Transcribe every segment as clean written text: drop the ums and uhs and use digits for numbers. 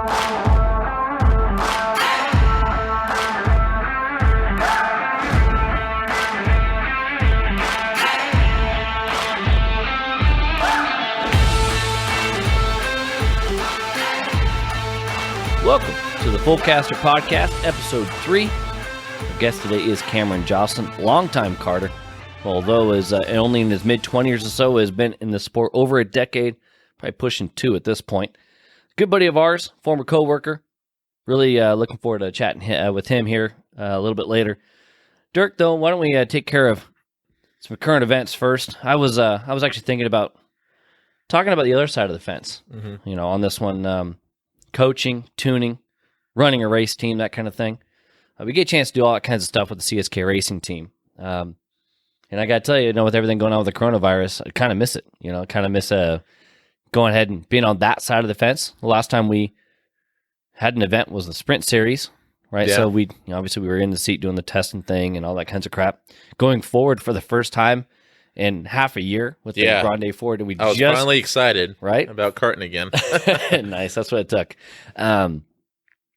Welcome to the Fullcaster Podcast, Episode 3. Our guest today is Cameron Jocelyn, longtime karter. Although is only in his mid-20s or so, has been in the sport over a decade, probably pushing 2 at this point. Good buddy of ours, former co-worker. Really looking forward to chatting with him here a little bit later. Dirk, though, why don't we take care of some current events first? I was actually thinking about talking about the other side of the fence, on this one. Coaching, tuning, running a race team, that kind of thing. We get a chance to do all that kinds of stuff with the CSK racing team. And I got to tell you, with everything going on with the coronavirus, I kind of miss it. I kind of miss going ahead and being on that side of the fence. The last time we had an event was the Sprint Series, right? Yeah. So we obviously we were in the seat doing the testing thing and all that kinds of crap. Going forward for the first time in half a year with the Grande Ford, and I was finally excited, right, about karting again. Nice, that's what it took. And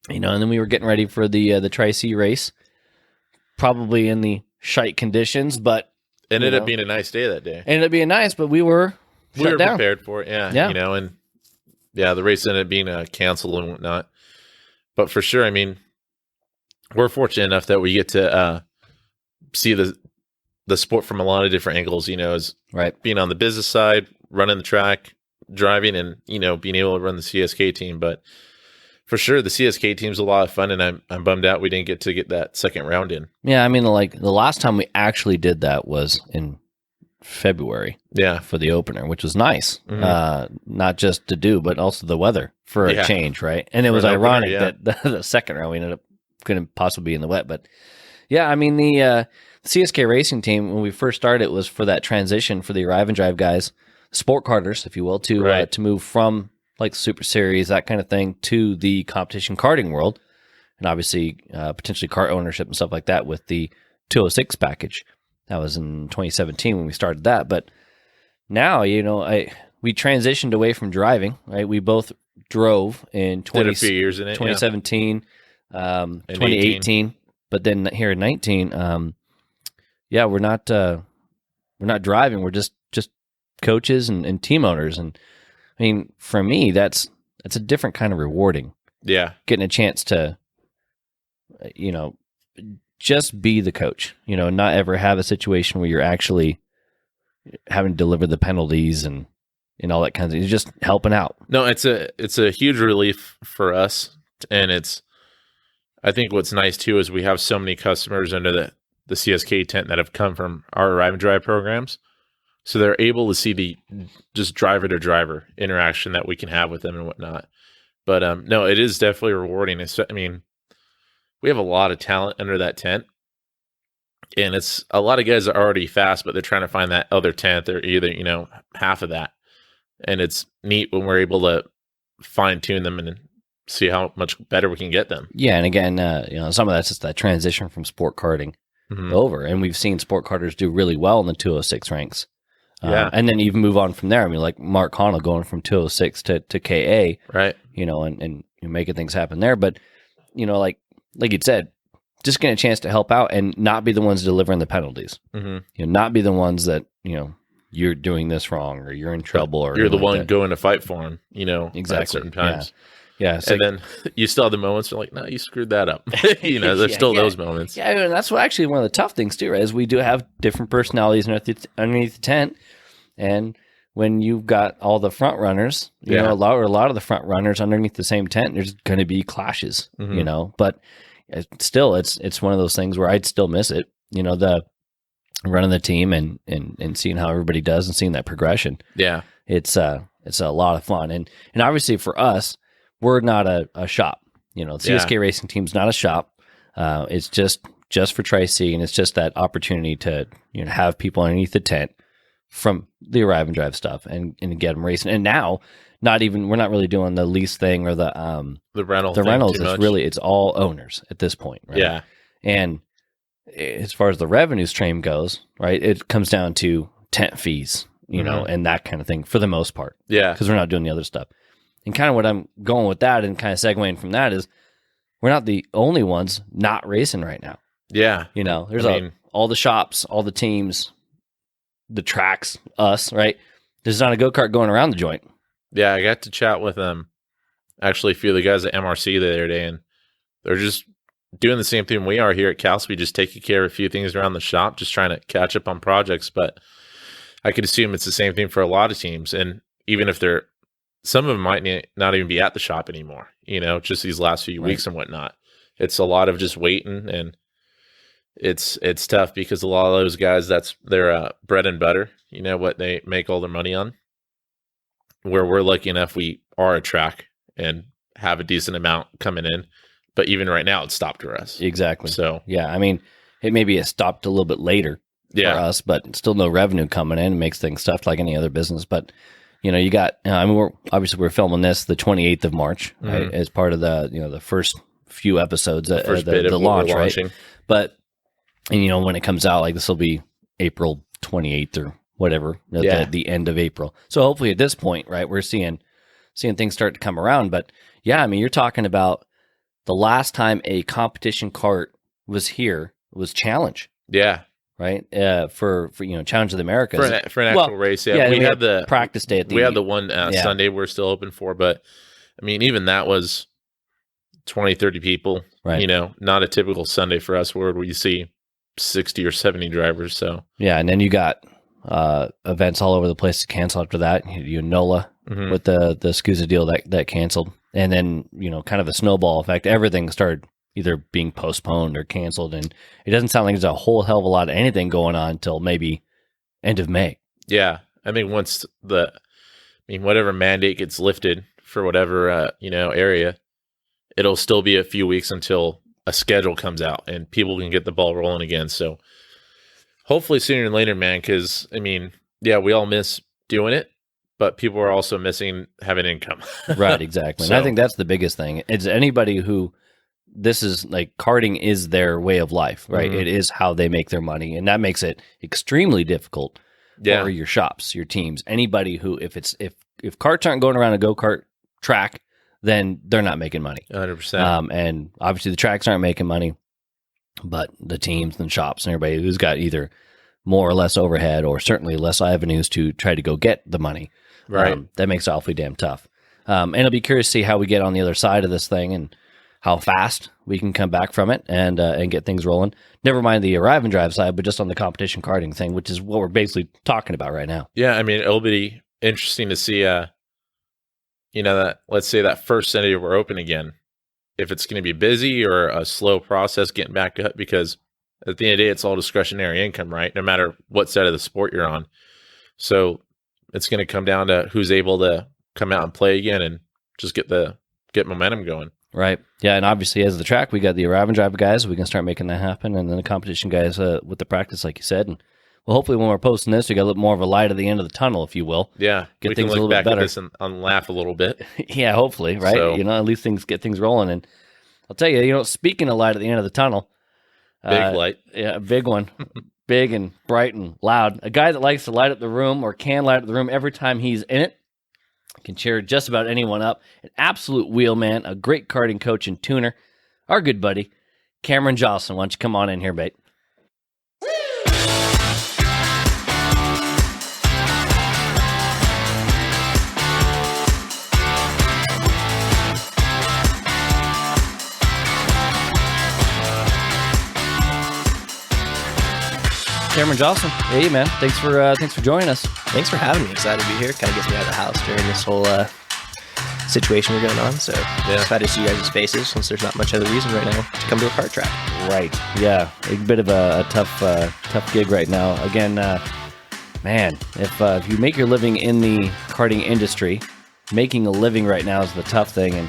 then we were getting ready for the Tri-C race, probably in the shite conditions, but ended up being a nice day that day. Ended up being nice, but we were down. Prepared for it, yeah. The race ended up being canceled and whatnot. But for sure, we're fortunate enough that we get to see the sport from a lot of different angles, as being on the business side, running the track, driving, and, being able to run the CSK team. But for sure, the CSK team's a lot of fun, and I'm bummed out we didn't get to get that second round in. Yeah, the last time we actually did that was in February for the opener, which was nice. Not just to do, but also the weather for a change, right? And it was ironic that the second round we ended up going to possibly be in the wet. But yeah, the CSK racing team, when we first started, it was for that transition for the arrive and drive guys, sport karters, if you will, to move from like the Super Series, that kind of thing, to the competition karting world, and obviously potentially kart ownership and stuff like that with the 206 package. That was in 2017 when we started that. But now, we transitioned away from driving, right? We both drove in did a few years in it, 2017, 2018, but then here in 19, we're not driving. We're just coaches and team owners. And for me, that's a different kind of rewarding. Yeah. Getting a chance to, just be the coach, not ever have a situation where you're actually having to deliver the penalties and all that kind of thing. You're just helping out. No, it's a huge relief for us. And I think what's nice too, is we have so many customers under the CSK tent that have come from our arrive and drive programs. So they're able to see the just driver to driver interaction that we can have with them and whatnot. But no, it is definitely rewarding. We have a lot of talent under that tent, and it's a lot of guys are already fast, but they're trying to find that other tenth or either, half of that. And it's neat when we're able to fine tune them and see how much better we can get them. Yeah. And again, some of that's just that transition from sport karting over. And we've seen sport karters do really well in the 206 ranks. And then even move on from there. Like Mark Connell going from 206 to KA, right? And you're making things happen there. But, like you said, just getting a chance to help out and not be the ones delivering the penalties. Not be the ones that, you're doing this wrong or you're in trouble or you're the one going to fight for them, exactly. At certain times. Yeah. So, and then you still have the moments where no, you screwed that up. There's still those moments. Yeah, and that's actually one of the tough things too, right? Is we do have different personalities underneath the tent. And when you've got all the front runners, a lot of the front runners underneath the same tent, there's going to be clashes, but still it's one of those things where I'd still miss it, the running the team and seeing how everybody does and seeing that progression. Yeah. It's a lot of fun. And obviously for us, we're not a shop, the CSK racing team's not a shop. It's just for Tri-C, and it's just that opportunity to, have people underneath the tent from the arrive and drive stuff and get them racing. And now we're not really doing the lease thing or the rental. The rentals it's all owners at this point, right? Yeah. And as far as the revenue stream goes, right, it comes down to tent fees, and that kind of thing for the most part. Yeah. Because we're not doing the other stuff. And kind of what I'm going with that and kind of segueing from that is we're not the only ones not racing right now. Yeah. You know, there's all the shops, all the teams, the tracks, us, right? There's not a go-kart going around the joint. Yeah, I got to chat with actually a few of the guys at MRC the other day, and they're just doing the same thing we are here at CalSpeed, just taking care of a few things around the shop, just trying to catch up on projects. But I could assume it's the same thing for a lot of teams. And even if some of them might not even be at the shop anymore, you know, just these last few weeks and whatnot. It's a lot of just waiting, and it's tough because a lot of those guys, that's their bread and butter, you know, what they make all their money on. Where we're lucky enough, we are a track and have a decent amount coming in. But even right now, it's stopped for us. Exactly. So, yeah, I mean, it maybe has stopped a little bit later for us, but still no revenue coming in. It makes things tough like any other business. But, you know, you got, I mean, we're filming this the 28th of March, right, as part of the, you know, the first few episodes, the launch, right? But, and, you know, when it comes out, like this will be April 28th or whatever, at the end of April. So hopefully at this point, right, we're seeing things start to come around. But yeah, I mean, you're talking about the last time a competition kart was here was Challenge. Yeah. Right. For you know, Challenge of the Americas for an actual race. Yeah. We had the practice day at the. We had the one Sunday we're still open for, but I mean, even that was 20, 30 people. Right. You know, not a typical Sunday for us where we see 60 or 70 drivers. So yeah, and then you got events all over the place to cancel after that. You NOLA with the SKUSA deal that canceled, and then, you know, kind of a snowball effect. Everything started either being postponed or canceled, and it doesn't sound like there's a whole hell of a lot of anything going on until maybe end of May. Yeah, I think once whatever mandate gets lifted for whatever you know, area, it'll still be a few weeks until a schedule comes out and people can get the ball rolling again. So hopefully sooner than later, man, because, I mean, yeah, we all miss doing it, but people are also missing having income. Right, exactly. So, and I think that's the biggest thing. It's anybody who, this is like, karting is their way of life, right? It is how they make their money, and that makes it extremely difficult for your shops, your teams, anybody who, if karts aren't going around a go-kart track, then they're not making money. 100%. And obviously the tracks aren't making money, but the teams and shops and everybody who's got either more or less overhead or certainly less avenues to try to go get the money. Right. That makes it awfully damn tough. And I'll be curious to see how we get on the other side of this thing and how fast we can come back from it and get things rolling. Never mind the arrive and drive side, but just on the competition karting thing, which is what we're basically talking about right now. Yeah, I mean, it'll be interesting to see, you know, that, let's say that first Sunday we're open again, if it's going to be busy or a slow process getting back up, because at the end of the day, it's all discretionary income, right? No matter what side of the sport you're on. So it's going to come down to who's able to come out and play again and just get momentum going. Right. Yeah. And obviously, as the track, we got the arrive and drive guys. We can start making that happen. And then the competition guys with the practice, like you said. And well, hopefully when we're posting this, we got a little more of a light at the end of the tunnel, if you will. Yeah. Get we things can look a little back bit better. At this and laugh a little bit. Yeah, hopefully, right? So, you know, at least get things rolling. And I'll tell you, you know, speaking of light at the end of the tunnel. Big light. Yeah, a big one. Big and bright and loud. A guy that likes to light up the room or can light up the room every time he's in it. Can cheer just about anyone up. An absolute wheelman, a great karting coach and tuner. Our good buddy, Cameron Jocelyn. Why don't you come on in here, mate? Cameron Jocelyn. Hey, man. Thanks for joining us. Thanks for having me. Excited to be here. Kind of gets me out of the house during this whole situation we're going on. So excited to see you guys' faces since there's not much other reason right now to come to a kart track. Right. Yeah. A bit of a tough gig right now. Again, man, if you make your living in the karting industry, making a living right now is the tough thing. And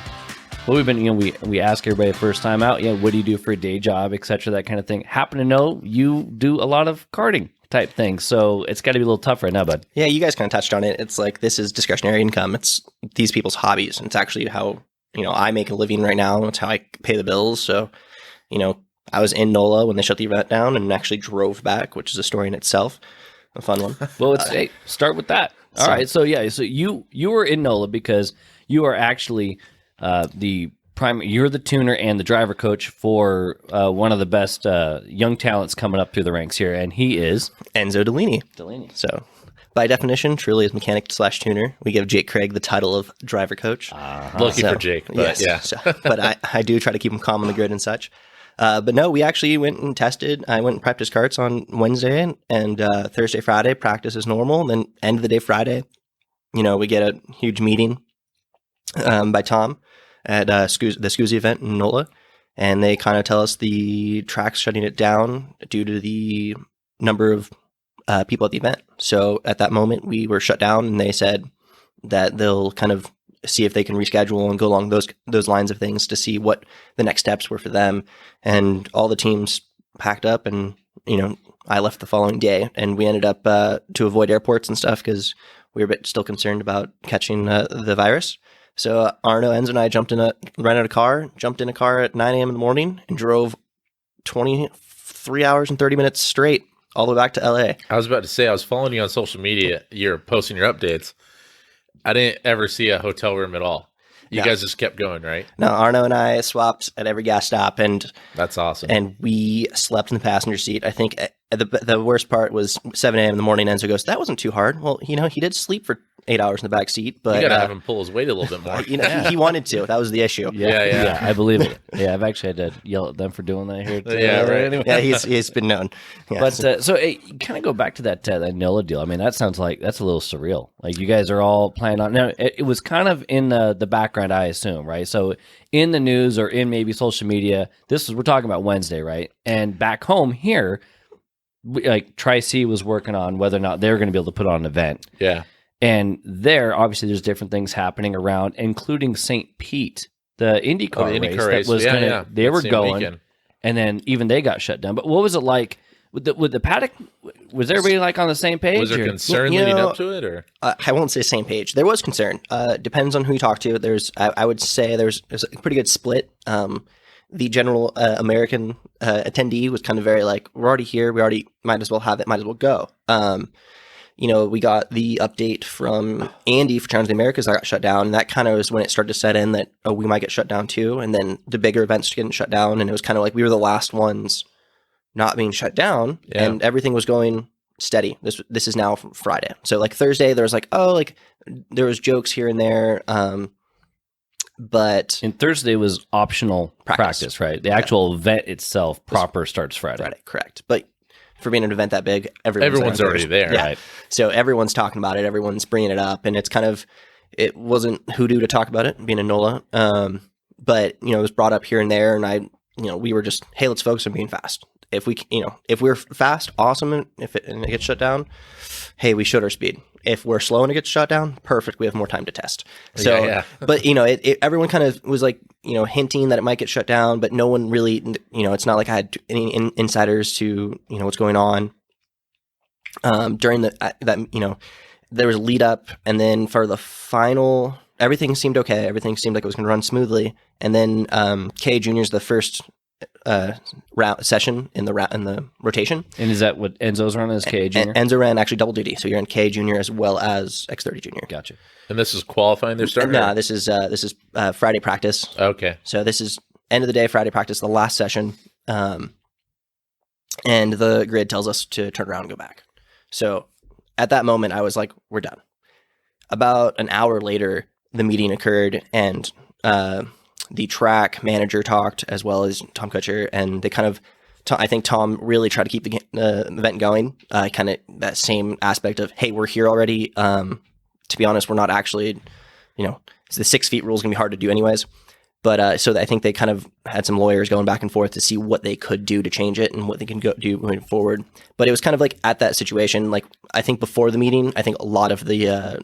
what we've been, you know, we ask everybody first time out, what do you do for a day job, etc., that kind of thing. Happen to know you do a lot of karting type things, so it's got to be a little tough right now, bud. Yeah, you guys kind of touched on it. It's like, this is discretionary income. It's these people's hobbies, and it's actually how, you know, I make a living right now. It's how I pay the bills. So, you know, I was in NOLA when they shut the event down and actually drove back, which is a story in itself, a fun one. Well, start with that. All right, so yeah, so you were in NOLA because you are actually you're the tuner and the driver coach for one of the best young talents coming up through the ranks here, and he is Enzo Diligny. So, by definition, truly is mechanic / tuner. We give Jake Craig the title of driver coach. Lucky for Jake, but yes, yeah. But I do try to keep him calm on the grid and such. But no, we actually went and tested. I went and practiced karts on Wednesday and Thursday, Friday, practice as normal. And then end of the day, Friday, we get a huge meeting by Tom at the SKUSA event in NOLA. And they kind of tell us the track's shutting it down due to the number of people at the event. So at that moment, we were shut down, and they said that they'll kind of see if they can reschedule and go along those lines of things to see what the next steps were for them. And all the teams packed up, and I left the following day, and we ended up to avoid airports and stuff because we were a bit still concerned about catching the virus. So Arno, Enzo, and I rented a car, jumped in a car at 9 a.m. in the morning, and drove 23 hours and 30 minutes straight all the way back to LA. I was about to say, I was following you on social media. You're posting your updates. I didn't ever see a hotel room at all. You guys just kept going, right? No, Arno and I swapped at every gas stop, and that's awesome. And we slept in the passenger seat. I think the worst part was 7 a.m. in the morning. Enzo goes, "That wasn't too hard." Well, he did sleep for 8 hours in the back seat, but you gotta have him pull his weight a little bit more. He wanted to. That was the issue. Yeah, I believe it. Yeah, I've actually had to yell at them for doing that here too. Yeah, right. Anyway. Yeah, he's been known. Yeah. But so kind of go back to that NOLA deal. I mean, that sounds like that's a little surreal. Like you guys are all planning on. Now it was kind of in the background, I assume, right? So in the news or in maybe social media, we're talking about Wednesday, right? And back home here, like Tri-C was working on whether or not they're going to be able to put on an event. Yeah. And there, obviously, there's different things happening around, including St. Pete, the IndyCar race. That was they were going, weekend. And then even they got shut down. But what was it like with the paddock? Was everybody like on the same page? Was there concern leading up to it, or I won't say same page. There was concern. Depends on who you talk to. I would say there's a pretty good split. The general American attendee was kind of very like, we're already here. We already might as well have it. Might as well go. We got the update from Andy for Challenge of the Americas that got shut down. And that kind of was when it started to set in that, we might get shut down too. And then the bigger events getting shut down. And it was kind of like we were the last ones not being shut down. Yeah. And everything was going steady. This is now Friday. So like Thursday, there was like, there was jokes here and there. But and Thursday was optional practice, right? The actual event itself proper starts Friday. Correct. But for being an event that big, everyone's already there. Yeah. Right? So everyone's talking about it. Everyone's bringing it up. And it's kind of, it wasn't hoodoo to talk about it, being a NOLA. But, it was brought up here and there. And we were just, hey, let's focus on being fast. If we're fast, awesome. And if it gets shut down, hey, we showed our speed. If we're slow and it gets shut down, perfect. We have more time to test. So, yeah. But everyone kind of was like, hinting that it might get shut down, but no one really, it's not like I had any insiders to, what's going on. During there was a lead up, and then for the final, everything seemed okay. Everything seemed like it was going to run smoothly. And then K Junior's the first session in the rotation. And is that what Enzo's running as K Junior? Enzo ran actually double duty, so you're in K Junior as well as X30 Junior. Gotcha. And this is qualifying they're starting? No, this is Friday practice. Okay. So this is end of the day Friday practice, the last session, and the grid tells us to turn around and go back. So at that moment, I was like, we're done. About an hour later, the meeting occurred, and the track manager talked as well as Tom Kutcher, and they kind of, I think Tom really tried to keep the event going. Kind of that same aspect of, hey, we're here already. To be honest, we're not actually, the 6 feet rule is going to be hard to do anyways. But so I think they kind of had some lawyers going back and forth to see what they could do to change it and what they can do moving forward. But it was kind of like at that situation, like I think before the meeting, I think a lot of the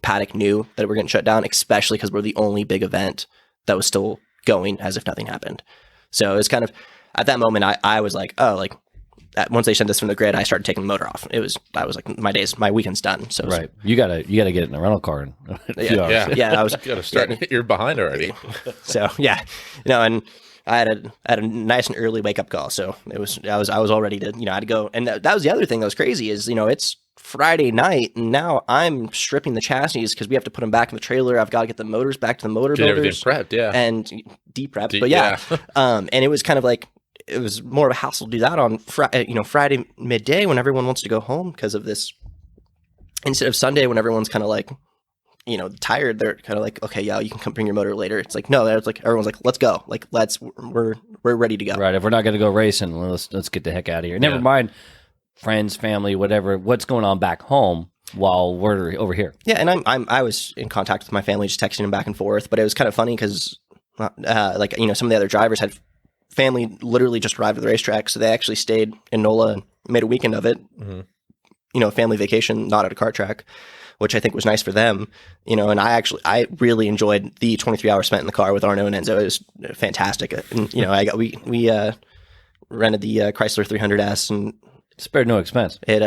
paddock knew that we're getting shut down, especially because we're the only big event that was still going as if nothing happened. So it was kind of at that moment, I was like, once they sent this from the grid, I started taking the motor off. I was like, my weekend's done. So right, you gotta get it in a rental car in a few hours. Yeah. I was gotta start. You're behind already. So yeah, and I had a nice and early wake up call. So I was all ready to, I had to go. And that was the other thing that was crazy is, it's Friday night, and now I'm stripping the chassis because we have to put them back in the trailer. I've got to get the motors back to the motor Get everything builders prepped, yeah. and deprepped. But yeah, and it was kind of like, it was more of a hassle to do that on Friday midday when everyone wants to go home because of this, instead of Sunday when everyone's kind of like, tired. They're kind of like, okay, yeah, you can come bring your motor later. It's like, no, it's like everyone's like, let's go, like we're ready to go. Right. If we're not going to go racing, let's get the heck out of here. Never mind friends, family, whatever. What's going on back home while we're over here? Yeah, and I was in contact with my family, just texting them back and forth. But it was kind of funny because, some of the other drivers had family literally just arrived at the racetrack, so they actually stayed in NOLA and made a weekend of it. Mm-hmm. Family vacation, not at a kart track, which I think was nice for them. And I really enjoyed the 23 hours spent in the car with Arno and Enzo. It was fantastic. And we rented the Chrysler 300S and spared no expense. It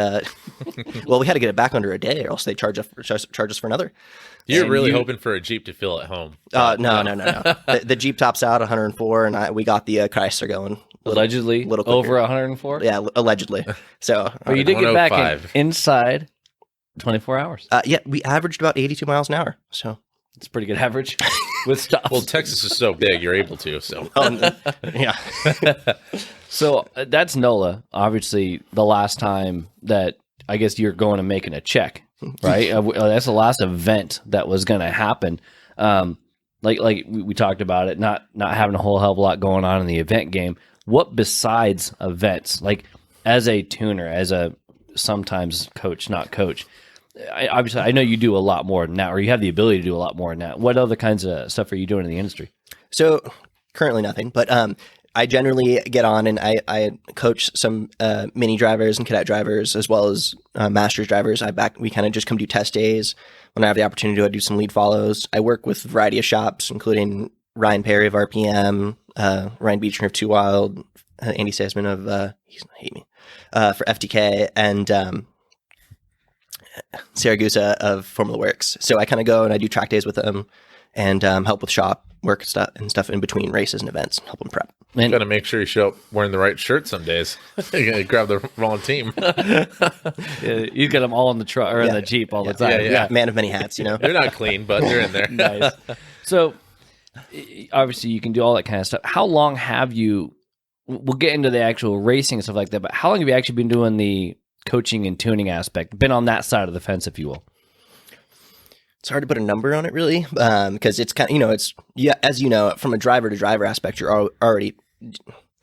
well, we had to get it back under a day, or else they charge us for another. You're really hoping for a Jeep to feel at home. No. The Jeep tops out 104, and we got the Chrysler going. Allegedly over 104? Yeah, allegedly. So, but you did get back inside 24 hours. Yeah, we averaged about 82 miles an hour. So it's a pretty good average with stops. Well, Texas is so big, you're able to. So yeah. So that's NOLA. Obviously, the last time that I guess you're going and making a check, right? That's the last event that was going to happen. Like we talked about it, not having a whole hell of a lot going on in the event game. What besides events, like as a tuner, as a sometimes coach, not coach, obviously I know you do a lot more than that, or you have the ability to do a lot more than that. What other kinds of stuff are you doing in the industry? So currently nothing, but I generally get on and I coach some mini drivers and cadet drivers as well as masters drivers. We kind of just come do test days. When I have the opportunity to do some lead follows, I work with a variety of shops, including Ryan Perry of RPM, Ryan Beechner of Too Wild, Andy Sasman of he's gonna hate me for FTK, and SKUSA of Formula Works. So I kind of go and I do track days with them and help with shop work stuff in between races and events, help them prep. You got to make sure you show up wearing the right shirt some days. You got to grab the wrong team. You get them all in the truck or in the Jeep all the time. Yeah. Man of many hats, They're not clean, but they're in there. Nice. So obviously you can do all that kind of stuff. How long have you, we'll get into the actual racing and stuff like that, but how long have you actually been doing the coaching and tuning aspect, been on that side of the fence, if you will? It's hard to put a number on it, really, because it's kind of, as you know, from a driver to driver aspect, you're already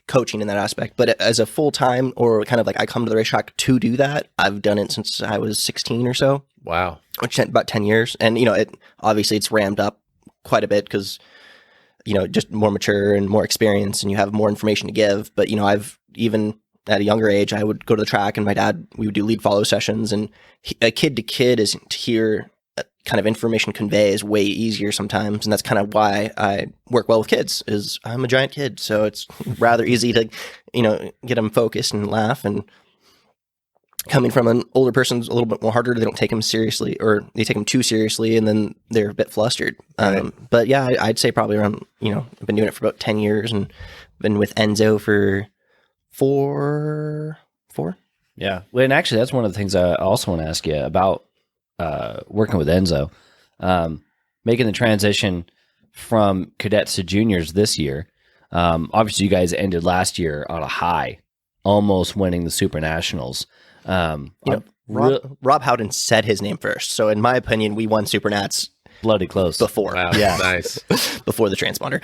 coaching in that aspect. But as a full time, or kind of like I come to the racetrack to do that, I've done it since I was 16 or so. Wow, which is about 10 years, and obviously it's ramped up quite a bit because just more mature and more experience, and you have more information to give. But I've even at a younger age, I would go to the track, and we would do lead follow sessions, and a kid to kid is to hear kind of information convey is way easier sometimes, and that's kind of why I work well with kids. Is I'm a giant kid, so it's rather easy to get them focused and laugh. And coming from an older person's a little bit more harder. They don't take them seriously, or they take them too seriously, and then they're a bit flustered. Right. But yeah, I'd say probably around I've been doing it for about 10 years, and been with Enzo for four. Yeah, well, and actually that's one of the things I also want to ask you about. Working with Enzo, making the transition from cadets to juniors this year. Obviously, you guys ended last year on a high, almost winning the Super Nationals. Rob Howden said his name first, so in my opinion, we won Super Nats bloody close before. Wow, yeah, nice before the transponder.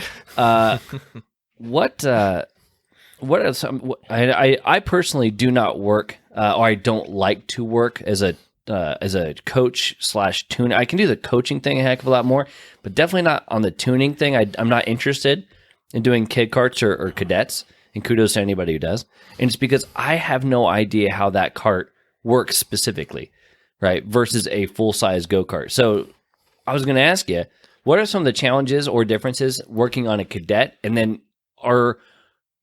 What are some? I personally do not work, or I don't like to work as a coach / tuner. I can do the coaching thing a heck of a lot more, but definitely not on the tuning thing. I'm not interested in doing kid karts or cadets, and kudos to anybody who does. And it's because I have no idea how that kart works specifically, right? Versus a full-size go-kart. So I was going to ask you, what are some of the challenges or differences working on a cadet? And then are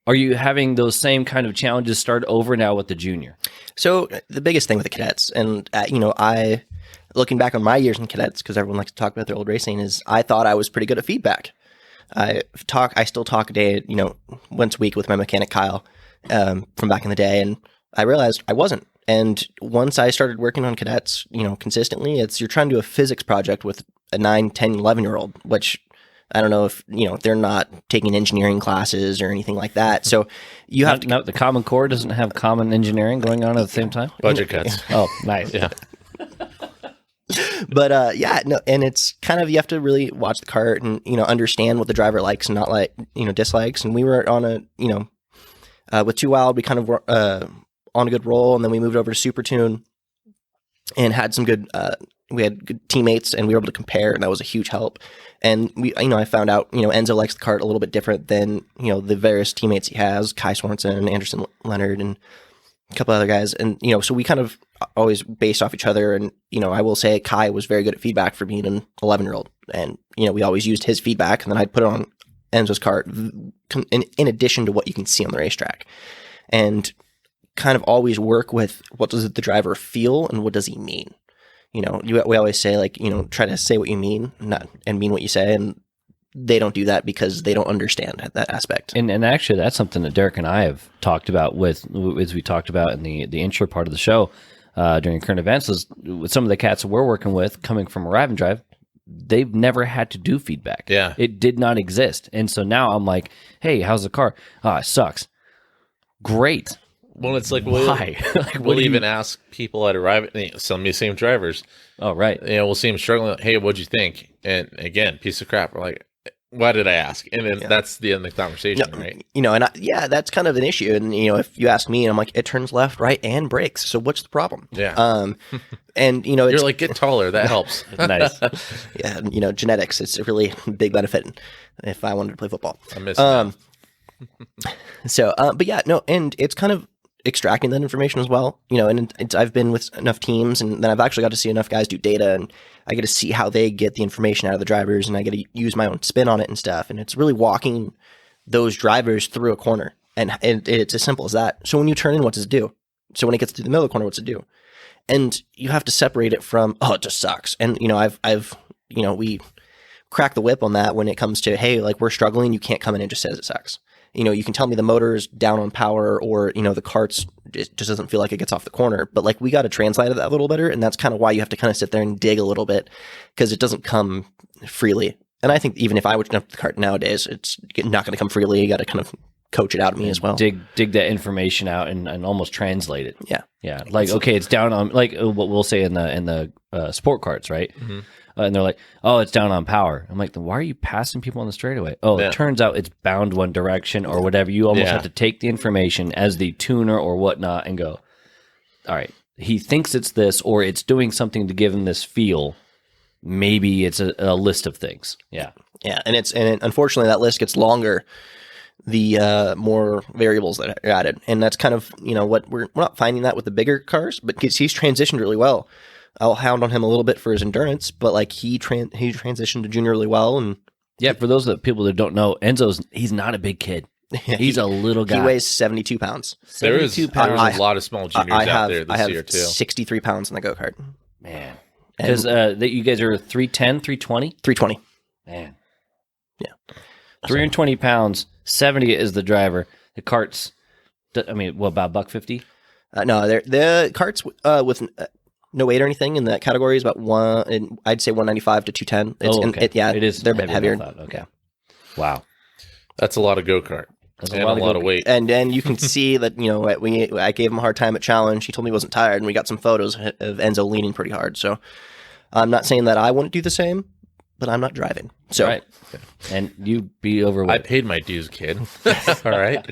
you having those same kind of challenges start over now with the junior? So the biggest thing with the cadets, and I, looking back on my years in cadets, because everyone likes to talk about their old racing, is I thought I was pretty good at feedback. I still talk a day, once a week with my mechanic Kyle, from back in the day, and I realized I wasn't. And once I started working on cadets, consistently, you're trying to do a physics project with a 9, 10, 11-year-old, which I don't know if, they're not taking engineering classes or anything like that. So you have to... No, the Common Core doesn't have common engineering going on at the same time? Budget cuts. Oh, nice. Yeah. But and it's kind of, you have to really watch the kart and, understand what the driver likes and not like, dislikes. And we were on with Too Wild, we kind of were on a good roll, and then we moved over to Super Tune and had some good, we had good teammates, and we were able to compare, and that was a huge help. And I found out, Enzo likes the kart a little bit different than, the various teammates he has, Kai Swanson, Anderson Leonard, and a couple other guys. And, so we kind of always based off each other. And, I will say Kai was very good at feedback for being an 11-year-old. And, we always used his feedback, and then I'd put it on Enzo's kart in addition to what you can see on the racetrack. And kind of always work with what does the driver feel and what does he mean. We always say, like, try to say what you mean and mean what you say. And they don't do that because they don't understand that aspect. And actually, that's something that Derek and I have talked about as we talked about in the intro part of the show during current events, is with some of the cats that we're working with coming from Arrive and Drive, they've never had to do feedback. Yeah. It did not exist. And so now I'm like, hey, how's the car? Oh, it sucks. Great. Well, it's like, why? We'll even ask people at Arrive, some of the same drivers. Oh, right. We'll see them struggling. Hey, what'd you think? And again, piece of crap. We're like, why did I ask? And then that's the end of the conversation, right? That's kind of an issue. And, if you ask me, and I'm like, it turns left, right, and brakes. So what's the problem? Yeah. And, you're like, get taller. That helps. Nice. Yeah. Genetics, it's a really big benefit if I wanted to play football. I miss that. And it's kind of extracting that information as well, and I've been with enough teams, and then I've actually got to see enough guys do data, and I get to see how they get the information out of the drivers, and I get to use my own spin on it and stuff. And it's really walking those drivers through a corner, and it's as simple as that. So when you turn in, what does it do? So when it gets to the middle of the corner, what's it do? And you have to separate it from, oh, it just sucks. And we crack the whip on that when it comes to, hey, like, we're struggling, you can't come in and just say it sucks. You can tell me the motor is down on power, or, the karts just doesn't feel like it gets off the corner. But, like, we got to translate that a little better. And that's kind of why you have to kind of sit there and dig a little bit, because it doesn't come freely. And I think even if I would jump the kart nowadays, it's not going to come freely. You got to kind of coach it out of me as well. Dig that information out and almost translate it. Yeah. Yeah. Like, okay, it's down on, like what we'll say in the sport karts, right? Mm-hmm. And they're like, oh, it's down on power. I'm like, then why are you passing people on the straightaway? Oh, It turns out it's bound one direction or whatever. You almost have to take the information as the tuner or whatnot and go, all right, he thinks it's this, or it's doing something to give him this feel. Maybe it's a list of things. Yeah. Yeah. And unfortunately that list gets longer the more variables that are added. And that's kind of, what we're not finding that with the bigger cars, but he's transitioned really well. I'll hound on him a little bit for his endurance, but like he transitioned to junior really well. And yeah, for those people that don't know, he's not a big kid. He's a little guy. He weighs 72 pounds. There is a lot of small juniors out there this year too. 63 pounds in the go-kart. Man. Because you guys are 310, 320? 320. Man. Yeah. 320 pounds, 70 is the driver. The karts, about $150? No, the karts with no weight or anything in that category is about I'd say 195 to 210. Okay. It is. They're a bit heavier. Okay. Wow. That's a lot of go-kart. That's a lot of weight. And you can see that, I gave him a hard time at challenge. He told me he wasn't tired, and we got some photos of Enzo leaning pretty hard. So I'm not saying that I wouldn't do the same, but I'm not driving. So right. And you be overweight. I paid my dues, kid. All right.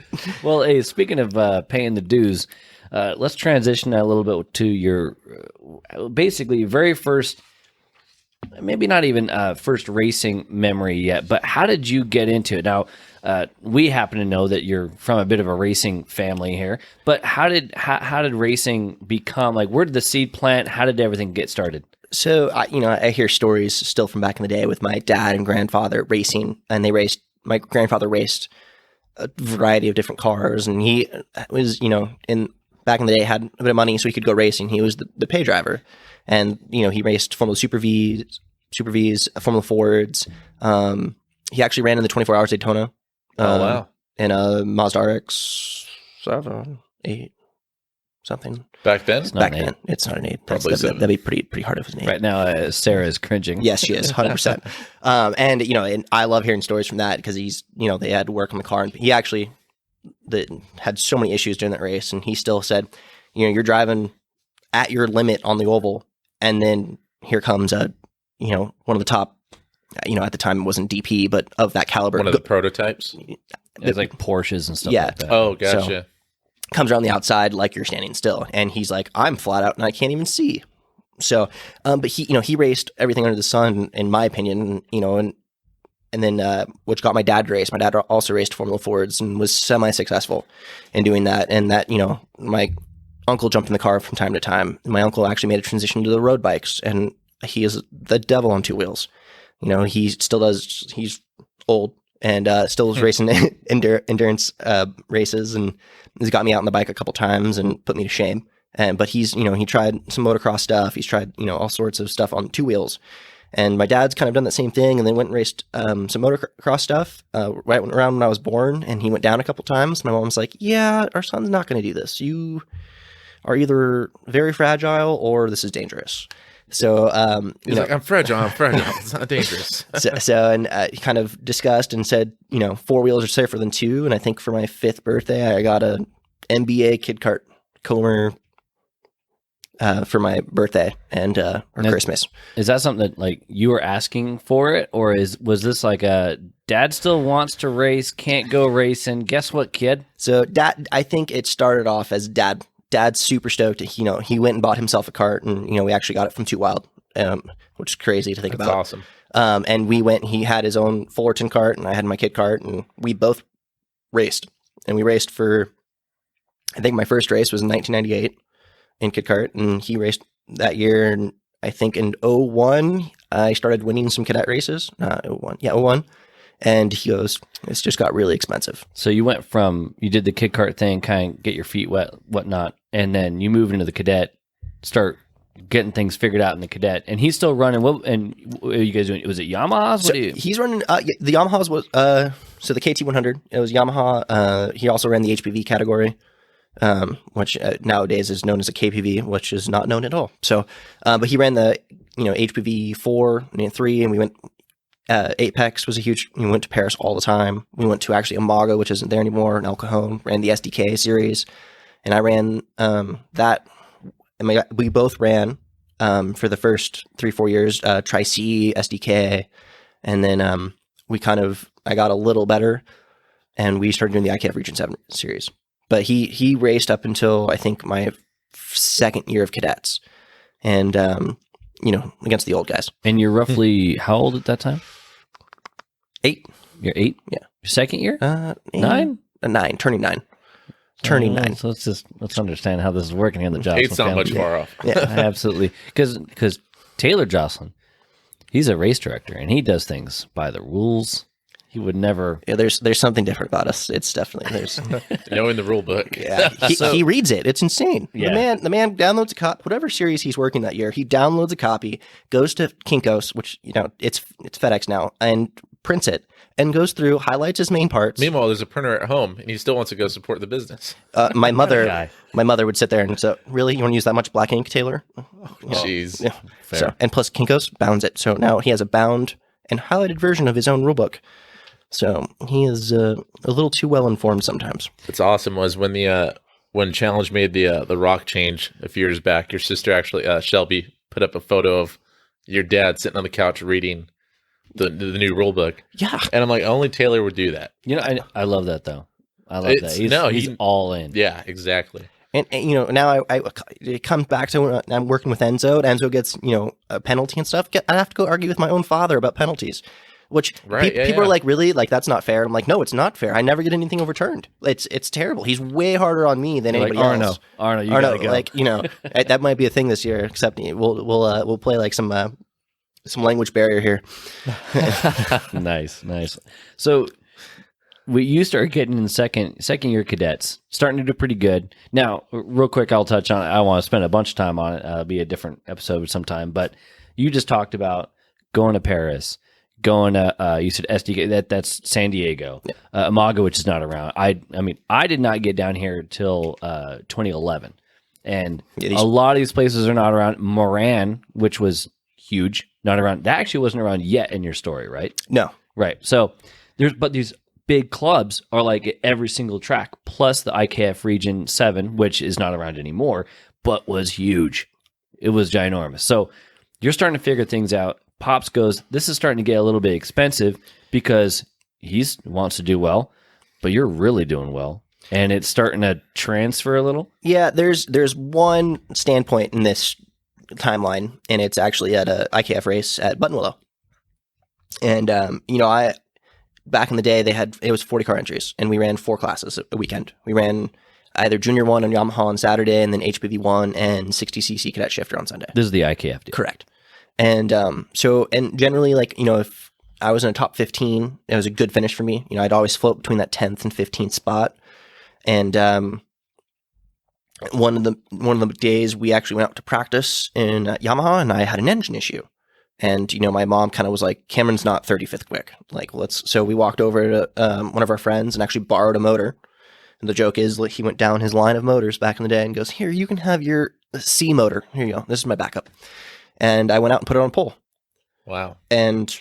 Well, hey, speaking of paying the dues, let's transition a little bit to your basically very first, maybe not even first racing memory yet, but how did you get into it? Now, we happen to know that you're from a bit of a racing family here, but how did racing become, like, where did the seed plant? How did everything get started? So, I hear stories still from back in the day with my dad and grandfather racing, and my grandfather raced a variety of different cars, and he was, back in the day had a bit of money so he could go racing. He was the pay driver, and, he raced Formula Super Vs, Formula Fords. He actually ran in the 24 Hours Daytona. Oh, wow. In a Mazda RX 7, 8. something. Back then? It's not Back an 8. then, it's not an 8. Probably That'd be pretty hard of an 8. Right now, Sarah is cringing. Yes, she is 100%. And and I love hearing stories from that because he's they had to work on the car, and he actually had so many issues during that race, and he still said, you're driving at your limit on the oval, and then here comes one of the top, at the time it wasn't DP, but of that caliber. One of the prototypes? It's like Porsches and stuff Yeah. like that. Oh, gotcha. Comes around the outside like you're standing still, and he's like, I'm flat out and I can't even see. So, but he raced everything under the sun, in my opinion, and then which got my dad to race. My dad also raced Formula Fords and was semi-successful in doing that. And that, my uncle jumped in the car from time to time. My uncle actually made a transition to the road bikes, and he is the devil on two wheels. He still does. He's old and still is racing endurance races, and he's got me out on the bike a couple times and put me to shame. But he's, he tried some motocross stuff. He's tried, all sorts of stuff on two wheels. And my dad's kind of done that same thing, and then went and raced some motocross stuff right around when I was born, and he went down a couple times. My mom's like, yeah, our son's not going to do this. You are either very fragile or this is dangerous. So, He's like, I'm fragile. It's not dangerous. and he kind of discussed and said, 4 wheels are safer than 2. And I think for my 5th birthday, I got a NBA kid kart Comer for my birthday and or Christmas. Is that something that you were asking for it, or was this like a dad still wants to race, can't go racing? Guess what, kid? So dad, I think it started off as dad's super stoked. He went and bought himself a kart, and we actually got it from Too Wild, which is crazy to think That's about. awesome. And we went. He had his own Fullerton kart, and I had my kid kart, and we both raced. And we raced for, I think my first race was in 1998 in kid kart, and he raced that year. And I think in 01, I started winning some cadet races. 01. And he goes, it's just got really expensive. So you went from, you did the kid kart thing, kind of get your feet wet, whatnot, and then you moved into the cadet, start getting things figured out in the cadet, and he's still running. What are you guys doing? Was it Yamahas? So he's running. The Yamahas was so the KT100. It was Yamaha. He also ran the HPV category, which nowadays is known as a KPV, which is not known at all. So, but he ran the HPV 4 and 3, and we went. Apex was a huge. We went to Paris all the time. We went to actually Imago, which isn't there anymore, in El Cajon. Ran the SDK series, and I ran that. And we both ran for the first 3-4 years, Tri-C, SDK, and then I got a little better, and we started doing the IKF Region 7 series. But he raced up until I think my second year of cadets, and against the old guys. And you're roughly how old at that time? 8. You're 8? Yeah. Your second year? 9? 9, turning 9. Turning 9. So let's understand how this is working in the Jocelyn Eight's not family. much far off. Yeah. Absolutely. Because Taylor Jocelyn, he's a race director, and he does things by the rules. He would never. Yeah, there's something different about us. It's definitely there's. Knowing the rule book. Yeah, he reads it. It's insane. Yeah. The man downloads a copy. Whatever series he's working that year, he downloads a copy, goes to Kinko's, which it's FedEx now, and prints it, and goes through, highlights his main parts. Meanwhile, there's a printer at home, and he still wants to go support the business. My mother Guy. would sit there and say, "Really, you want to use that much black ink, Taylor?" Jeez. Yeah. Fair. So, and plus Kinko's bounds it, so now he has a bound and highlighted version of his own rulebook. So he is a little too well informed sometimes. What's awesome was when when Challenge made the rock change a few years back, your sister actually Shelby put up a photo of your dad sitting on the couch reading the new rule book. Yeah, And I'm like, only Taylor would do that. I love that though. I love that. He's all in. Yeah, exactly. and now it comes back to when I'm working with Enzo. And Enzo gets a penalty and stuff. I have to go argue with my own father about penalties. Which people are like, really? Like, that's not fair. I'm like, no, it's not fair. I never get anything overturned. It's terrible. He's way harder on me than anybody else. Arno, you gotta go. That might be a thing this year. Except we'll play like some language barrier here. Nice. So you start getting in second year cadets, starting to do pretty good. Now, real quick, I'll touch on it. I want to spend a bunch of time on it. It'll be a different episode sometime. But you just talked about going to Paris. Going to you said SDK, that's San Diego, Imago, which is not around. I mean I did not get down here till 2011, And Yeah, a lot of these places are not around. Moran, which was huge, not around. That actually wasn't around yet in your story, right? No. Right. So but these big clubs are like at every single track, plus the IKF Region 7, which is not around anymore, but was huge. It was ginormous. So you're starting to figure things out. Pops goes, this is starting to get a little bit expensive because he wants to do well, but you're really doing well. And it's starting to transfer a little. Yeah, there's one standpoint in this timeline, and it's actually at a IKF race at Buttonwillow. And I back in the day it was 40 car entries, and we ran 4 classes a weekend. We ran either Junior 1 on Yamaha on Saturday, and then HPV 1 and 60cc cadet shifter on Sunday. This is the IKF deal. Correct. And and generally, if I was in a top 15, it was a good finish for me. I'd always float between that 10th and 15th spot. And one of the days we actually went out to practice in Yamaha, and I had an engine issue. And my mom kind of was like, Cameron's not 35th quick. So we walked over to one of our friends and actually borrowed a motor. And the joke is, he went down his line of motors back in the day and goes, here, you can have your C motor. Here you go. This is my backup. And I went out and put it on pole. Wow. And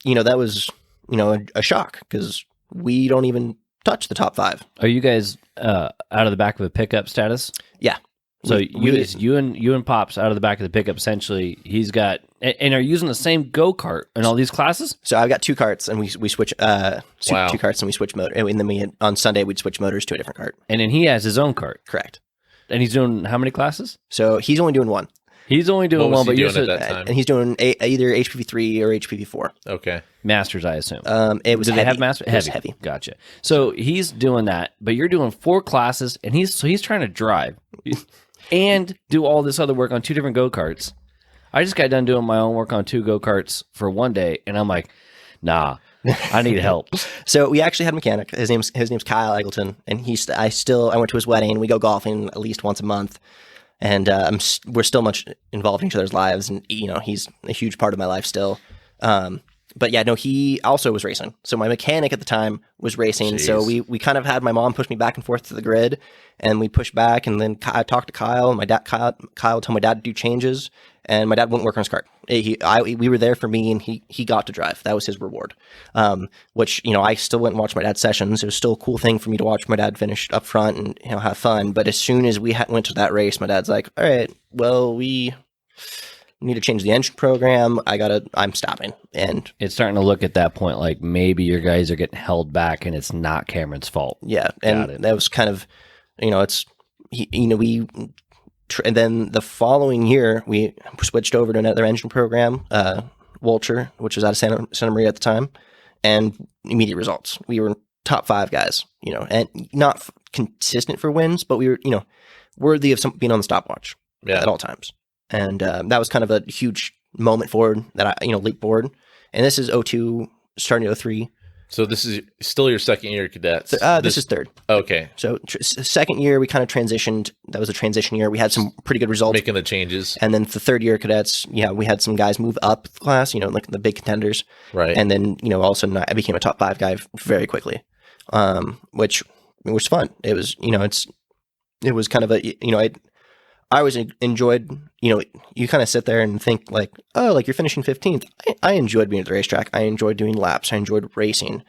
that was a shock because we don't even touch the top 5. Are you guys out of the back of a pickup status? Yeah. So you and Pops out of the back of the pickup. Essentially, he's got and are using the same go-kart in all these classes. So I've got 2 karts, and we switch Wow. 2 karts, and we switch motor. And then on Sunday we'd switch motors to a different kart. And then he has his own kart. Correct. And he's doing how many classes? So he's only doing 1. He's only doing What was one, he but doing you're at that time? And he's doing either HPV 3 or HPV 4. Okay. Masters, I assume. It was Do heavy. they have master? It was heavy. Gotcha. So he's doing that, but you're doing 4 classes, and he's trying to drive and do all this other work on 2 different go-karts. I just got done doing my own work on 2 go-karts for one day, and I'm like, nah, I need help. So we actually had a mechanic. His name's Kyle Eggleton, and I went to his wedding. We go golfing at least once a month. And we're still much involved in each other's lives, and he's a huge part of my life still. But yeah, no, he also was racing. So my mechanic at the time was racing. Jeez. So we kind of had my mom push me back and forth to the grid, and we pushed back. And then I talked to Kyle, and Kyle told my dad to do changes, and my dad wouldn't work on his kart. We were there for me, and he got to drive. That was his reward. Which I still went and watched my dad's sessions. It was still a cool thing for me to watch my dad finish up front and have fun. But as soon as we went to that race, my dad's like, "All right, well, we need to change the engine program. I'm stopping." And It's starting to look at that point like maybe your guys are getting held back, and it's not Cameron's fault. yeah, and that was kind of, and then the following year we switched over to another engine program, Walcher, which was out of Santa Maria at the time, and immediate results. We were top 5 guys, and not consistent for wins, but we were, worthy of being on the stopwatch at all times. And that was kind of a huge moment forward that I, leap forward. And this is 02, starting 03. So this is still your second year cadets? This is third. Okay. So second year, we kind of transitioned. That was a transition year. We had some pretty good results. Making the changes. And then the third year cadets, we had some guys move up the class, like the big contenders. Right. And then, all of a sudden I became a top 5 guy very quickly, which was fun. It was, it was kind of I always enjoyed, you kind of sit there and think like, oh, like you're finishing 15th. I enjoyed being at the racetrack. I enjoyed doing laps. I enjoyed racing.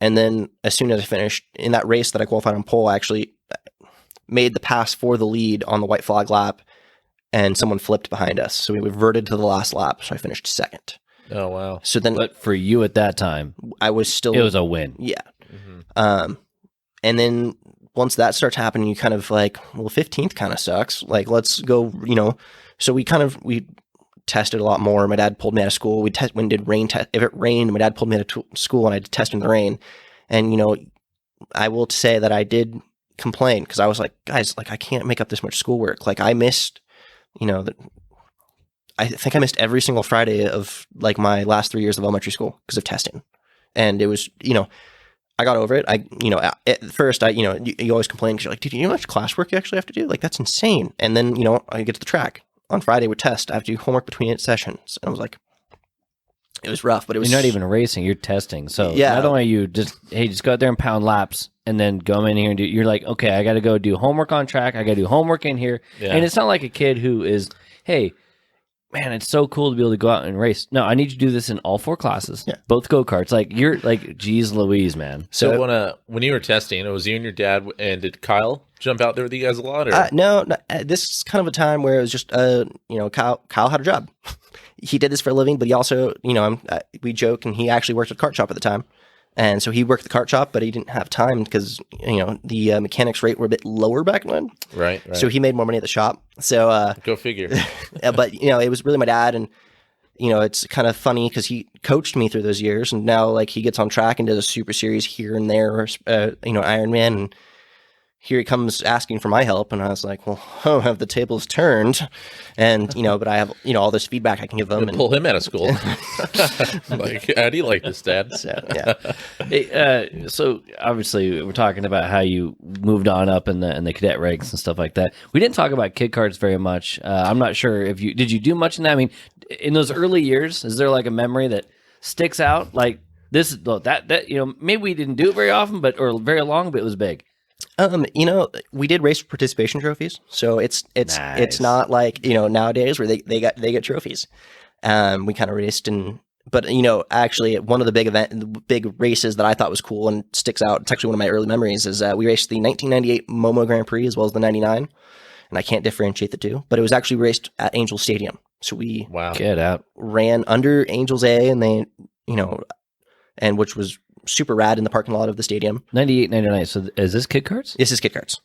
And then as soon as I finished in that race that I qualified on pole, I actually made the pass for the lead on the white flag lap, and someone flipped behind us. So we reverted to the last lap. So I finished second. Oh, wow. So then But for you at that time, I was still, it was a win. yeah. Mm-hmm. And then once that starts happening, you kind of like, well, 15th kind of sucks. Like, let's go, So we tested a lot more. My dad pulled me out of school. When did rain test? If it rained, my dad pulled me out of school, and I did test in the rain. And I will say that I did complain because I was like, guys, like I can't make up this much schoolwork. Like I missed, I think I missed every single Friday of like my last 3 years of elementary school because of testing. And it was, I got over it. At first, you always complain because you're like, dude, you know how much classwork you actually have to do? Like, that's insane. And then, I get to the track on Friday with test. I have to do homework between 8 sessions. And I was like, It was rough, but it was You're not even racing, you're testing. So Yeah. not only you just go out there and pound laps and then go in here and you're like, okay, I got to go do homework on track. I got to do homework in here. Yeah. And it's not like a kid who is, hey, man, it's so cool to be able to go out and race. No, I need you to do this in all 4 classes, both go-karts. Like, you're like, geez Louise, man. So when you were testing, it was you and your dad, and did Kyle jump out there with you guys a lot? Or? No, this is kind of a time where it was just, Kyle had a job. He did this for a living, but he also, we joke, and he actually worked at a kart shop at the time. And so he worked at the kart shop, but he didn't have time because, the mechanics rate were a bit lower back then. Right. So he made more money at the shop. So Go figure. but, it was really my dad. And, it's kind of funny because he coached me through those years. And now, like, he gets on track and does a super series here and there, Ironman. And here he comes asking for my help. And I was like, well, have the tables turned? And, but I have, all this feedback I can give them. And pull him out of school. Like, how do you like this, Dad? So, yeah. Hey, so obviously we're talking about how you moved on up in the cadet ranks and stuff like that. We didn't talk about kid karts very much. I'm not sure if did you do much in that? I mean, in those early years, is there like a memory that sticks out? Like this, that maybe we didn't do it very often, or very long, but it was big. We did race participation trophies, so it's Nice. not like nowadays where they get trophies. We kind of raced but actually one of the big races that I thought was cool and sticks out. It's actually one of my early memories is we raced the 1998 Momo Grand Prix as well as the 99, and I can't differentiate the two, but it was actually raced at Angel Stadium. So we Get out. ran under Angels A, and they and which was super rad in the parking lot of the stadium. 98, 99. So is this kid karts? This is kid karts.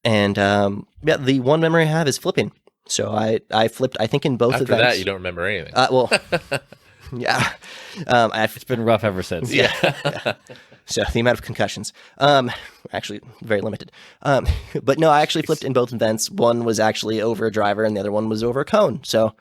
And the one memory I have is flipping. So I flipped, I think, in both After events. that, you don't remember anything. Well, yeah. It's been rough ever since. yeah. So the amount of concussions, actually very limited. But no, I actually flipped in both events. One was actually over a driver, and the other one was over a cone. So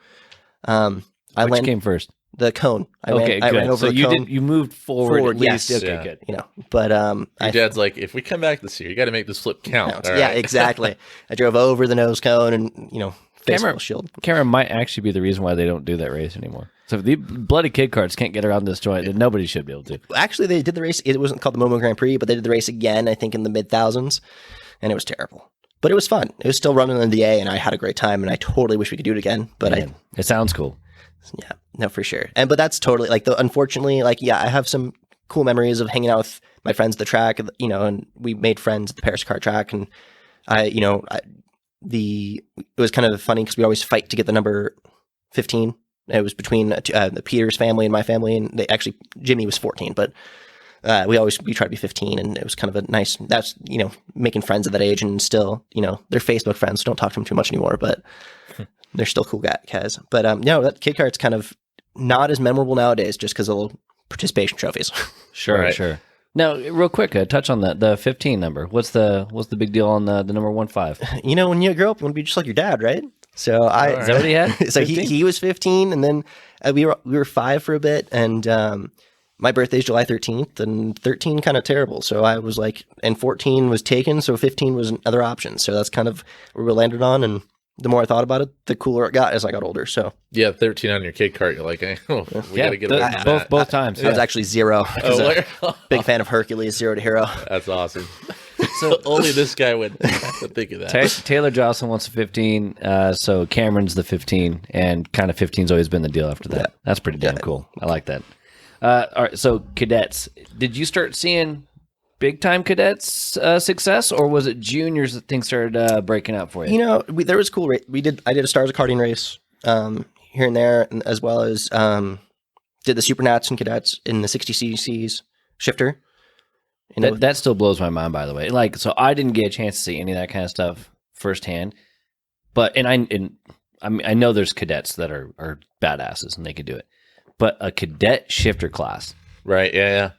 Which came first? The cone. I Good. ran over so a cone. you moved forward at least. Yes. Okay, Yeah. good. But Your dad's like, if we come back this year, you got to make this flip count. all yeah, right? exactly. I drove over the nose cone and face full shield. Cameron might actually be the reason why they don't do that race anymore. So if the bloody kid karts can't get around this joint, then nobody should be able to. Actually, they did the race. It wasn't called the Momo Grand Prix, but they did the race again, I think, in the mid-thousands, and it was terrible. But it was fun. It was still running in the A, and I had a great time, and I totally wish we could do it again. But It sounds cool. yeah, no, for sure. But that's totally, unfortunately, I have some cool memories of hanging out with my friends at the track, and we made friends at the Paris kart track, and it was kind of funny because we always fight to get the number 15. It was between the Peters family and my family, and Jimmy was 14, but we tried to be 15, and it was kind of a nice, that's, making friends at that age, and still, they're Facebook friends, so don't talk to them too much anymore, but they're still cool guys. But no, that kid kart's kind of not as memorable nowadays just because of little participation trophies. Sure, Right. sure. Now, real quick, touch on the 15 number. What's the big deal on the number 15? When you grow up, you want to be just like your dad, right? So Is that what he had? So 15? he was 15, and then we were 5 for a bit, and my birthday's July 13th, and 13 kind of terrible. So I was like, and 14 was taken, so 15 was another option. So that's kind of where we landed on, and the more I thought about it, the cooler it got as I got older. So Yeah, 13 on your kid cart. You're like, we got to get away from that. both times. I was actually 0. I was Oh, a big fan of Hercules, 0 to hero. that's awesome. So only this guy would think of that. Taylor Jocelyn wants a 15, so Cameron's the 15, and kind of 15's always been the deal after that. Yeah. That's pretty damn cool. I like that. All right, so cadets. Did you start seeing big time cadets success, or was it juniors that things started breaking out for you? There was cool. I did a Stars of Karting race here and there, and as well as did the Supernats and cadets in the 60cc's shifter. That still blows my mind, by the way. So I didn't get a chance to see any of that kind of stuff firsthand, but I know there's cadets that are badasses and they could do it, but a cadet shifter class, Right, yeah.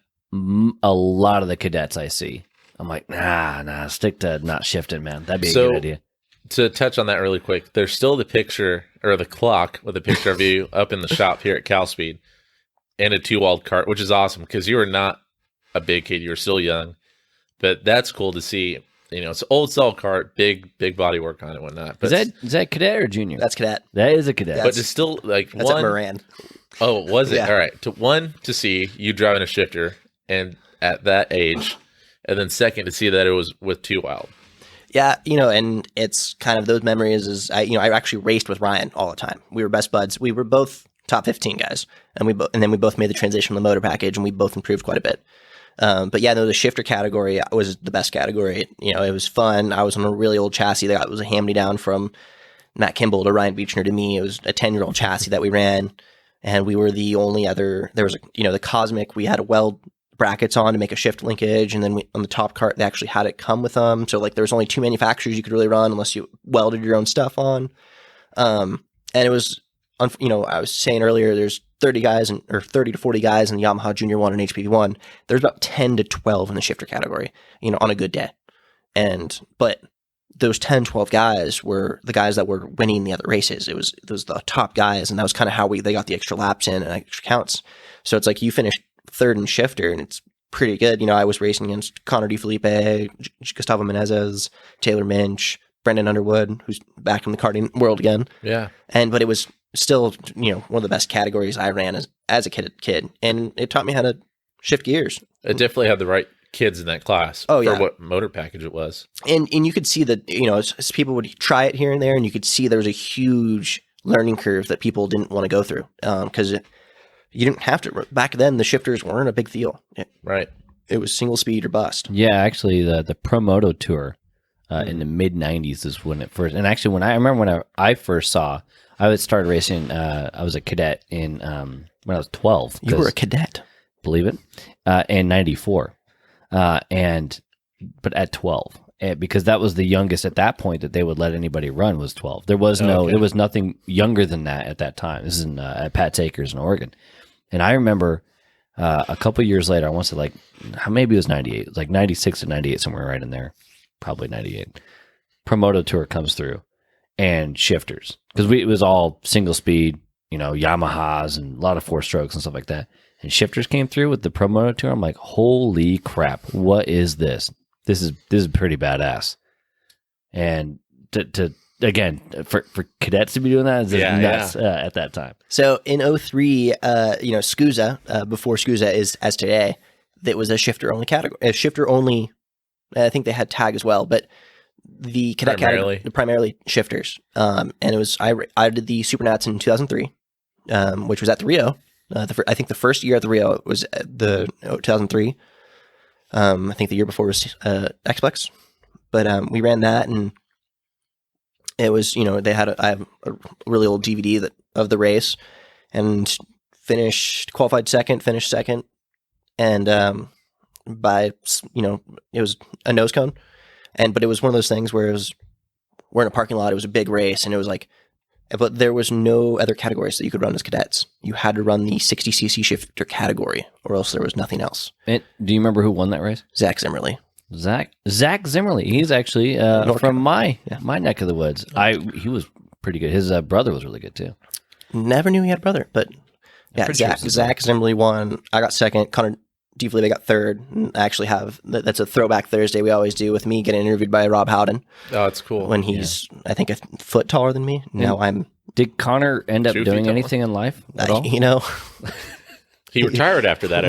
a lot of the cadets I see, I'm like, nah, stick to not shifting, man. That'd be a good idea. To touch on that really quick, there's still the picture, or the clock with a picture of you up in the shop here at CalSpeed and a 2-walled cart, which is awesome because you were not a big kid. You were still young, but that's cool to see. It's an old style cart, big body work on it and whatnot. But Is that cadet or junior? That's cadet. That is a cadet. but it's still like That's at one. Moran. Oh, was it? Yeah. All right. To see you driving a shifter and at that age, and then second to see that it was with Too Wild. Yeah, and it's kind of those memories is I actually raced with Ryan all the time. We were best buds. We were both top 15 guys, and then we both made the transition to the motor package, and we both improved quite a bit. But yeah, no, the shifter category was the best category. It was fun. I was on a really old chassis that was a hand-me-down from Matt Kimball to Ryan Beechner to me. It was a 10-year-old chassis that we ran, and we were the only other. There was the Cosmic. We had a weld brackets on to make a shift linkage, and then on the top cart they actually had it come with them. So there was only 2 manufacturers you could really run unless you welded your own stuff on. And it was, I was saying earlier, there's 30 to 40 guys in the Yamaha Junior 1 and HPV 1. There's about 10 to 12 in the shifter category, on a good day. But those 10, 12 guys were the guys that were winning the other races. It was the top guys, and that was kind of how they got the extra laps in and extra counts. So it's like you finished third in shifter, and it's pretty good. I was racing against Connor DeFelipe, Gustavo Menezes, Taylor Minch, Brendan Underwood, who's back in the karting world again. Yeah. But it was still, one of the best categories I ran as a kid. And it taught me how to shift gears. It definitely had the right kids in that class for what motor package it was. And you could see that, as people would try it here and there, and you could see there was a huge learning curve that people didn't want to go through. Because you didn't have to. Back then, the shifters weren't a big deal. Right. It was single speed or bust. Yeah, actually, the Pro Moto Tour in the mid '90s is when it first. And actually, when I first saw, I started racing. I was a cadet in when I was 12. You were a cadet, believe it, in '94, but at 12. Because that was the youngest at that point that they would let anybody run was 12. There was there was nothing younger than that at that time. This is at Pat's Acres in Oregon. And I remember a couple years later, I want to say maybe it was 98, it was like 96 to 98, somewhere right in there, probably 98. Promoto Tour comes through and shifters, because it was all single speed, Yamahas and a lot of 4-strokes and stuff like that. And shifters came through with the Promoto Tour. I'm like, holy crap, what is this? This is pretty badass. And again, for cadets to be doing that is nuts at that time. So in 03, SKUSA, before SKUSA is as today, that was a shifter only category. A shifter only, I think they had tag as well, but the cadet category, primarily shifters. And it was, I did the Supernats in 2003, which was at the Rio. I think the first year at the Rio was the 2003. I think the year before was Xplex, but we ran that, and it was, they had I have a really old DVD of the race, and qualified second, finished second, and by it was a nose cone, but it was one of those things where we're in a parking lot. It was a big race, and it was but there was no other categories that you could run as cadets. You had to run the 60cc shifter category, or else there was nothing else. And do you remember who won that race? Zach Zimmerly. Zach Zimmerly. He's actually from my neck of the woods. He was pretty good. His brother was really good too. Never knew he had a brother, but yeah, Zach Zimmerly won. I got second. Connor DeFelipe got third. I actually have that's a throwback Thursday we always do with me getting interviewed by Rob Howden. Oh, that's cool. When he's I think a foot taller than me. Now Did Connor end up doing anything in life at all? He retired after that.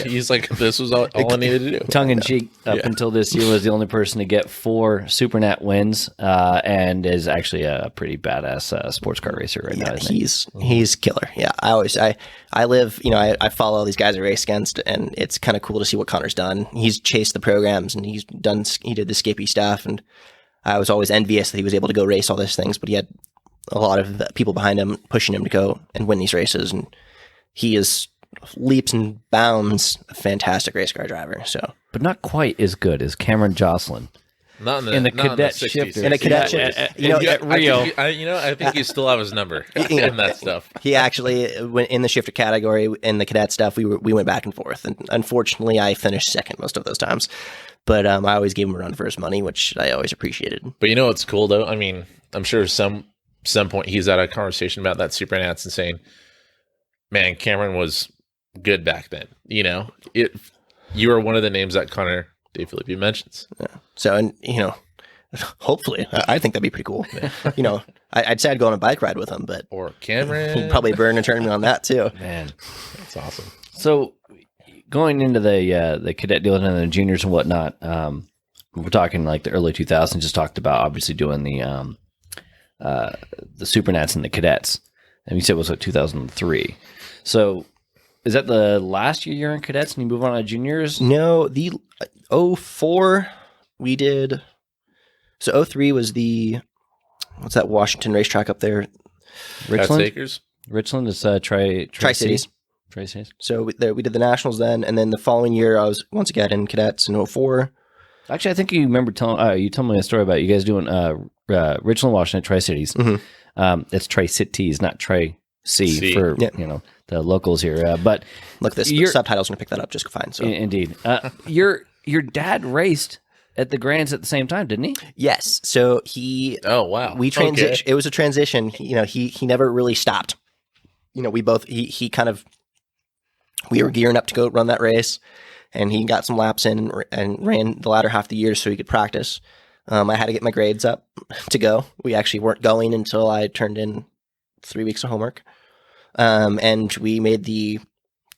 He's like, this was all I needed to do. Tongue in cheek, up until this year, was the only person to get 4 Supernat wins, and is actually a pretty badass sports car racer right now. He's killer. Yeah, I live. I follow all these guys I race against, and it's kind of cool to see what Connor's done. He's chased the programs, and he did the Skippy stuff, and I was always envious that he was able to go race all these things, but he had a lot of people behind him pushing him to go and win these races, and he is leaps and bounds a fantastic race car driver. So, but not quite as good as Cameron Jocelyn. Not in the cadet shifter. In a cadet shifter. At Rio. I think you still have his number in that stuff. He actually, in the shifter category, in the cadet stuff, we went back and forth. And unfortunately, I finished second most of those times. But I always gave him a run for his money, which I always appreciated. But what's cool, though? I mean, I'm sure some point he's at a conversation about that Supernats and saying, man, Cameron was good back then. You were one of the names that Connor DeFelipe mentions. Yeah. So, and Hopefully, I think that'd be pretty cool. You know, I'd say I'd go on a bike ride with him, but Or Cameron. he'd probably burn a tournament on that too. Man, That's awesome. so going into the cadet deal and the juniors and whatnot, we're talking like the early 2000s. Just talked about obviously doing the Supernats and the cadets, and you said it was like 2003. So is that the last year you're in cadets and you move on to juniors? No, the 04 we did. So 03 was what's that Washington racetrack up there? Richland. Acres. Richland is Tri-Cities. Tri-Cities. So we did the nationals then, and then the following year I was once again in cadets in 04. Actually, I think you remember telling you told me a story about you guys doing Richland, Washington, Tri-Cities. Mm-hmm. It's Tri-Cities, not Tri-C C. for Yeah. the locals here. But Look, the subtitle's going to pick that up just fine. So indeed, your dad raced at the Grands at the same time, didn't he? yes, so he Oh, wow. we transition. It was a transition. He never really stopped. We both he kind of we were gearing up to go run that race, and he got some laps in and ran the latter half of the year so he could practice. I had to get my grades up to go. We actually weren't going until I turned in 3 weeks of homework, and we made the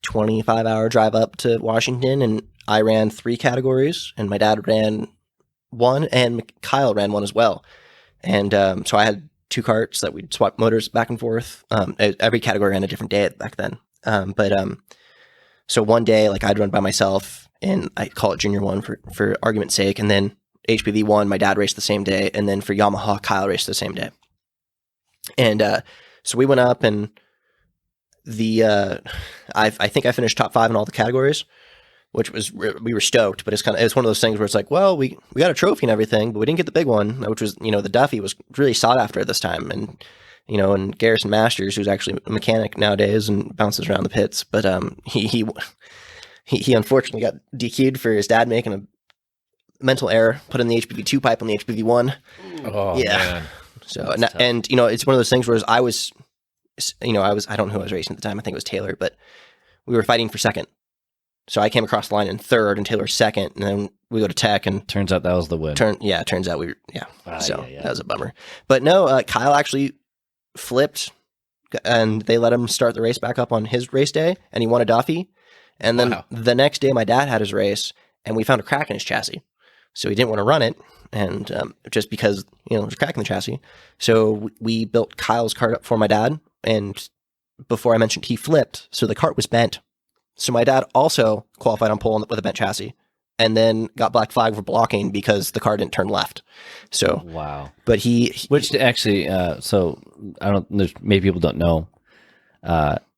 25-hour drive up to Washington, and I ran 3 categories, and my dad ran 1, and Kyle ran 1 as well. And so I had 2 karts that we'd swap motors back and forth. Every category ran a different day back then. So one day, like, I'd run by myself, and I call it Junior 1 for argument's sake, and then HPV 1, my dad raced the same day, and then for Yamaha, Kyle raced the same day. And so we went up, and I think I finished top 5 in all the categories, which was, we were stoked, but it's one of those things where it's like, well, we got a trophy and everything, but we didn't get the big one, which was, the Duffy was really sought after at this time. And, and Garrison Masters, who's actually a mechanic nowadays and bounces around the pits, but he unfortunately got DQ'd for his dad making a mental error, put in the HPV 2 pipe on the HPV 1. Oh, yeah. man. So, and it's one of those things where I don't know who I was racing at the time. I think it was Taylor, but we were fighting for second. So I came across the line in third and Taylor second, and then we go to tech, and Turns out that was the win. turns out we were, so yeah. that was a bummer. But no, Kyle actually flipped, and they let him start the race back up on his race day, and he won a Duffy. And then the next day my dad had his race, and we found a crack in his chassis. So he didn't want to run it, and just because, there's a crack in the chassis. So we built Kyle's kart up for my dad, and before I mentioned, he flipped, so the kart was bent. So my dad also qualified on pole with a bent chassis, and then got black flag for blocking because the car didn't turn left. So Wow. but Which actually, so maybe people don't know.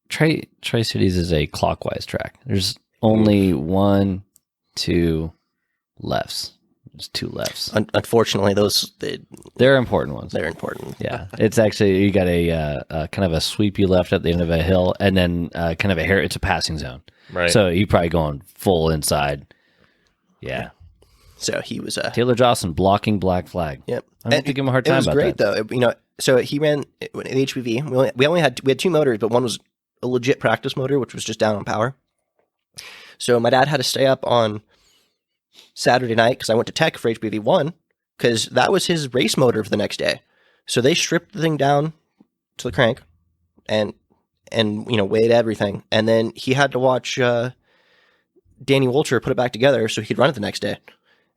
Tri-Cities is a clockwise track. There's only 1, 2 lefts. There's 2 lefts. unfortunately They're important ones. they're important. Yeah, it's actually, you got a kind of a sweepy left at the end of a hill, and then kind of it's a passing zone. Right. So you probably going full inside. Yeah. So he was Taylor Jocelyn blocking black flag. Yep. I don't have to give him a hard time It was about great that. though. So he ran the HPV. We had 2 motors, but one was a legit practice motor, which was just down on power. So my dad had to stay up on Saturday night because I went to tech for HPV 1 because that was his race motor for the next day. So they stripped the thing down to the crank and weighed everything, and then he had to watch Danny Wolcher put it back together so he could run it the next day.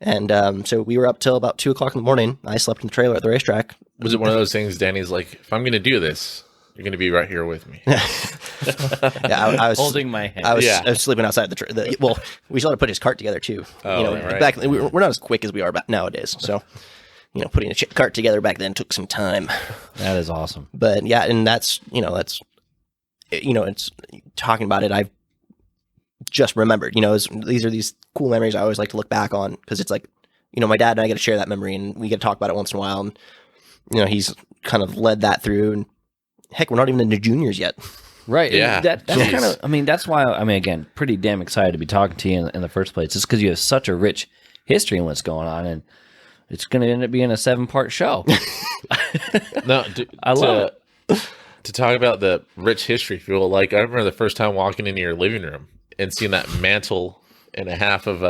And so we were up till about 2:00 in the morning. I slept in the trailer at the racetrack. Was it one of those things, Danny's like, if I'm going to do this, you're going to be right here with me? Yeah, I was Holding my hand. I was sleeping outside well, we still had to put his cart together too. Oh, right. Back then, we're not as quick as we are nowadays. So, putting a cart together back then took some time. That is awesome. But yeah, and it's talking about it. I've just remembered. These are these cool memories I always like to look back on because it's like, my dad and I get to share that memory, and we get to talk about it once in a while. And he's kind of led that through. And heck, we're not even in the juniors yet. Right. Yeah. That's kind of, that's why, again, pretty damn excited to be talking to you in the first place. Just because you have such a rich history in what's going on, and it's going to end up being a 7-part show. No, I love it. To talk about the rich history feel, like I remember the first time walking into your living room and seeing that mantle and a half of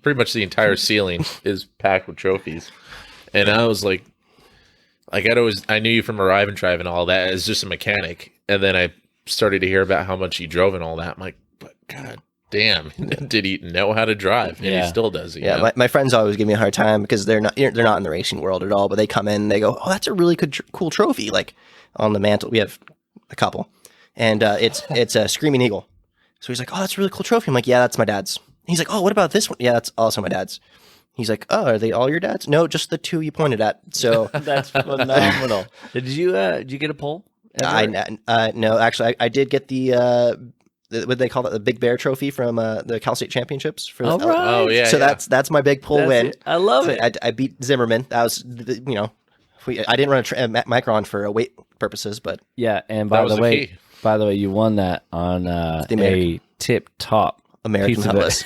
pretty much the entire ceiling is packed with trophies. And I was like I knew you from Arrive and Drive and all that as just a mechanic. And then I started to hear about how much he drove and all that. I'm like, but God damn, did he know how to drive? And he still does. You know? My friends always give me a hard time because they're not in the racing world at all, but they come in and they go, oh, that's a really good, cool trophy. Like on the mantle, we have a couple, and it's a Screaming Eagle. So he's like, oh, that's a really cool trophy. I'm like, yeah, that's my dad's. He's like, oh, what about this one? Yeah, that's also my dad's. He's like, oh, are they all your dads? No, just the two you pointed at. So that's phenomenal. Did you get a pole? No, actually, I did get the what they call it, the Big Bear Trophy from the Cal State Championships. For right. Oh yeah. So that's my big pull win. I love it. I beat Zimmerman. That was I didn't run a micron for weight purposes, but yeah. And by the way, you won that on a tip top American Hutless.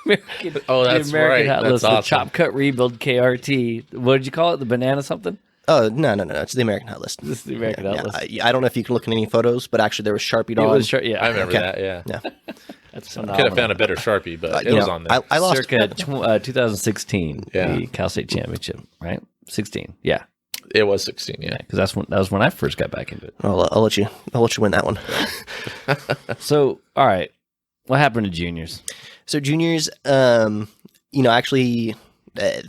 That's right. That's awesome. The Chop Cut Rebuild KRT. What did you call it? The banana something? Oh, no. It's the American Hut List. This is the American Hut List. I don't know if you can look in any photos, but actually there was Sharpie on. It was Sharpie, yeah. I remember that, yeah. That's phenomenal. Could have found a better Sharpie, but it was on there. I lost circa 2016, the Cal State Championship, right? 16, yeah. It was 16, yeah. Because that was when I first got back into it. I'll let you win that one. So, all right. What happened to juniors? So juniors, actually...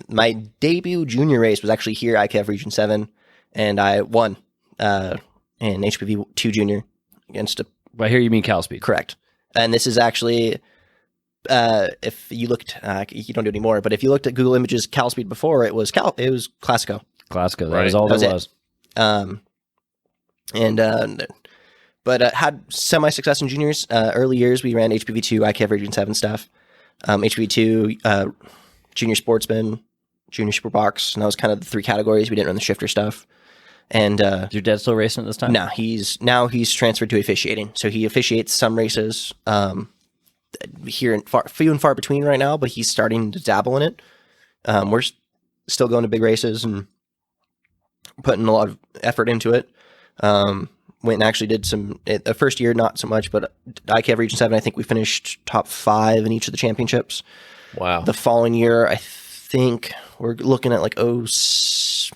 my debut junior race was actually here, IKF Region 7, and I won in HPV 2 junior against By here you mean CalSpeed. Correct. And this is actually, if you looked, you don't do it anymore, but if you looked at Google Images CalSpeed before, it was Classico. Classico, that was all there was. But had semi-success in juniors. Early years, we ran HPV 2, IKF Region 7 stuff. HPV 2, Junior Sportsman, Junior Superbox, and that was kind of the three categories. We didn't run the shifter stuff. And is your dad still racing at this time? No, he's transferred to officiating. So he officiates some races here and few and far between right now, but he's starting to dabble in it. We're still going to big races and putting a lot of effort into it. Went and actually did the first year, not so much, but IKF Region 7, I think we finished top 5 in each of the championships. Wow. The following year, I think we're looking at like 06.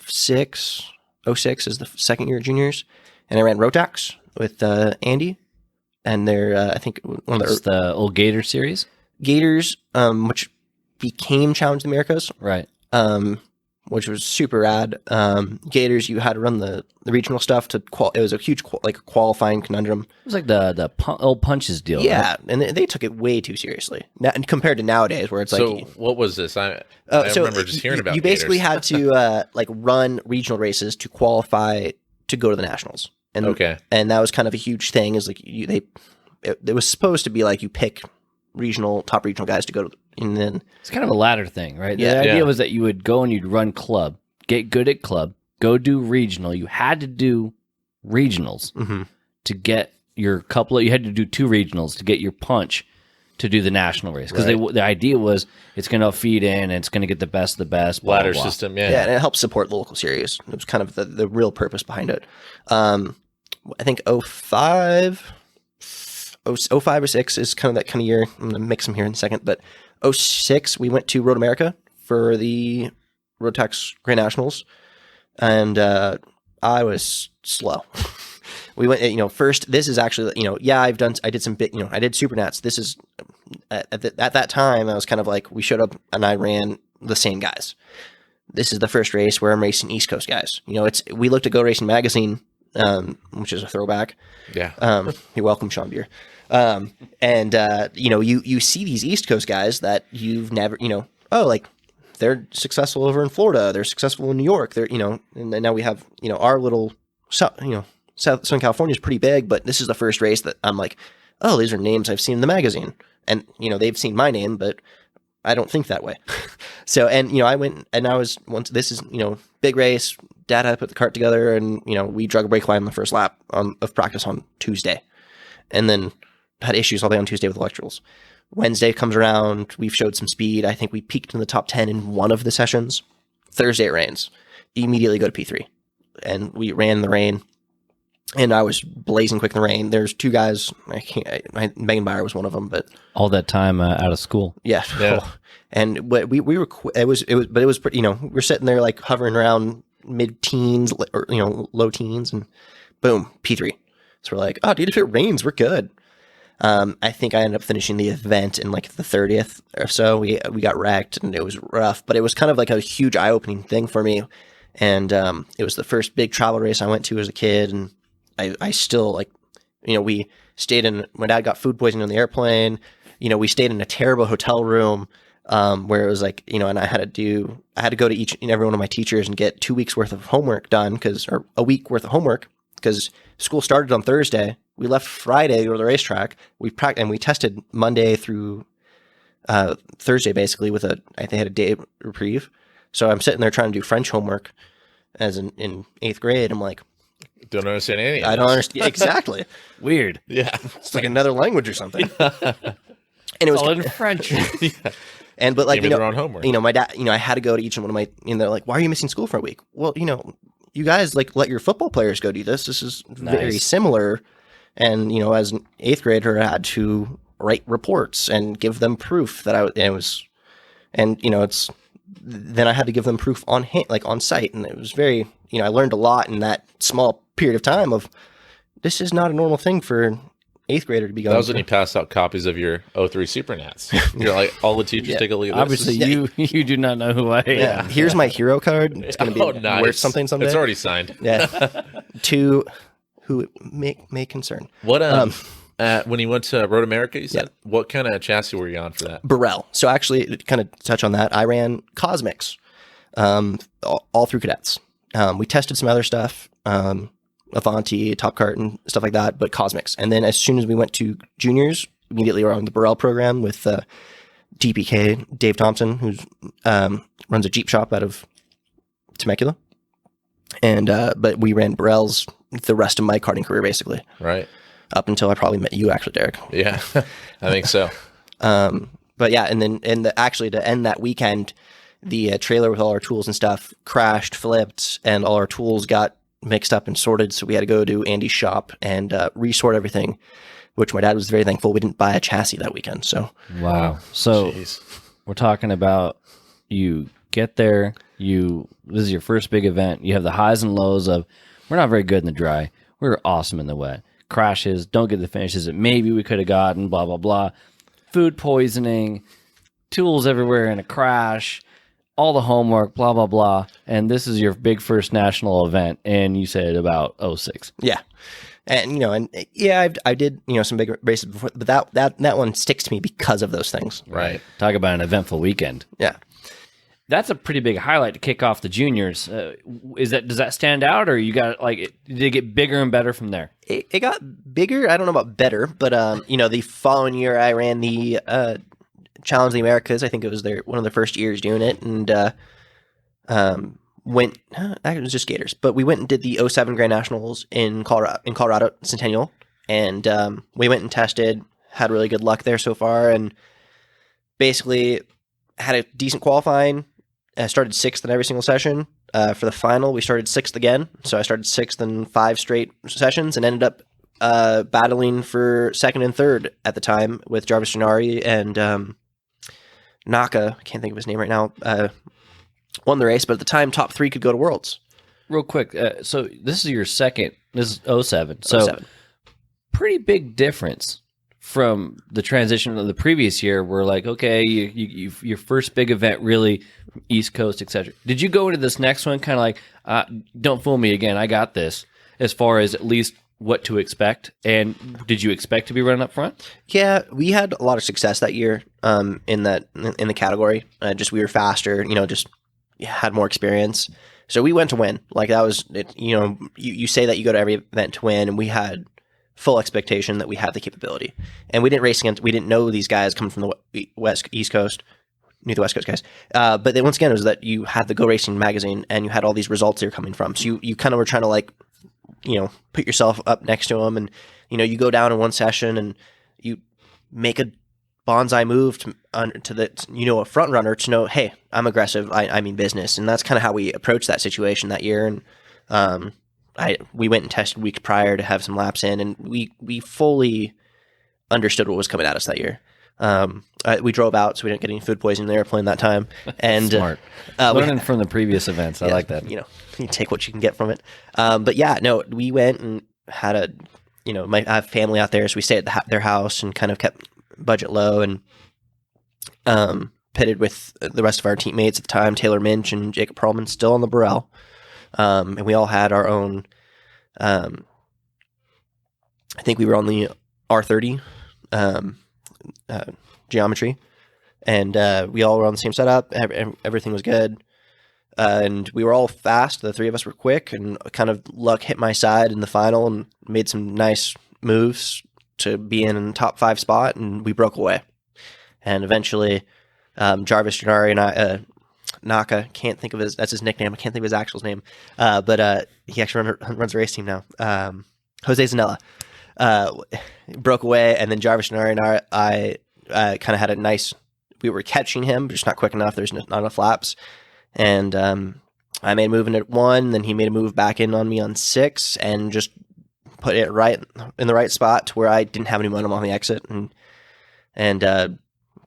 06 is the second year of juniors. And I ran Rotax with Andy. And they're, I think, one of the old Gator series? Gators, which became Challenge of the Americas. Right. Which was super rad. Gators, you had to run the regional stuff to it was a huge qualifying conundrum. It was like the old punches deal. Yeah, right? and they took it way too seriously. And compared to nowadays, where it's so what was this? I remember just hearing about. You basically had to run regional races to qualify to go to the nationals. And and that was kind of a huge thing. Is like it was supposed to be like you pick top regional guys to go to, and then it's kind of a ladder thing, right? The idea was that you would go and you'd run club, get good at club, go do regional. You had to do regionals to get your you had to do 2 regionals to get your punch to do the national race, because the idea was it's going to feed in and it's going to get the best of the best ladder system. Yeah, and it helps support the local series. It was kind of the real purpose behind it. I think 05 or 06 is kind of that kind of year. I'm going to mix them here in a second, but 06 we went to Road America for the Rotax Grand Nationals, and I was slow. We went, first, this is actually, I did some bit, I did super nats. This is, at that time, I was kind of like, we showed up and I ran the same guys. This is the first race where I'm racing East Coast guys. We looked at Go Racing Magazine, which is a throwback. Yeah. You're welcome, Sean Beer. You see these East Coast guys that you've never, they're successful over in Florida. They're successful in New York. They're, and now we have, our little, Southern California is pretty big, but this is the first race that I'm like, oh, these are names I've seen in the magazine. And, they've seen my name, but I don't think that way. So, I went and I was this is, big race. Dad had to put the cart together, and, we drug a brake line on the first lap of practice on Tuesday, and then had issues all day on Tuesday with electricals. Wednesday comes around. We've showed some speed. I think we peaked in the top 10 in one of the sessions. Thursday it rains. Immediately go to P3, and we ran in the rain. and I was blazing quick in the rain. There's two guys. Megan Byer was one of them, but All that time out of school. yeah. Yeah. And but we were it was pretty, you know, we're sitting there like hovering around mid-teens or, you know, low teens, and boom, P3. So we're like, oh, dude, if it rains, we're good. I think I ended up finishing the event in like the 30th or so. We got wrecked, and it was rough, but it was kind of like a huge eye-opening thing for me. And it was the first big travel race I went to as a kid, and I still, like, you know, we stayed in. My dad got food poisoning on the airplane. You know, we stayed in a terrible hotel room. Where it was like, you know, and I had to go to each and every one of my teachers and get 2 weeks worth of homework done, or a week worth of homework, because school started on Thursday. We left Friday to go to the racetrack. And we tested Monday through Thursday, basically, with I think I had a day reprieve. So I'm sitting there trying to do French homework in 8th grade. I'm like, Don't understand anything. I don't understand. Exactly. Weird. Yeah. It's like another language or something. And it was All in French. And but like, Maybe you know, they're on homework. you know, my dad, you know, I had to go to each one of my, and they're like, why are you missing school for a week? Well, you know, you guys like let your football players go do this. This is very Nice. similar. And, you know, as an 8th grader, I had to write reports and give them proof that and, you know, then I had to give them proof on hand, like on site. And it was very, you know, I learned a lot in that small period of time of, this is not a normal thing for 8th grader to be going That was when through. you passed out copies of your 03 Supernats. You're like, all the teachers Yeah. take a look at this. Obviously, you do not know who I am. Yeah. Here's my hero card. It's going to be nice. worth something someday. It's already signed. Yeah. To who it may concern. What when you went to Road America, you said, what kind of chassis were you on for that? Burrell. So actually, to kind of touch on that, I ran Cosmics all through cadets. We tested some other stuff, Avanti, Top Kart, and stuff like that, but Cosmics. And then as soon as we went to juniors, immediately we were on the Burrell program with DPK, Dave Thompson, who runs a Jeep shop out of Temecula. And but we ran Burrells the rest of my karting career, basically, Right. up until I probably met you, actually, Derek. Yeah, I think so. But yeah, and then actually to end that weekend, the trailer with all our tools and stuff crashed, flipped, and all our tools got mixed up and sorted. So we had to go to Andy's shop and resort everything, which my dad was very thankful we didn't buy a chassis that weekend. So Wow. So Jeez. we're talking about you get there, this is your first big event. You have the highs and lows of, we're not very good in the dry. We're awesome in the wet. Crashes, don't get the finishes that maybe we could have gotten, blah, blah, blah. Food poisoning, tools everywhere in a crash, all the homework, blah, blah, blah. And this is your big first national event. And you said about 06. yeah, and you know, and yeah, I did, you know, some big races before, but that one sticks to me because of those things. Right. Talk about an eventful weekend. Yeah. That's a pretty big highlight to kick off the juniors. Does that stand out, or you got did it get bigger and better from there? It got bigger. I don't know about better, but you know, the following year I ran the Challenge of the Americas. I think it was one of the first years doing it, and went. It was just Gators, but we went and did the 07 Grand Nationals in Colorado Centennial, and we went and tested. Had really good luck there so far, and basically had a decent qualifying. Started 6th in every single session. For the final, we started 6th again. So I started 6th in 5 straight sessions and ended up battling for 2nd and 3rd at the time with Jarvis Gennari and Naka. I can't think of his name right now. Won the race, but at the time, top 3 could go to Worlds. Real quick, so this is your second. This is 07. So 07. pretty big difference from the transition of the previous year. Where like, okay, you your first big event, really East Coast, etc. Did you go into this next one kind of like, don't fool me again, I got this, as far as at least what to expect? And did you expect to be running up front? Yeah, we had a lot of success that year in the category. Just we were faster, you know, just had more experience. So we went to win. Like that was, you know, you say that you go to every event to win, and we had full expectation that we had the capability. And we didn't race against, we didn't know these guys coming from the East Coast, knew the West Coast guys. But then once again, it was that you had the Go Racing magazine and you had all these results you're coming from. So you kind of were trying to like, you know, put yourself up next to them, and, you know, you go down in one session and you make a bonsai move to the, you know, a front runner to know, hey, I'm aggressive. I mean business. And that's kind of how we approached that situation that year. And we went and tested weeks prior to have some laps in, and we fully understood what was coming at us that year. We drove out so we didn't get any food poisoning in the airplane that time. And Smart. Learning from the previous events. I like that. You take what you can get from it. But yeah, no, we went and had I have family out there, so we stayed at their house and kind of kept budget low and pitted with the rest of our teammates at the time, Taylor Minch and Jacob Perlman, still on the Burrell. And we all had our own, I think we were on the R30 geometry, and we all were on the same setup. Everything was good. And we were all fast. The three of us were quick, and kind of luck hit my side in the final and made some nice moves to be in the top 5 spot, and we broke away. And eventually, Jarvis Janari and I, Naka, can't think of that's his nickname. I can't think of his actual name. But he actually runs a race team now. Jose Zanella broke away, and then Jarvis Janari and I kind of had a nice, we were catching him, but just not quick enough. There's not enough laps. And I made a move in at 1, then he made a move back in on me on 6, and just put it right in the right spot to where I didn't have any momentum on the exit, and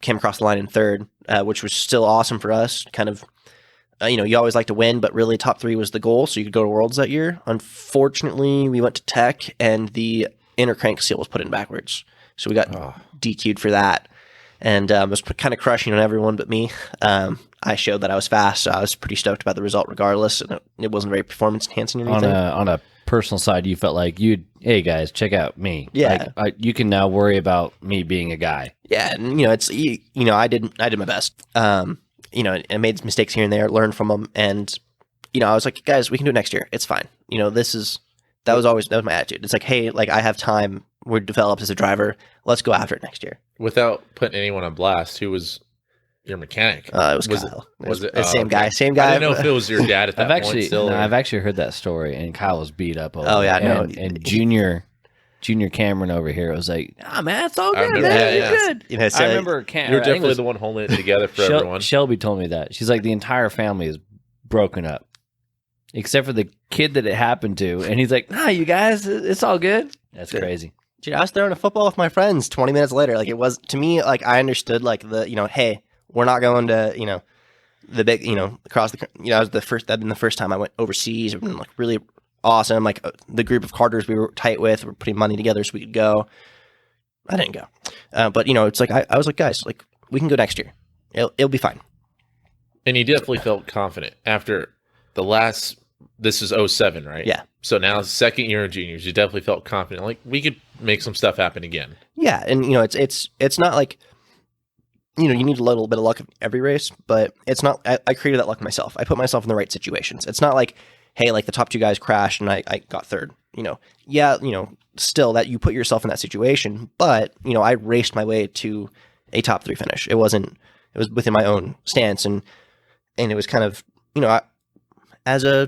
came across the line in 3rd, which was still awesome for us. Kind of, you always like to win, but really top 3 was the goal, so you could go to Worlds that year. Unfortunately, we went to Tech, and the inner crank seal was put in backwards, so we got DQ'd for that. And was kind of crushing on everyone but me. I showed that I was fast, so I was pretty stoked about the result regardless, and it wasn't very performance enhancing or anything. On a personal side, you felt like hey guys, check out me. Yeah. You can now worry about me being a guy. Yeah, and it's I did my best. I made mistakes here and there, learned from them, and I was like, guys, we can do it next year. It's fine. That was my attitude. It's like, hey, like I have time. We're developed as a driver. Let's go after it next year. Without putting anyone on blast, who was your mechanic? It was Kyle. Was it the same guy? Same guy. I didn't know if it was your dad at that point. I've actually heard that story, and Kyle was beat up. And Junior Cameron over here was like, man, it's all good, man. You're good. So I remember you're definitely the one holding it together for everyone. Shelby told me that. She's like, the entire family is broken up, except for the kid that it happened to, and he's like, nah, you guys, it's all good. That's crazy. Dude, I was throwing a football with my friends 20 minutes later. Like, it was, to me, like, I understood, like, hey, we're not going to, the big, across the, that'd been the first time I went overseas. It been, like, really awesome. Like, the group of karters we were tight with, were putting money together so we could go. I didn't go. But, it's like, I was like, guys, like, we can go next year. It'll be fine. And you definitely felt confident after the last, this is 07, right? Yeah. So now, second year in juniors, you definitely felt confident. Like, we could make some stuff happen again. Yeah, and it's not like you need a little bit of luck in every race, but it's not. I created that luck myself. I put myself in the right situations. It's not like, hey, like the top 2 guys crashed and I got 3rd. Still that you put yourself in that situation, but I raced my way to a top 3 finish. It was within my own stance, and it was kind of as a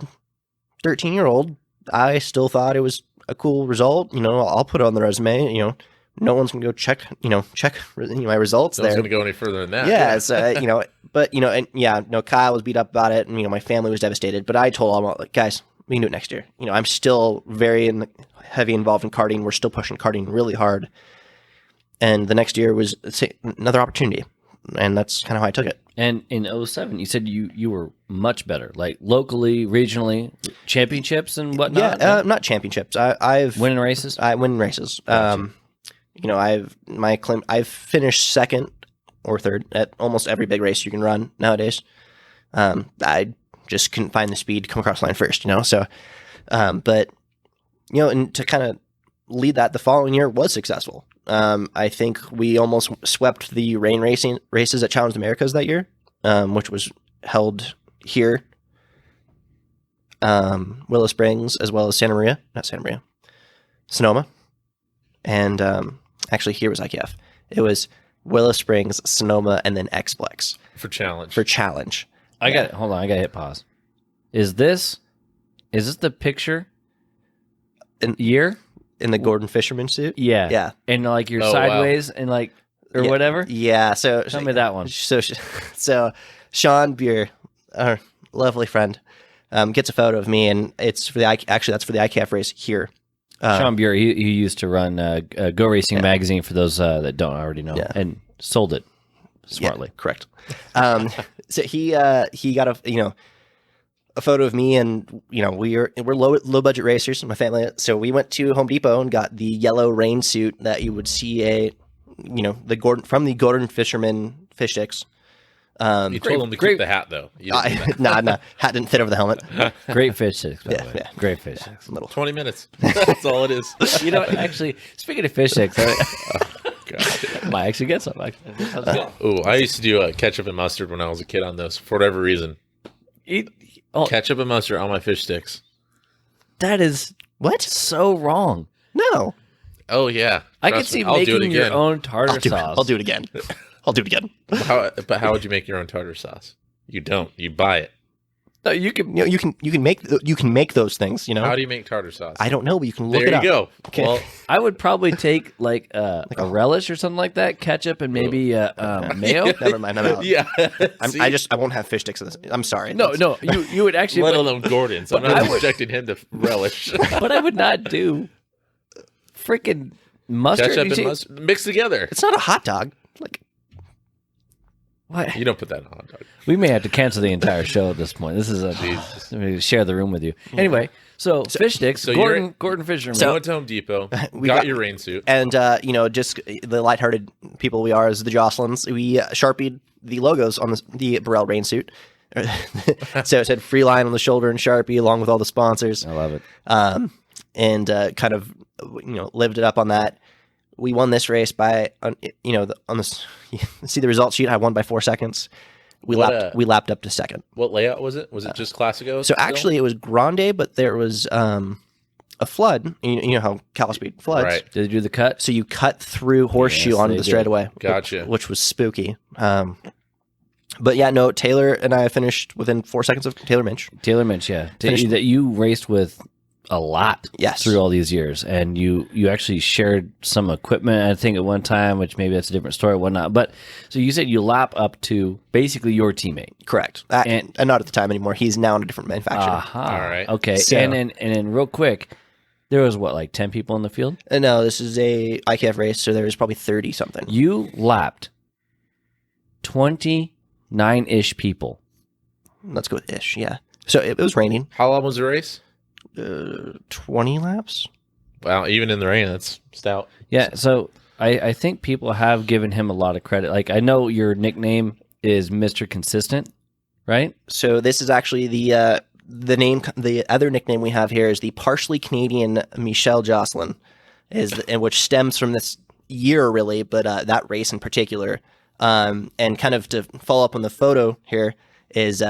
13-year-old, I still thought it was a cool result. I'll put it on the resume. No one's gonna go check my results. No one's gonna go any further than that. Yeah, so, but Kyle was beat up about it, and my family was devastated. But I told them, like, guys, we can do it next year. I'm still very heavy involved in karting. We're still pushing karting really hard, and the next year was another opportunity, and that's kind of how I took it. And in 07, you said you were much better, like locally, regionally, championships and whatnot. Yeah, not championships. I've winning races. I win races. Gotcha. I've finished 2nd or 3rd at almost every big race you can run nowadays. I just couldn't find the speed to come across the line first, So, but and to kind of lead that, the following year was successful. I think we almost swept the rain racing races at Challenge Americas that year, which was held here, Willow Springs, as well as Sonoma. And actually here was IKF. It was Willow Springs, Sonoma, and then Xplex. For challenge. Hold on, I gotta hit pause. Is this the picture year? In the Gordon Fisherman suit? Yeah. Yeah. And like you're sideways and like, or whatever? Yeah. So tell me that one. So Sean Buer, our lovely friend, gets a photo of me, and it's for the that's for the IKF race here. Sean Bury, he used to run Go Racing magazine for those that don't already know, and sold it smartly. Yeah, correct. So he got a photo of me, and we're low budget racers, my family. So we went to Home Depot and got the yellow rain suit that you would see the Gordon Fisherman fish sticks. You told him to keep the hat though. Nah, hat didn't fit over the helmet. Great fish sticks, by the way. Yeah. Great fish sticks. 20 minutes. That's all it is. Actually, speaking of fish sticks, might actually get some. Oh, I used to do ketchup and mustard when I was a kid on those for whatever reason. Ketchup and mustard on my fish sticks. That is so wrong. No. Oh yeah. I could see making your own tartar sauce. I'll do it again. But how would you make your own tartar sauce? You don't. You buy it. No, you can. You can make those things. How do you make tartar sauce? I don't know, but you can look it up. There you go. Okay. Well, I would probably take like a relish or something like that, ketchup and maybe mayo. Never mind. I'm out. Yeah. I won't have fish sticks in this. I'm sorry. No. You would actually. Let alone Gordon. So I'm not subjecting him to relish. But I would not do freaking mustard. Ketchup and mustard mixed together. It's not a hot dog. What? You don't put that in a hot dog. We may have to cancel the entire show at this point. This is let me share the room with you. Anyway, so fish sticks. So Gordon Fisherman. So went to Home Depot. got your rain suit, and just the lighthearted people we are as the Jocelyns. We sharpied the logos on the Burrell rain suit. So it said Free Line on the shoulder and Sharpie, along with all the sponsors. I love it. And kind of lived it up on that. We won this race by see the result sheet. I won by 4 seconds. We lapped up to second. What layout was it? Was it just Classico? So actually, it was Grande, but there was a flood. You know how CalSpeed floods. Right. Did you do the cut? So you cut through Horseshoe onto the straightaway. Gotcha. Which was spooky. But yeah, no. Taylor and I finished within 4 seconds of Taylor Minch. Taylor Minch, yeah. That you raced with a lot through all these years, and you actually shared some equipment, I think, at one time, which maybe that's a different story, whatnot. But so you said you lap up to basically your teammate, correct? And not at the time anymore. He's now in a different manufacturer. All right, okay. So, and then real quick, there was like 10 people in the field. No, this is a IKF race, so there was probably 30 something. You lapped 29-ish people. Let's go with ish. Yeah. So it was raining. How long was the race? 20 laps. Wow, even in the rain, that's stout. Yeah, so I think people have given him a lot of credit. Like, I know your nickname is Mr. Consistent, right? So this is actually the name. The other nickname we have here is the partially Canadian Michelle Jocelyn, which stems from this year really, but that race in particular. And kind of to follow up on the photo here. Is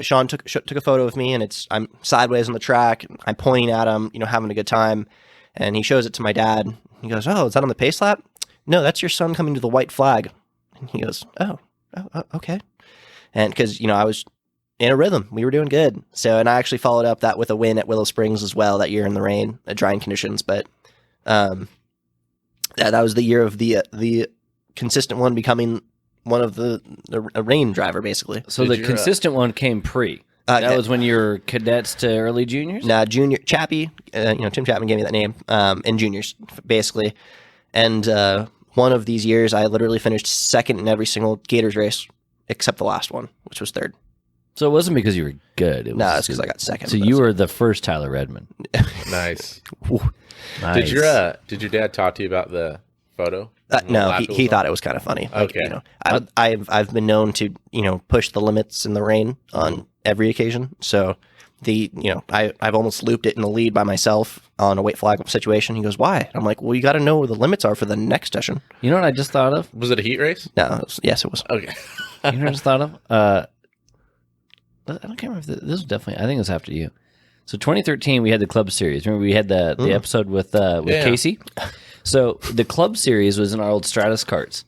Sean took a photo of me, and I'm sideways on the track. I'm pointing at him, having a good time, and he shows it to my dad. He goes, "Oh, is that on the pace lap?" "No, that's your son coming to the white flag." And he goes, "Oh, okay." And because I was in a rhythm, we were doing good. So, and I actually followed up that with a win at Willow Springs as well that year in the rain, drying conditions. But that was the year of the consistent one becoming one of a rain driver, basically. So the consistent one came pre. That was when you were cadets to early juniors? Nah, junior, Chappie, Tim Chapman gave me that name, in juniors, basically. And one of these years, I literally finished second in every single Gators race, except the last one, which was third. So it wasn't because you were good. No, it's because I got second. So you were the first Tyler Redmond. Nice. Nice. Did your dad talk to you about the photo? No, he thought it was kind of funny. Like, okay. I've been known to push the limits in the rain on every occasion. So I've almost looped it in the lead by myself on a white flag situation. He goes, "Why?" I'm like, "Well, you got to know where the limits are for the next session." You know what I just thought of? Was it a heat race? No. Yes, it was. Okay. You know what I just thought of? I don't remember if this was definitely. I think it was after you. So 2013, we had the club series. Remember, we had the episode with Casey. So the club series was in our old Stratus karts,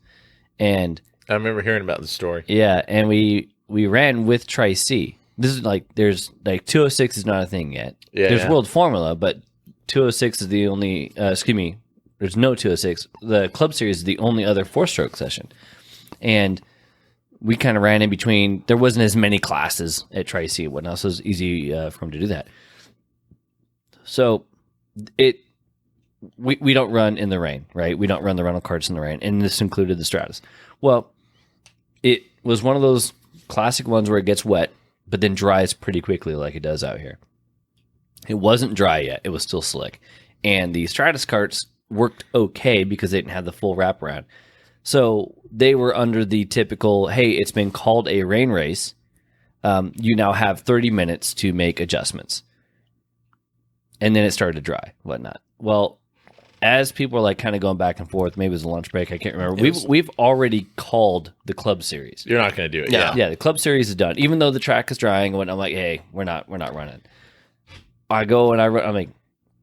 and I remember hearing about the story. Yeah, and we ran with Tri-C. This is there's 206 is not a thing yet. Yeah, there's World Formula, but 206 is the only. There's no 206. The club series is the only other 4-stroke session, and we kind of ran in between. There wasn't as many classes at Tri-C and whatnot, so it was easy for him to do that. So we don't run in the rain, right? We don't run the rental karts in the rain, and this included the Stratus. Well, it was one of those classic ones where it gets wet, but then dries pretty quickly like it does out here. It wasn't dry yet. It was still slick. And the Stratus karts worked okay because they didn't have the full wraparound. So they were under the typical, hey, it's been called a rain race. You now have 30 minutes to make adjustments. And then it started to dry, whatnot. Well, as people were like kind of going back and forth, maybe it was a lunch break, I can't remember. We've already called the club series. You're not going to do it. Yeah. Yeah, the club series is done. Even though the track is drying, and I'm like, hey, we're not running. I go and I run. I'm like,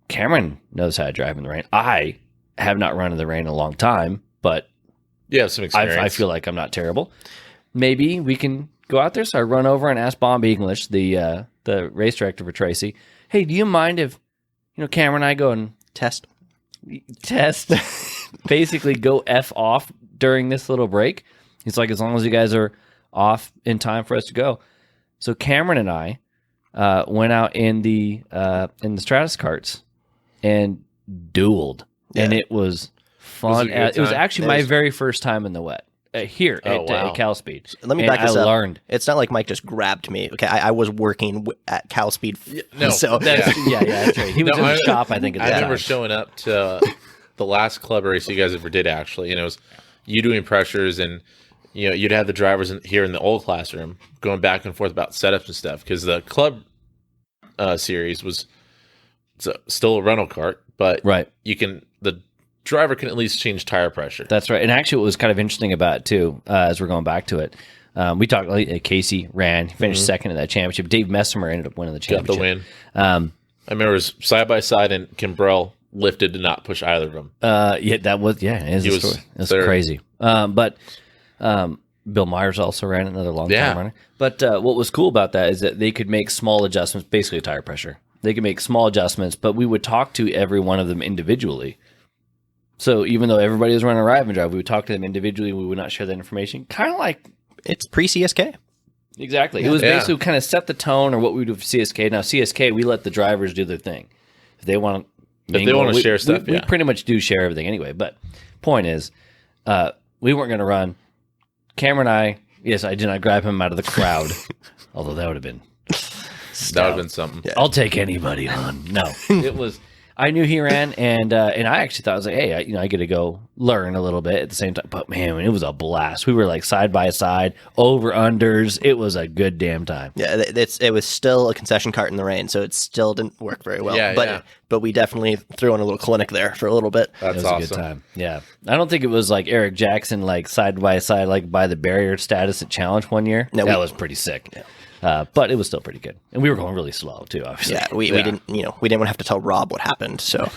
Cameron knows how to drive in the rain. I have not run in the rain in a long time, but You have some experience. I feel like I'm not terrible. Maybe we can go out there. So I run over and ask Bob English, the race director for Tracy, hey, do you mind if Cameron and I go and Test. basically go F off during this little break? He's like, as long as you guys are off in time for us to go. So Cameron and I went out in the Stratus karts and dueled, and it was fun. It was actually my very first time in the wet here at CalSpeed. Let me back this up. I learned. It's not like Mike just grabbed me. Okay, I was working at CalSpeed. No, so That's right. He was in the shop, I think, at the I time. remember showing up to the last club race you guys ever did, actually, and it was you doing pressures, and you'd have the drivers here in the old classroom going back and forth about setups and stuff, because the club series was still a rental kart, but right. The driver can at least change tire pressure. That's right. And actually, what was kind of interesting about it, too, as we're going back to it, we talked, Casey ran, finished second in that championship. Dave Messimer ended up winning the championship. Got the win. I remember it was side-by-side, and Kimbrell lifted to not push either of them. It is a story. It's crazy. But Bill Myers also ran another long-time runner. But what was cool about that is that they could make small adjustments, basically tire pressure. They could make small adjustments, but we would talk to every one of them individually. So even though everybody was running a ride and drive, we would talk to them individually. We would not share that information. Kind of like it's pre-CSK. Exactly. It was basically kind of set the tone or what we would do for CSK. Now, CSK, we let the drivers do their thing. If they want to share stuff, we pretty much do share everything anyway. But point is, we weren't going to run. Cameron and I, yes, I did not grab him out of the crowd, although that would have been That would have been something. Yeah. I'll take anybody on. No, it was. I knew he ran, and I actually thought, I was like, hey, I get to go learn a little bit at the same time. But man, it was a blast. We were like side by side, over unders. It was a good damn time. Yeah, it was still a concession cart in the rain, so it still didn't work very well. But we definitely threw in a little clinic there for a little bit. That's awesome. A good time. Yeah, I don't think it was like Eric Jackson, like side by side, like by the barrier status at Challenge one year. No, that was pretty sick. Yeah. But it was still pretty good, and we were going really slow too. Obviously, we didn't we didn't want to have to tell Rob what happened. So,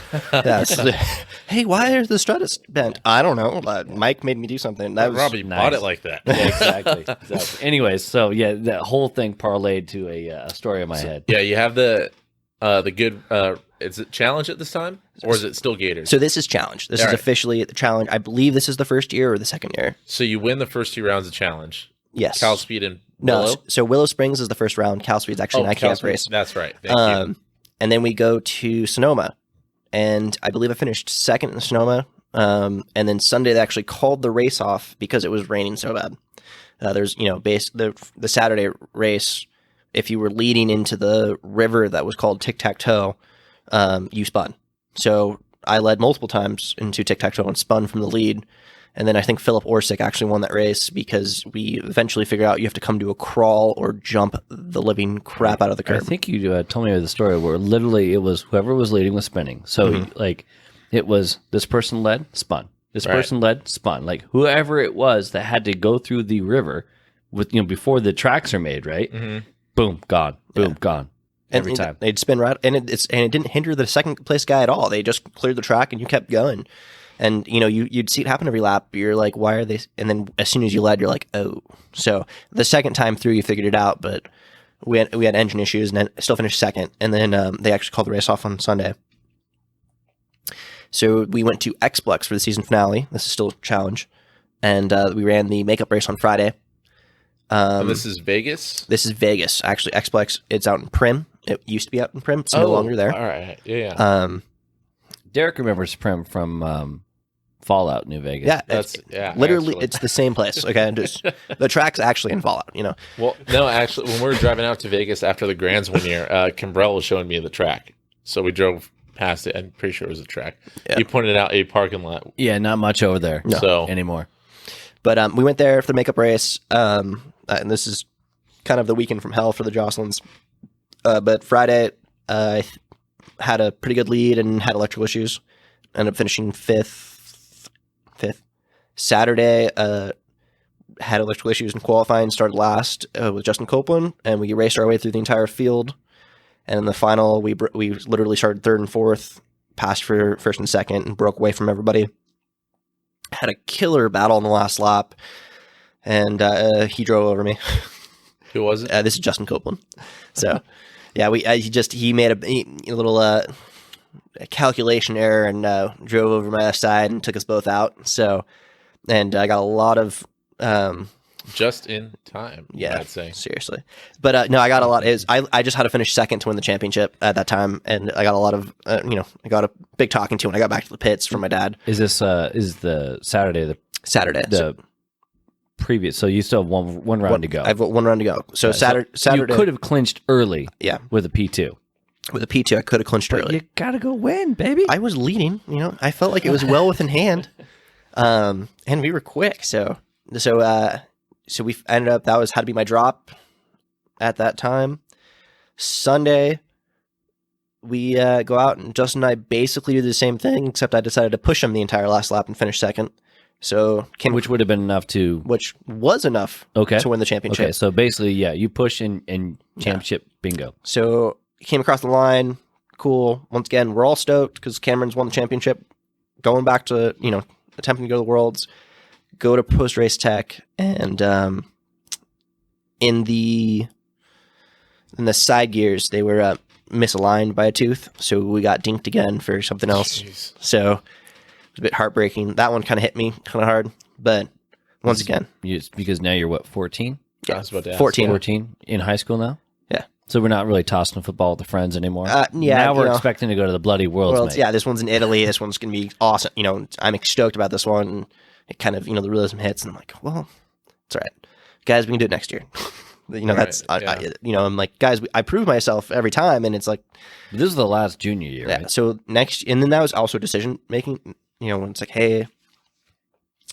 hey, why is the Stratus bent? I don't know. Mike made me do something. That was Robbie bought it like that. Yeah, exactly. Anyways, so that whole thing parlayed to a story in my head. Yeah, you have the good. Is it Challenge at this time, or is it still Gators? So this is Challenge. This is officially the Challenge. I believe this is the first year or the second year. So you win the first 2 rounds of Challenge. Yes. CalSpeed and Willow? No, so Willow Springs is the first round. CalSpeed's actually an IKF race. That's right. Thank you. And then we go to Sonoma, and I believe I finished second in Sonoma. And then Sunday they actually called the race off because it was raining so bad. There's the Saturday race. If you were leading into the river that was called tic-tac-toe, you spun. So I led multiple times into tic-tac-toe and spun from the lead. And then I think Philip Orsic actually won that race because we eventually figured out you have to come to a crawl or jump the living crap out of the curb. I think you told me the story where literally it was whoever was leading was spinning. So it was this person led, spun. This person led, spun. Like whoever it was that had to go through the river with before the tracks are made, right? Mm-hmm. Boom, gone. Boom, gone. Every time they'd spin right, and it didn't hinder the second place guy at all. They just cleared the track and you kept going. And, you'd see it happen every lap. You're like, why are they? And then as soon as you led, you're like, oh. So the second time through, you figured it out. But we had engine issues and then still finished second. And then they actually called the race off on Sunday. So we went to Xplex for the season finale. This is still a Challenge. And we ran the makeup race on Friday. And this is Vegas? This is Vegas. Actually, Xplex, it's out in Prim. It used to be out in Prim. It's no longer there. All right. Yeah. Derek remembers Prim from Fallout New Vegas. Yeah, literally, it's the same place. Okay, and just the track's actually in Fallout. You know. Well, no, actually, when we were driving out to Vegas after the Grands one year, Kimbrell was showing me the track, so we drove past it. I'm pretty sure it was a track. Yeah. He pointed out a parking lot. Yeah, not much over there anymore. But we went there for the makeup race, and this is kind of the weekend from hell for the Jocelyn's. But Friday, I had a pretty good lead and had electrical issues. Ended up finishing fifth. Saturday, had electrical issues in qualifying, started last with Justin Copeland, and we raced our way through the entire field. And in the final, we literally started third and fourth, passed for first and second, and broke away from everybody. Had a killer battle in the last lap, and he drove over me. Who was it? This is Justin Copeland. So, yeah, he made a little calculation error and drove over my left side and took us both out. So, and I got a lot of just in time. Yeah, I'd say seriously. But no, I got a lot. I just had to finish second to win the championship at that time, and I got a lot of I got a big talking to when I got back to the pits from my dad. Is this is the Saturday the previous? So you still have one round to go. I have one round to go. So Saturday you could have clinched early. Yeah, with a P2. With a P2, I could have clinched early. You gotta go win, baby. I was leading. I felt like it was well within hand, and we were quick. So we ended up, that had to be my drop at that time. Sunday, we go out, and Justin and I basically do the same thing, except I decided to push him the entire last lap and finish second. So which would have been enough to... Which was enough to win the championship. Okay, so basically, yeah, you push in championship bingo. So came across the line, cool. Once again, we're all stoked because Cameron's won the championship. Going back to, attempting to go to the Worlds, go to post-race tech, and in the side gears, they were misaligned by a tooth, so we got dinked again for something else. Jeez. So it was a bit heartbreaking. That one kind of hit me kind of hard, but once again. Because now you're what, 14? Yeah, I was about to ask. 14 in high school now? Yeah. So we're not really tossing a football with the friends anymore? Yeah. Now we're expecting to go to the bloody Worlds, mate. Yeah, this one's in Italy. This one's going to be awesome. I'm stoked about this one. And it kind of, the realism hits, and I'm like, well, it's all right. Guys, we can do it next year. I'm like, guys, I prove myself every time, and it's like... This is the last junior year, right? So and then that was also decision-making, when it's like, hey...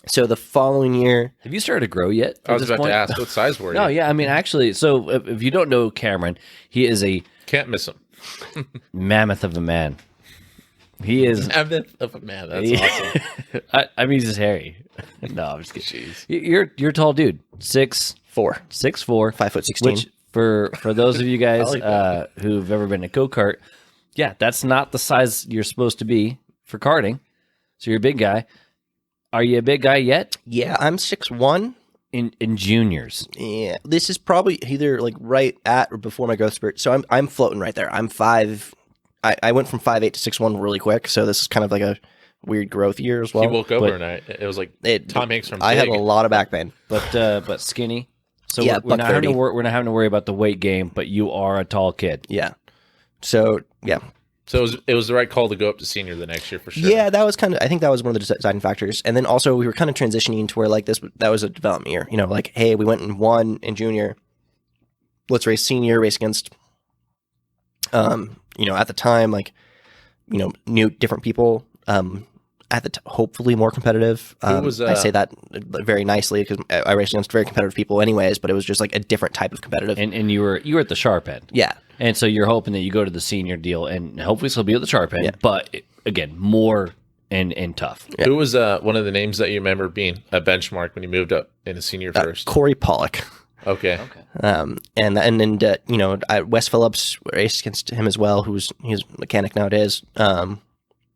So the following year... Have you started to grow yet? I was about to ask, what size were you? No, yeah, I mean, actually, so if you don't know Cameron, he is a... Can't miss him. Mammoth of a man. He is... Mammoth of a man, that's awesome. I mean, he's just hairy. No, I'm just kidding. Jeez. You're a tall dude. 6'4". 6'4". 5'16". Which, for those of you guys who've ever been to go-kart, yeah, that's not the size you're supposed to be for karting. So you're a big guy. Are you a big guy yet? Yeah, I'm 6'1". In juniors. Yeah, this is probably either like right at or before my growth spurt. So I'm floating right there. I'm 5. I went from 5'8" to 6'1" really quick. So this is kind of like a weird growth year as well. He woke up overnight. It was like Tom Hanks from Big. I had a lot of back pain, but skinny. So yeah, we're not having to worry about the weight game. But you are a tall kid. Yeah. So yeah. So it was the right call to go up to senior the next year for sure. Yeah, that was I think that was one of the deciding factors. And then also we were kind of transitioning to where like that was a development year. Like, hey, we went and won in junior. Let's race senior, race against, at the time, like, new different people. Hopefully more competitive. I say that very nicely because I raced against very competitive people anyways, but it was just like a different type of competitive. And you were at the sharp end. Yeah. And so you're hoping that you go to the senior deal and hopefully still be at the sharp end, but again, more and tough. Yeah. Who was one of the names that you remember being a benchmark when you moved up in a senior first? Corey Pollock. Okay. Wes Phillips raced against him as well, he's a mechanic nowadays. And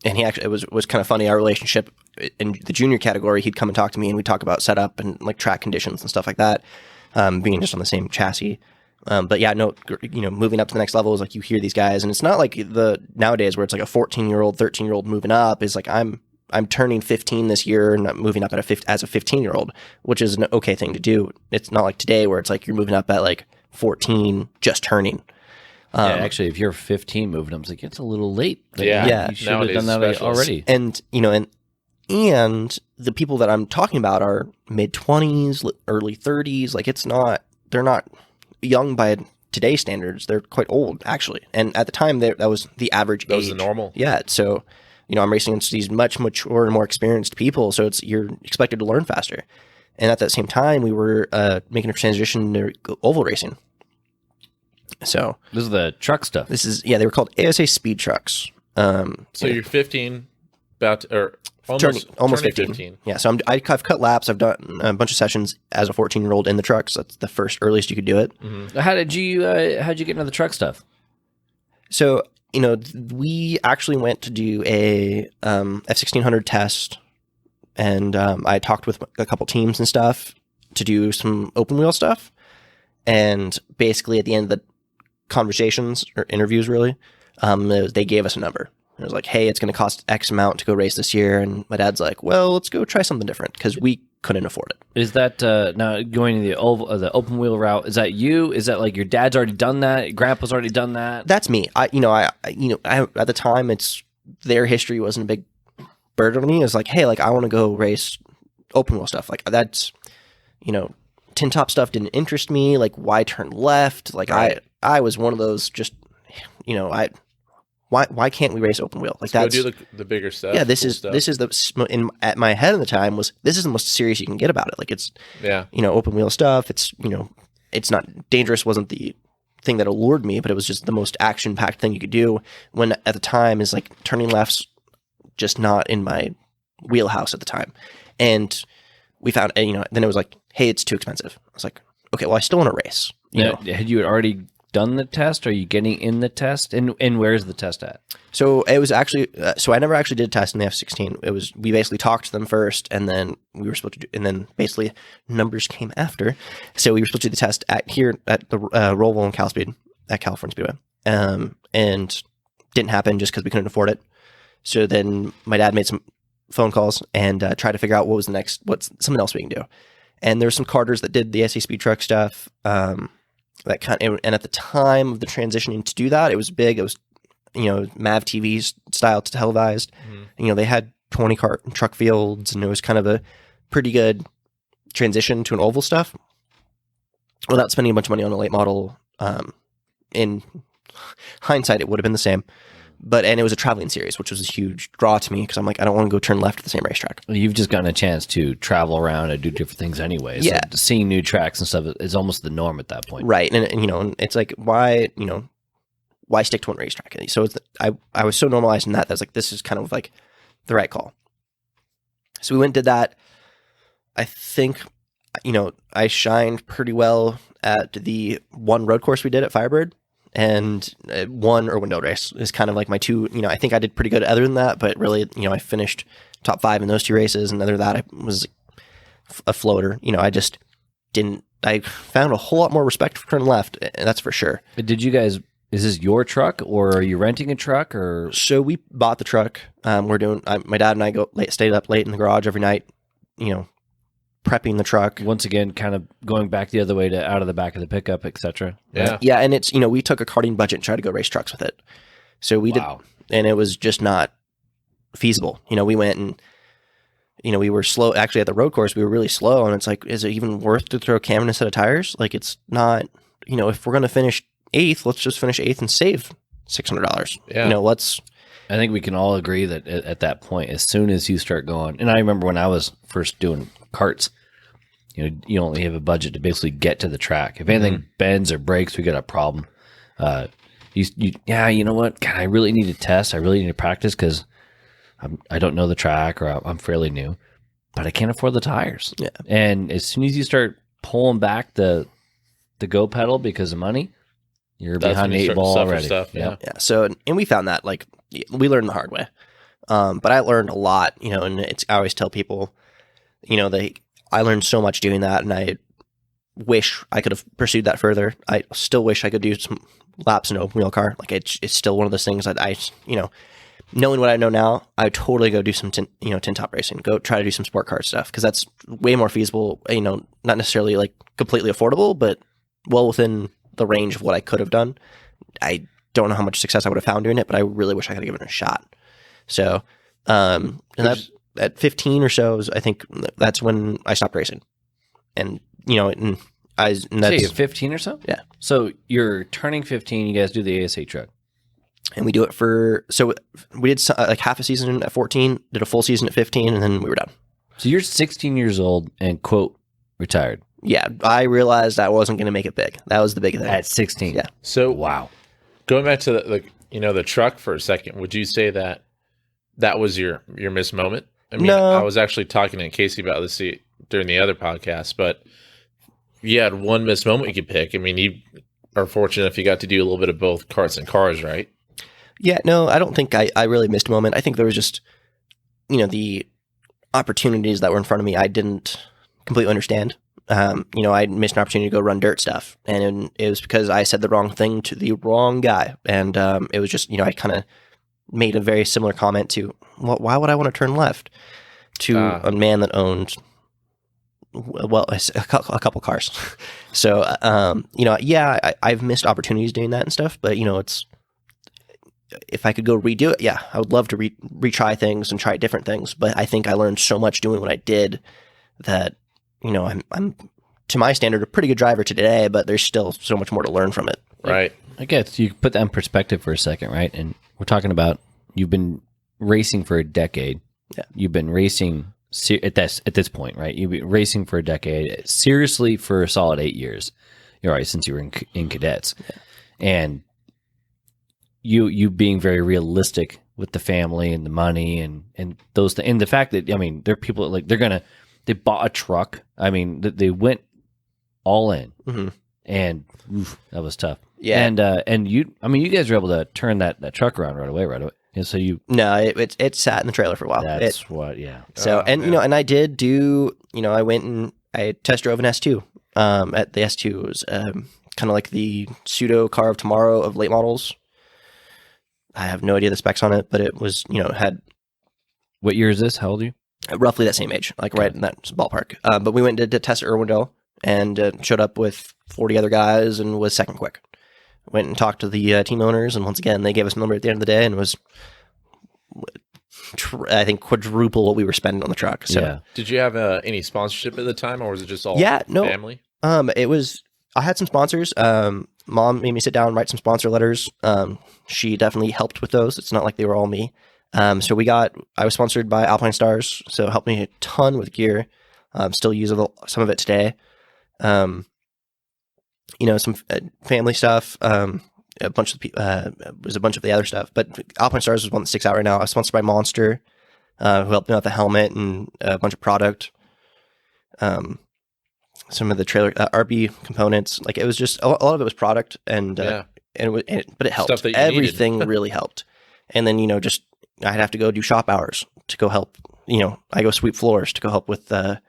he actually, it was kind of funny, our relationship in the junior category, he'd come and talk to me and we'd talk about setup and like track conditions and stuff like that, being just on the same chassis. But yeah, no, moving up to the next level is like you hear these guys, and it's not like nowadays where it's like a 14-year-old, 13-year-old moving up. Is like I'm I'm turning 15 this year and I'm moving up at as a 15-year-old, which is an okay thing to do. It's not like today where it's like you're moving up at like 14, just turning. Yeah, actually, if you're 15 moving up, it's like it's a little late. Like, Yeah. you should have done that Nowadays, already. And and the people that I'm talking about are mid 20s, early 30s. Like they're not young by today's standards. They're quite old actually. And at the time, that was the average That age. was the normal. Yeah. So, I'm racing against these much mature and more experienced people. So you're expected to learn faster. And at that same time, we were making a transition to oval racing. So This is the truck stuff. they were called ASA speed trucks. So you're 15, or almost almost turning 15. Yeah, so I've cut laps. I've done a bunch of sessions as a 14-year-old in the trucks. That's the earliest you could do it. How'd you get into the truck stuff? So we actually went to do a F1600 test, and I talked with a couple teams and stuff to do some open wheel stuff. And basically, at the end of the conversations or interviews, really, they gave us a number. It was like, hey, it's going to cost X amount to go race this year. And my dad's like, well, let's go try something different because we couldn't afford it. Is that now going to the open wheel route? Is that you? Is that like your dad's already done that? Grandpa's already done that? That's me. I at the time, their history wasn't a big burden on me. It was like, hey, like I want to go race open wheel stuff. Like that's, tin top stuff didn't interest me. Like why turn left? Like right. I was one of those just, why can't we race open wheel? Like Let's that's go do the bigger stuff. Yeah, this is at my head at the time this is the most serious you can get about it. Like it's open wheel stuff. It's it's not dangerous. Wasn't the thing that allured me, but it was just the most action packed thing you could do. When at the time is like turning lefts, just not in my wheelhouse at the time. And we found then it was like, hey, it's too expensive. I was like, okay, well I still want to race. Had you already done the test? Are you getting in the test? And where's the test at? So it was actually, I never actually did a test in the F16. We basically talked to them first, and then we were supposed to do, and then basically numbers came after. So we were supposed to do the test at the Rollville and CalSpeed at California Speedway. And didn't happen just because we couldn't afford it. So then my dad made some phone calls and tried to figure out what's something else we can do. And there were some karters that did the SA speed truck stuff. And at the time of the transitioning to do that, it was big. It was, MAV TV style televised. They had 20 kart truck fields, and it was kind of a pretty good transition to an oval stuff without spending a bunch of money on a late model. In hindsight, it would have been the same. And it was a traveling series, which was a huge draw to me because I'm like, I don't want to go turn left at the same racetrack. You've just gotten a chance to travel around and do different things anyway. So seeing new tracks and stuff is almost the norm at that point. Right. And it's like, why stick to one racetrack? So I was so normalized in that I was like, this is kind of like the right call. So we went and did that. I think, I shined pretty well at the one road course we did at Firebird. And one Irwindale race is kind of like my two, I think I did pretty good other than that, but really, I finished top 5 in those 2 races. And other than that, I was a floater. I found a whole lot more respect for turn left, and that's for sure. Did you guys, is this your truck or are you renting a truck or? So we bought the truck. My dad and I stayed up late in the garage every night, prepping the truck. Once again, kind of going back the other way to out of the back of the pickup, etc. Yeah. Yeah. And it's, we took a karting budget and tried to go race trucks with it. So we did, and it was just not feasible. We went and, we were slow. Actually, at the road course, we were really slow. And it's like, is it even worth to throw Cameron a set of tires? Like, it's not, if we're going to finish 8th, let's just finish 8th and save $600. Yeah. I think we can all agree that at that point, as soon as you start going, and I remember when I was first doing karts, you only have a budget to basically get to the track. If anything bends or breaks, we got a problem. You know what? God, I really need to test. I really need to practice because I don't know the track or I'm fairly new, but I can't afford the tires. Yeah. And as soon as you start pulling back the go pedal because of money, you're behind the 8 ball already. Stuff, yeah. Yeah. So, and we found that we learned the hard way. But I learned a lot, and I always tell people, I learned so much doing that, and I wish I could have pursued that further. I still wish I could do some laps in an open wheel car. Like it's still one of those things that knowing what I know now, I would totally go do some tin top racing. Go try to do some sport car stuff because that's way more feasible. Not necessarily like completely affordable, but well within the range of what I could have done. I don't know how much success I would have found doing it, but I really wish I could have given it a shot. So, and that at 15 or so, I think that's when I stopped racing. And and that's you're 15 or so. Yeah. So you're turning 15. You guys do the ASA truck. And we do it so we did like half a season at 14, did a full season at 15, and then we were done. So you're 16 years old and quote retired Yeah, I realized I wasn't going to make it big. That was the big thing. at 16. Yeah. So Wow. going back to the truck for a second, would you say that was your missed moment? I mean, No. I was actually talking to Casey about this during the other podcast, but you had one missed moment you could pick. I mean, you are fortunate if you got to do a little bit of both karts and cars, right? Yeah, no, I don't think I really missed a moment. I think there was just, the opportunities that were in front of me I didn't completely understand. I missed an opportunity to go run dirt stuff, and it was because I said the wrong thing to the wrong guy. And it was just, I kind of made a very similar comment to, well, why would I want to turn left to a man that owned, well, a couple cars. So, I've missed opportunities doing that and stuff, but, it's, if I could go redo it, yeah, I would love to retry things and try different things. But I think I learned so much doing what I did that, I'm to my standard a pretty good driver today, but there's still so much more to learn from it. Right. I guess you put that in perspective for a second, right? And we're talking about you've been racing for a decade. Yeah. You've been racing at this point, right? You've been racing for a decade, seriously for a solid 8 years. You're right, since you were in cadets. Yeah. And you being very realistic with the family and the money and those and the fact that, I mean, there are people like they bought a truck. I mean, they went all in, and that was tough. Yeah. And you guys were able to turn that truck around right away. And so No, it sat in the trailer for a while. That's what, yeah. So, and I did do, I went and I test drove an S2. At the S2, it was kind of like the pseudo car of tomorrow of late models. I have no idea the specs on it, but it was, had. What year is this? How old are you? Roughly that same age, like right in that ballpark. But we went to test at Irwindale and showed up with 40 other guys and was second quick. Went and talked to the team owners, and once again, they gave us a number at the end of the day, and it was, I think, quadruple what we were spending on the truck. So, yeah. Did you have any sponsorship at the time, or was it just all family? It was. I had some sponsors. Mom made me sit down and write some sponsor letters. She definitely helped with those. It's not like they were all me. I was sponsored by Alpine Stars, so it helped me a ton with gear. Still use some of it today. Some family stuff. A bunch of the other stuff, but Alpine Stars is one that sticks out right now. I was sponsored by Monster, who helped me out with the helmet and a bunch of product. Some of the trailer RB components, like it was just a lot of it was product, but it helped. Stuff that you Everything really helped. And then I'd have to go do shop hours to go help. I go sweep floors to go help with the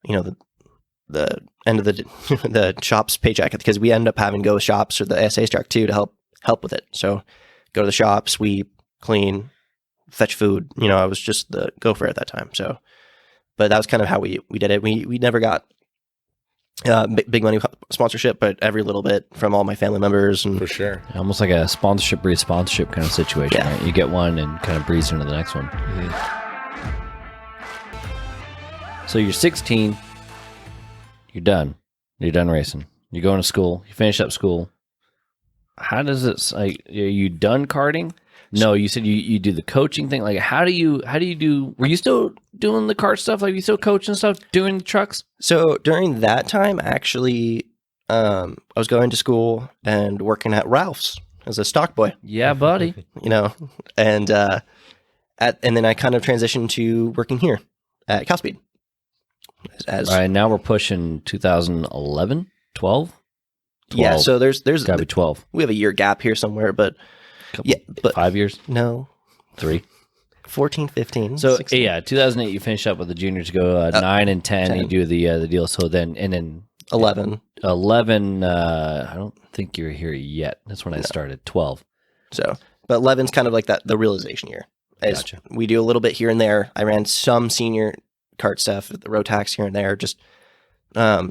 end of the shop's paycheck, because we end up having to go with shops or the SA truck too to help with it. So go to the shop, sweep, clean, fetch food. I was just the gopher at that time. So, but that was kind of how we did it. We never got big money sponsorship, but every little bit from all my family members. And for sure. Almost like a sponsorship breeds sponsorship kind of situation, right? You get one and kind of breeze into the next one. So you're 16, you're done racing. You're going to school, you finish up school. How does it, like, are you done karting? No, you said you do the coaching thing. Like, how do you do, were you still doing the kart stuff? Like, you still coaching stuff, doing the trucks? So during that time, actually, I was going to school and working at Ralph's as a stock boy. Yeah, buddy. And then I kind of transitioned to working here at CalSpeed. All right, now we're pushing 2011, 12? Yeah, so there's gotta be 12. We have a year gap here somewhere, but 5 years? No. 3. 14, 15. So 16. yeah, 2008 you finish up with the juniors, go 9 and 10, you do the deal. So then 11. I don't think you're here yet. That's when I started. 12. So But 11's kind of like that, the realization year. As Gotcha. we do a little bit here and there. I ran some senior kart stuff at the Rotax here and there. Just, I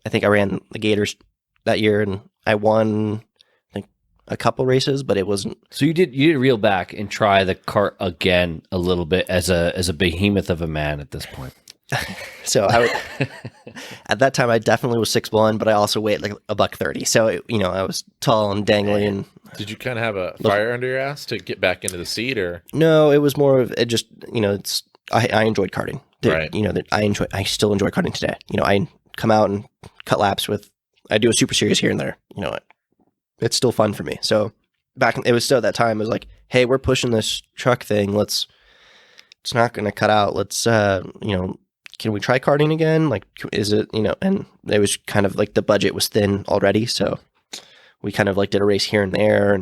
think I ran the Gators that year, and I won, I think, a couple races, but it wasn't. So you did reel back and try the kart again a little bit as a behemoth of a man at this point. So at that time, I definitely was 6'1", but I also weighed like $130. So I was tall and dangly. And Did you kind of have a fire under your ass to get back into the seat, or no, it was more of it. Just it's I enjoyed karting. Right. I still enjoy karting today. I come out and cut laps with. I do a super series here and there. It's still fun for me. So it was still at that time. It was like, hey, we're pushing this truck thing. It's not going to cut out. Let's can we try karting again? Like, is it, and it was kind of like the budget was thin already. So we kind of like did a race here and there.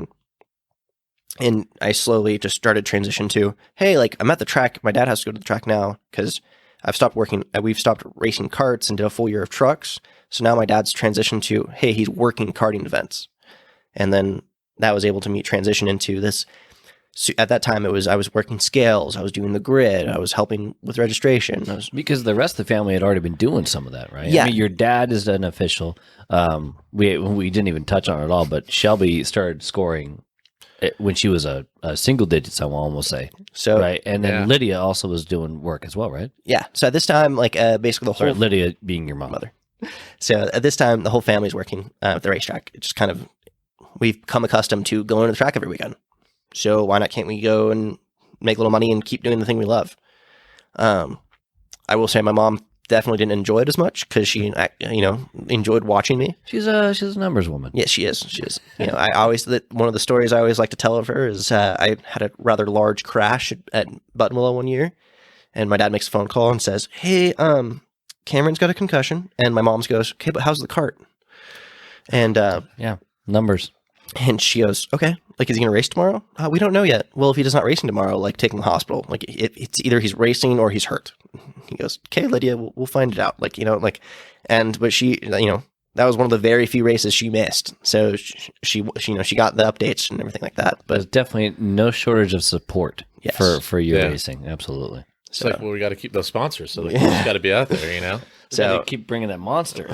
And I slowly just started transition to, hey, like I'm at the track. My dad has to go to the track now because we've stopped racing karts and did a full year of trucks. So now my dad's transitioned to, hey, he's working karting events. And then that was able to transition into this. So at that time, I was working scales, I was doing the grid, I was helping with registration. Because the rest of the family had already been doing some of that, right? Yeah. I mean, your dad is an official. We didn't even touch on it at all, but Shelby started scoring when she was a single digits, I will almost say. So right, and then Lydia also was doing work as well, right? Yeah. So at this time, like basically the whole Lydia being your mother. So at this time, the whole family's working at the racetrack. It's just kind of we've become accustomed to going to the track every weekend. So why not? Can't we go and make a little money and keep doing the thing we love? I will say my mom definitely didn't enjoy it as much because she, enjoyed watching me. She's a numbers woman. Yes, she is. She is. One of the stories I always like to tell of her is I had a rather large crash at Buttonwillow one year, and my dad makes a phone call and says, "Hey, Cameron's got a concussion," and my mom's goes, "Okay, but how's the kart?" And numbers. And she goes, "Okay, like, is he going to race tomorrow?" "We don't know yet." "Well, if he does not racing tomorrow, like, take him to the hospital. Like, it's either he's racing or he's hurt." He goes, "Okay, Lydia, we'll find it out." But she, that was one of the very few races she missed. So she got the updates and everything like that. But there's definitely no shortage of support for your Yeah. racing. Absolutely. It's like, well, we got to keep those sponsors, so the kids got to be out there, So they keep bringing that monster.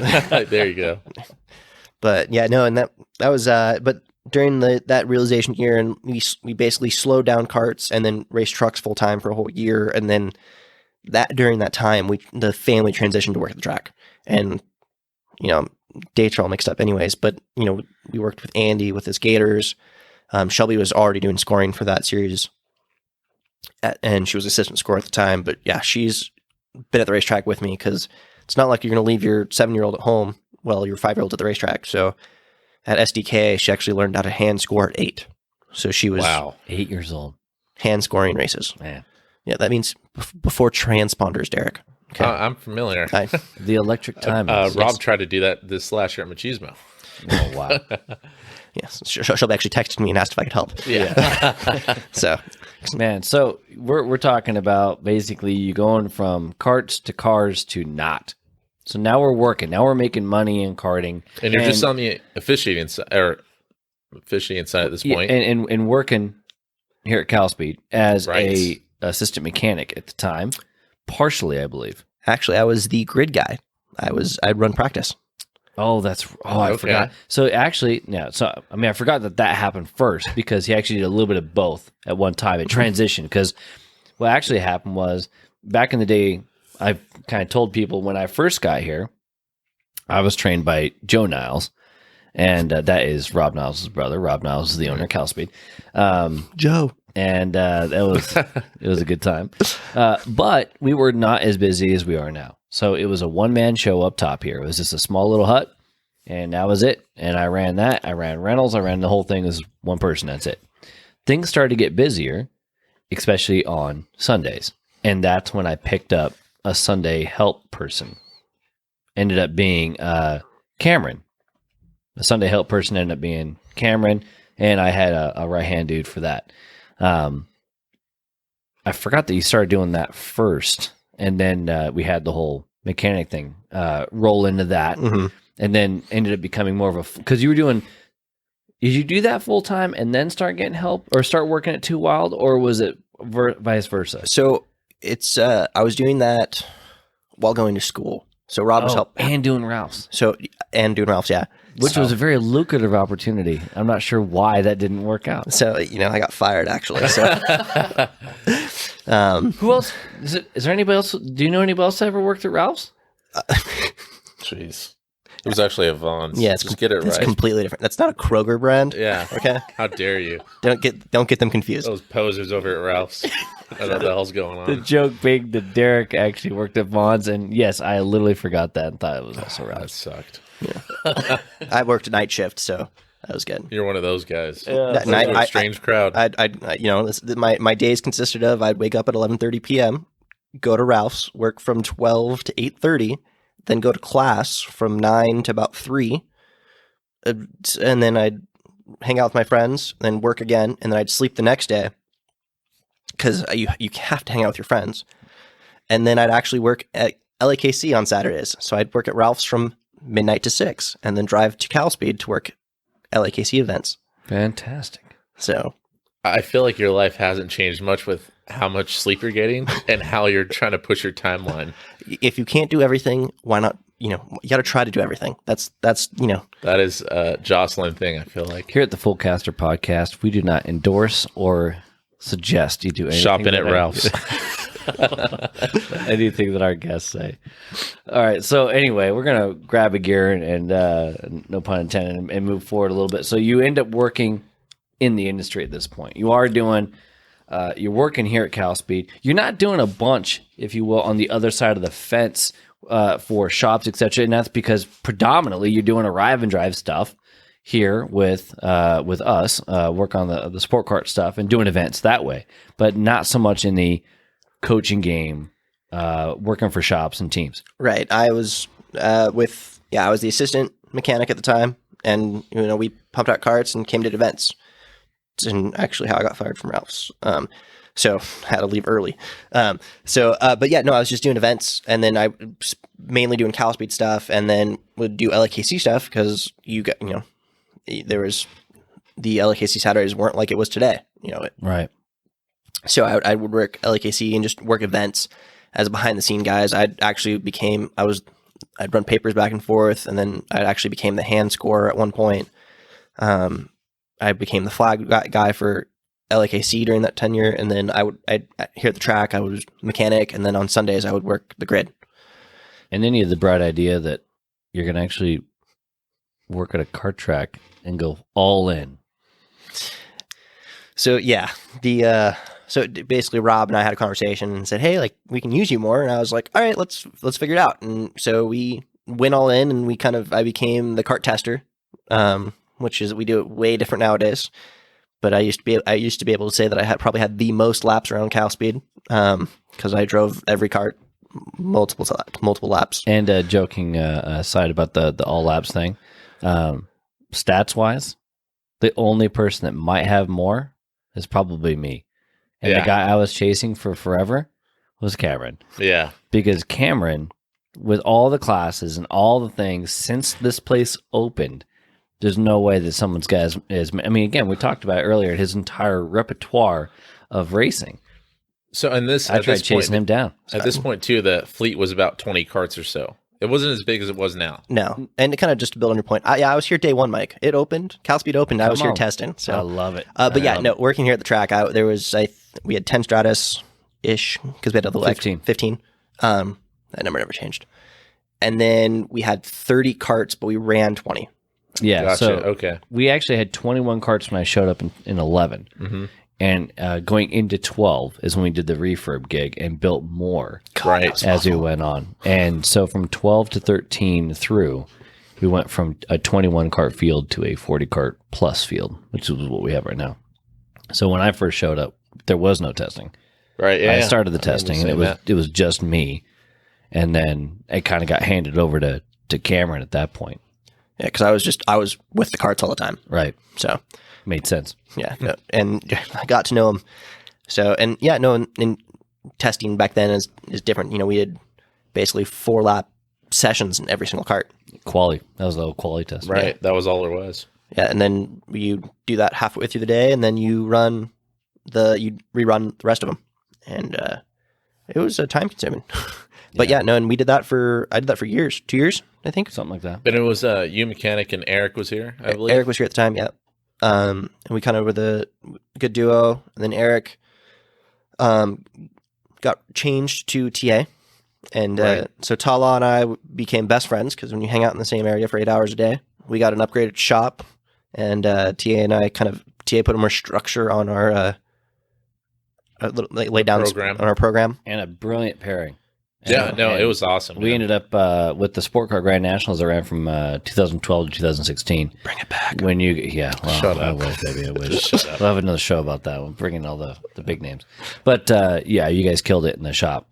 There you go. But yeah, no, and that was but during that realization year, and we basically slowed down karts and then raced trucks full time for a whole year, and then during that time the family transitioned to work at the track, and dates are all mixed up anyways. But we worked with Andy with his Gators. Shelby was already doing scoring for that series, and she was assistant scorer at the time. But yeah, she's been at the racetrack with me because it's not like you're going to leave your 7-year-old at home. Well, your 5-year-old's at the racetrack. So at SDK, she actually learned how to hand score at 8. So she was 8 years old. Hand scoring races. Man. Yeah, that means before transponders, Derek. Okay. I'm familiar. The electric time. Rob tried to do that this last year at Machismo. Oh, wow. Yes. Shelby actually texted me and asked if I could help. Yeah. So, man, so we're talking about basically you going from karts to cars to not. So now we're working. Now we're making money in karting. And you're just on the officiating side at this point. And working here at CalSpeed as a assistant mechanic at the time, partially, I believe. Actually, I was the grid guy. I'd run practice. Oh, I forgot. So actually, I forgot that happened first because he actually did a little bit of both at one time. It transitioned because what actually happened was back in the day, I kind of told people when I first got here, I was trained by Joe Niles, and that is Rob Niles' brother. Rob Niles is the owner of CalSpeed. Joe. And it was a good time. But we were not as busy as we are now. So it was a one-man show up top here. It was just a small little hut, and that was it. And I ran that. I ran rentals. I ran the whole thing as one person. That's it. Things started to get busier, especially on Sundays. And that's when I picked up a Sunday help person. Ended up being Cameron. The Sunday help person ended up being Cameron, and I had a right-hand dude for that. I forgot that you started doing that first, and then we had the whole mechanic thing roll into that, and then ended up becoming more of because you were doing Did you do that full time and then start getting help, or start working at Too Wild, or was it vice versa? So it's I was doing that while going to school. So Rob was helping and doing Ralph's. And doing Ralph's, yeah. Which was a very lucrative opportunity. I'm not sure why that didn't work out. So, I got fired actually. So, who else? Is there anybody else? Do you know anybody else that ever worked at Ralph's? Jeez. It was actually a Vaughn's. Yeah, just get it it's right. completely different. That's not a Kroger brand. Yeah. Okay. How dare you? Don't get them confused. Those posers over at Ralph's. I don't know what the hell's going on. The joke being that Derek actually worked at Vaughn's, and yes, I literally forgot that and thought it was also That Ralph's. sucked. Yeah. I worked a night shift, so that was good. You're one of those guys. That Those are a strange crowd. My days consisted of I'd wake up at 11:30 p.m., go to Ralph's, work from 12 to 8:30, then go to class from 9 to about 3, and then I'd hang out with my friends, then work again, and then I'd sleep the next day because you have to hang out with your friends. And then I'd actually work at LAKC on Saturdays. So I'd work at Ralph's from midnight to 6 and then drive to CalSpeed to work LAKC events. Fantastic. So I feel like your life hasn't changed much with how much sleep you're getting and how you're trying to push your timeline. if you can't do everything, why not? You got to try to do everything. That's That is a Jocelyn thing, I feel like. Here at the Fullcaster Podcast, we do not endorse or suggest you do anything. Shopping at Ralph's. Anything that our guests say. All right. So anyway, we're going to grab a gear and no pun intended, and move forward a little bit. So you end up working in the industry at this point. You are doing, you're working here at CalSpeed. You're not doing a bunch, if you will, on the other side of the fence for shops, etc. And that's because predominantly you're doing arrive and drive stuff here with us, work on the sport kart stuff and doing events that way, but not so much in the coaching game, working for shops and teams. right. I was I was the assistant mechanic at the time, and we pumped out karts and came to events. And actually, how I got fired from Ralph's. So had to leave early. But yeah, no, I was just doing events, and then I was mainly doing CalSpeed stuff, and then would do LAKC stuff because there was the LAKC Saturdays weren't like it was today. Right. So I would work LAKC and just work events as a behind the scene guys. I'd run papers back and forth, and then I actually became the hand scorer at one point. I became the flag guy for LAKC during that tenure, and then I'd here at the track I was mechanic, and then on Sundays I would work the grid. And then you had the bright idea that you're going to actually work at a kart track and go all in. So yeah, basically Rob and I had a conversation and said, hey, like we can use you more, and I was like, all right, let's figure it out. And so we went all in, and I became the kart tester, which is we do it way different nowadays. But I used to be able to say that I probably had the most laps around CalSpeed because I drove every kart multiple laps. And joking aside about the all laps thing, stats wise, the only person that might have more is probably me. And the guy I was chasing for forever was Cameron. Yeah. Because Cameron, with all the classes and all the things since this place opened, there's no way that someone's got again, we talked about it earlier, his entire repertoire of racing. So I tried chasing him down. At this point, too, the fleet was about 20 karts or so. It wasn't as big as it was now. No. And kind of just to build on your point, I was here day one, Mike. It opened. CalSpeed opened. I was here testing. So I love it. Working here at the track, we had 10 Stratus-ish because we had 15. That number never changed. And then we had 30 karts, but we ran 20. Yeah, gotcha. so okay. We actually had 21 karts when I showed up in 11. Mm-hmm. And going into 12 is when we did the refurb gig and built more as we went on. And so from 12 to 13 through, we went from a 21 kart field to a 40 kart plus field, which is what we have right now. So when I first showed up, there was no testing. Right. Yeah. I started the testing, and it was just me. And then it kind of got handed over to Cameron at that point. Yeah, because I was with the karts all the time. Right. So made sense. Yeah, and I got to know him. So and testing back then is different. We had basically 4 lap sessions in every single kart. Quality. That was the whole quality test. Right. Yeah. That was all there was. Yeah, and then you do that halfway through the day, and then you rerun the rest of them, and it was time consuming. But yeah, no, and I did that for years, 2 years, I think, something like that. But it was you mechanic and Eric was here, I believe. Eric was here at the time, yeah. And we kind of were the good duo, and then Eric got changed to TA. And so Tala and I became best friends because when you hang out in the same area for 8 hours a day, we got an upgraded shop, and TA and I TA put more structure on our lay down program. On our program, And a brilliant pairing. Yeah, And- no, and it was awesome. We ended up with the Sport Car Grand Nationals that ran from 2012 to 2016. bring it back. When you, yeah, well, Shut I up. wish, baby, I wish. Shut up. We'll have another show about that. We'll bring in all the big names. But yeah, you guys killed it in the shop.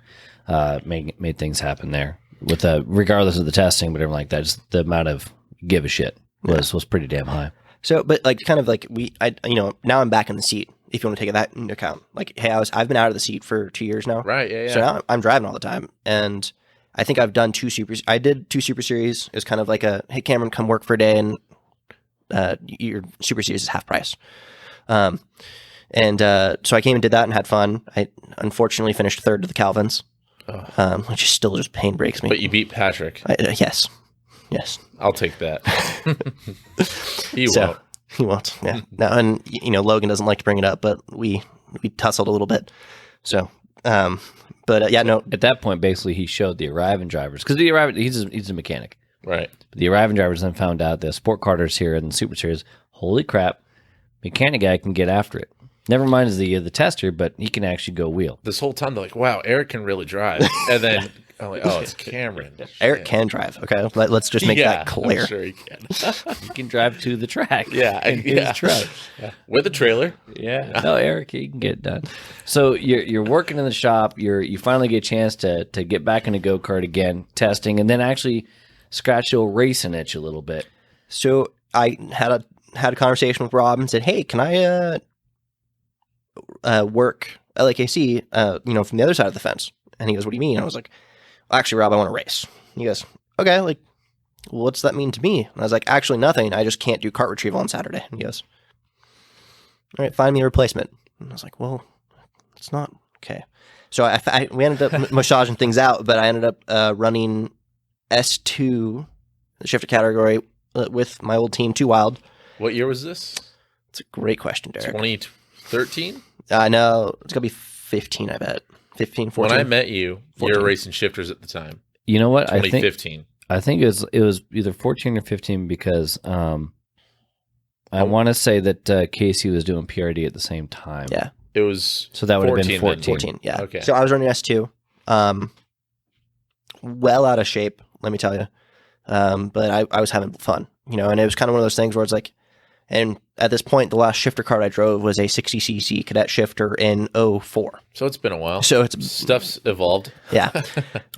Made things happen there with regardless of the testing, but everything like that. Just the amount of give a shit was pretty damn high. So, but like, kind of like now I'm back in the seat. If you want to take that into account, like, hey, I've been out of the seat for 2 years now, Right, yeah. So now I'm driving all the time, and I think I've done I did 2 Super Series. It was kind of like hey, Cameron, come work for a day, and your Super Series is half price. So I came and did that and had fun. I unfortunately finished third to the Calvins, which is still just pain breaks me. But you beat Patrick. Yes. I'll take that. You So, won't. he won't. Yeah. No, and Logan doesn't like to bring it up, but we tussled a little bit. So, but yeah, no. At that point, basically, he showed the arriving drivers because he's a mechanic. Right. But the arriving drivers then found out the sport carters here in the Super Series. Holy crap! Mechanic guy can get after it. Never mind as the tester, but he can actually go wheel. This whole time they're like, "Wow, Eric can really drive," and then I'm like, "Oh, it's Cameron." Eric Shit. can drive. Okay, let's just make that clear. I'm sure he can. He can drive to the track. Yeah, in his truck. Yeah. With a trailer. Yeah. No, Eric, he can get it done. So you're working in the shop. You finally get a chance to get back into go-kart again, testing, and then actually scratch the old racing itch a little bit. So I had a conversation with Rob and said, "Hey, can I work LAKC, from the other side of the fence?" And he goes, "What do you mean?" And I was like, well, "Actually, Rob, I want to race." And he goes, "Okay, like, well, what's that mean to me?" And I was like, "Actually, nothing. I just can't do kart retrieval on Saturday." And he goes, "All right, find me a replacement." And I was like, "Well, it's not okay." So we ended up massaging things out, but I ended up running S2, the shifter category, with my old team, Too Wild. What year was this? It's a great question, Derek. 2013? I know. It's going to be 15, I bet. 15, 14. When I met you, 14. you were racing shifters at the time. You know what? 2015. I think it was either 14 or 15 because I want to say that Casey was doing PRD at the same time. Yeah. It was So that would have been 14. 14, yeah. Okay. So I was running S2. Well out of shape, let me tell you. But I was having fun, and it was kind of one of those things where it's like, and at this point, the last shifter kart I drove was a 60cc cadet shifter in 04. So it's been a while. So it's, Stuff's evolved. yeah.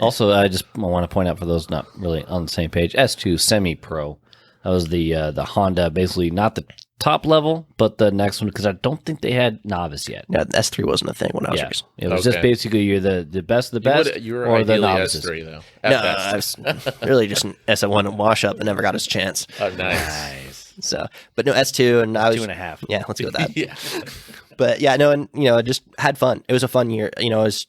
Also, I want to point out for those not really on the same page, S2 semi-pro. That was the Honda, basically not the top level, but the next one because I don't think they had novice yet. No, S3 wasn't a thing when I was racing. It was just Okay. basically you're the best of the best You were or the ideally novices. S3, though. No, At I best. was really just an S1 wash up and never got his chance. Oh, nice. Nice. So, but no, S2, and I was 2.5. Yeah, let's go with that. Yeah. But yeah, no, and I just had fun. It was a fun year. I was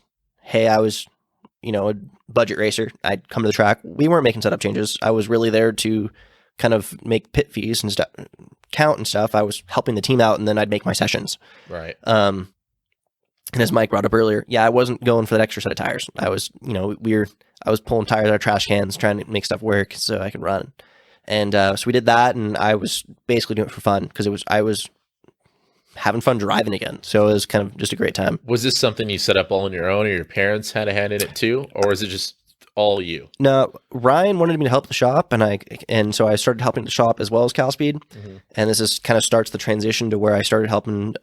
a budget racer. I'd come to the track. We weren't making setup changes. I was really there to kind of make pit fees and stuff, count and stuff. I was helping the team out, and then I'd make my sessions. Right. And as Mike brought up earlier, yeah, I wasn't going for that extra set of tires. I was, I was pulling tires out of trash cans, trying to make stuff work so I could run. And so we did that, and I was basically doing it for fun because I was having fun driving again. So it was kind of just a great time. Was this something you set up all on your own, or your parents had a hand in it too, or was it just all you? No, Ryan wanted me to help the shop, and so I started helping the shop as well as CalSpeed. Mm-hmm. And this is kind of starts the transition to where I started helping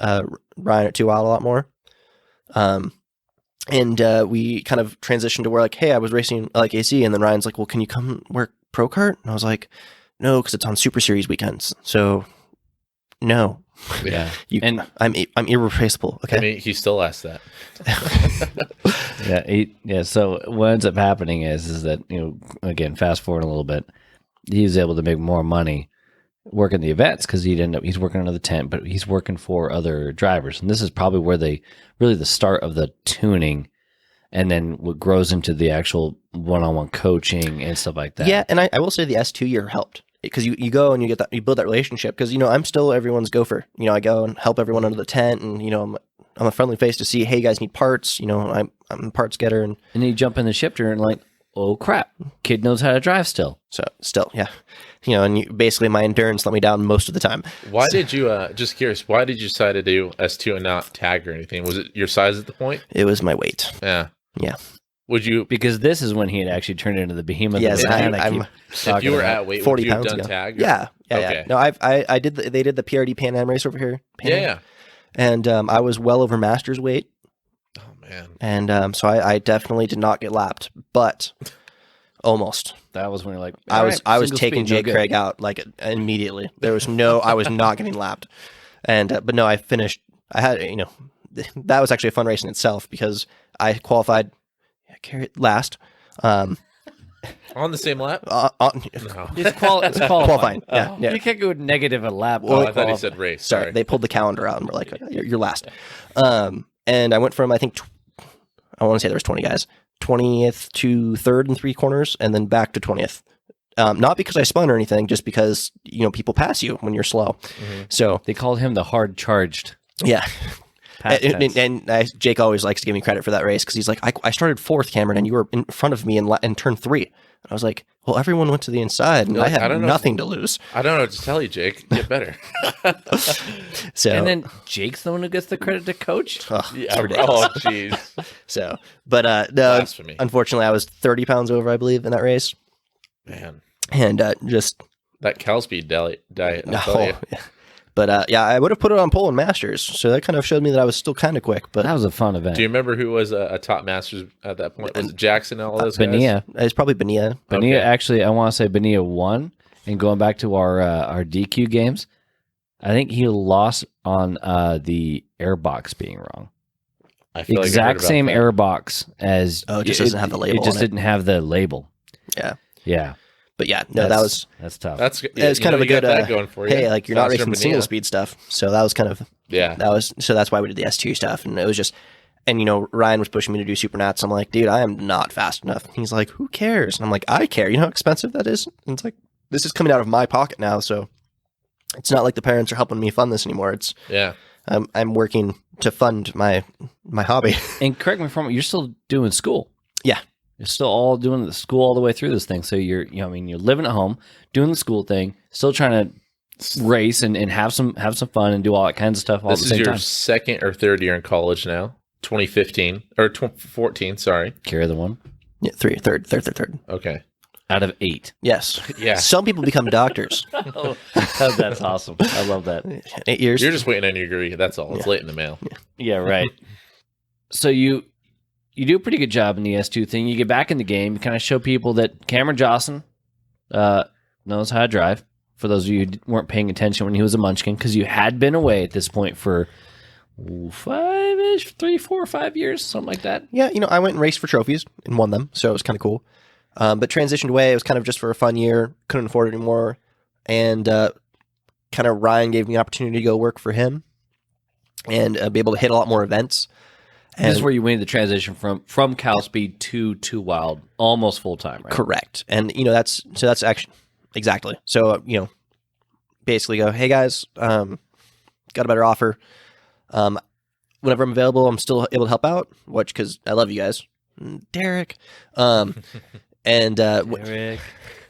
Ryan at Too Wild a lot more. And we kind of transitioned to where like, hey, I was racing LAKC, and then Ryan's like, well, can you come work Pro Kart? And I was like, no, because it's on Super Series weekends. So no. Yeah. I'm irreplaceable. Okay. I mean, he still asked that. Yeah. So what ends up happening is that, again, fast forward a little bit, he was able to make more money working the events because he's working under the tent, but he's working for other drivers. And this is probably where really the start of the tuning, and then what grows into the actual one-on-one coaching and stuff like that. Yeah, and I will say the S2 year helped because you go and you build that relationship because, I'm still everyone's gopher. I go and help everyone under the tent, and, I'm a friendly face to see, hey, you guys need parts. I'm a parts getter. And then you jump in the shifter and like, oh, crap, kid knows how to drive still. So still, yeah. And basically my endurance let me down most of the time. Why did you, just curious, why did you decide to do S2 and not tag or anything? Was it your size at the point? It was my weight. Yeah. Yeah. Would you? Because this is when he had actually turned into the behemoth. Yes, if you were at weight, 40 would you have pounds done ago. tag? Yeah. Okay. No, I did. They did the PRD Pan Am race over here. Pan Am. Yeah. And I was well over master's weight. Oh man. And so I definitely did not get lapped, but almost. That was when you're like, I was taking speed, Jake Craig out like immediately. There was I was not getting lapped. And but no, I finished. I had that was actually a fun race in itself because I qualified last. On the same lap? No. It's qualifying. Yeah. You can't go negative a lap. Oh, I thought he said race. Sorry. They pulled the calendar out and were like, you're last. And I went from, I think, I want to say there was 20 guys, 20th to 3rd in 3 corners, and then back to 20th. Not because I spun or anything, just because, people pass you when you're slow. Mm-hmm. So they called him the hard charged. Yeah. And Jake always likes to give me credit for that race because he's like, I started 4th, Cameron, and you were in front of me in turn 3. And I was like, well, everyone went to the inside, and I had nothing to lose. I don't know what to tell you, Jake. Get better. And then Jake's the one who gets the credit to coach? Oh, jeez. So, but no, unfortunately, I was 30 pounds over, I believe, in that race. Man. And just... That CalSpeed diet. No. But yeah, I would have put it on pole in Masters, so that kind of showed me that I was still kind of quick. But that was a fun event. Do you remember who was a top Masters at that point? Was it Jackson and all those guys? Bonilla. It's probably Bonilla. Bonilla, actually, I want to say Bonilla won. And going back to our DQ games, I think he lost on the airbox being wrong. I feel exact like same airbox as it just doesn't have the label. It just didn't have the label. Yeah. But yeah, no, that's tough. It's kind of a good going for you. Hey, like you're not racing single speed stuff, so that was kind of that's why we did the S2 stuff, and it was just, and Ryan was pushing me to do supernats. I'm like, dude, I am not fast enough. He's like, who cares? And I'm like, I care. You know how expensive that is? And it's like, this is coming out of my pocket now, so it's not like the parents are helping me fund this anymore. It's I'm working to fund my hobby. And correct me if I'm wrong, you're still doing school. Yeah. You're still all doing the school all the way through this thing. So you're living at home, doing the school thing, still trying to race and have some fun and do all that kinds of stuff all at the same time. This is your 2nd or 3rd year in college now. 2015 or 2014. Sorry. Carry the one. Yeah, third. Okay. Out of 8. Yes. Yeah. Some people become doctors. That's awesome. I love that. 8 years. You're just waiting on your degree. That's all. It's late in the mail. Yeah, right. So you do a pretty good job in the S2 thing. You get back in the game. You kind of show people that Cameron Jocelyn knows how to drive. For those of you who weren't paying attention when he was a munchkin, because you had been away at this point for 3, 4, 5 years, something like that. Yeah, I went and raced for trophies and won them, so it was kind of cool. But transitioned away. It was kind of just for a fun year. Couldn't afford it anymore. And kind of Ryan gave me the opportunity to go work for him and be able to hit a lot more events. And this is where you made the transition from CalSpeed to Wild, almost full time, right? Correct. And that's actually exactly. So basically go, hey guys, got a better offer. Whenever I'm available, I'm still able to help out. Which because I love you guys, Derek. Derek.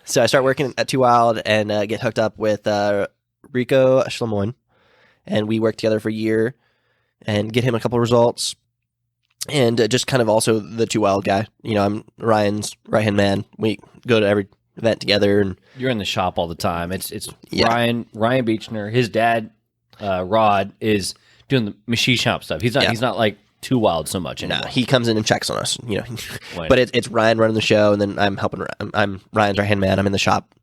So I start working at 2 Wild and get hooked up with Rico Schlemoyne, and we work together for a year and get him a couple results. And just kind of also the 2 Wild guy. I'm Ryan's right-hand man. We go to every event together. And you're in the shop all the time. It's Ryan Beechner. His dad, Rod, is doing the machine shop stuff. He's not like 2 Wild so much anymore. No, he comes in and checks on us. But it's Ryan running the show, and then I'm helping. I'm Ryan's right-hand man. I'm in the shop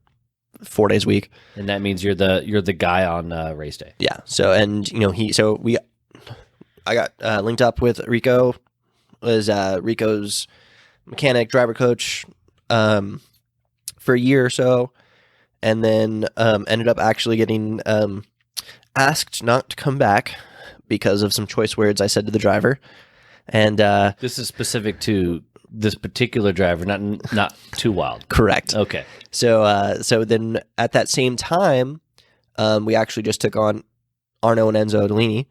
4 days a week. And that means you're the guy on race day. Yeah. So I got linked up with Rico. Was Rico's mechanic, driver coach for a year or so. and then ended up actually getting asked not to come back because of some choice words I said to the driver. And this is specific to this particular driver, not too wild. Correct. Okay. So then at that same time, we actually just took on Arno and Enzo Diligny.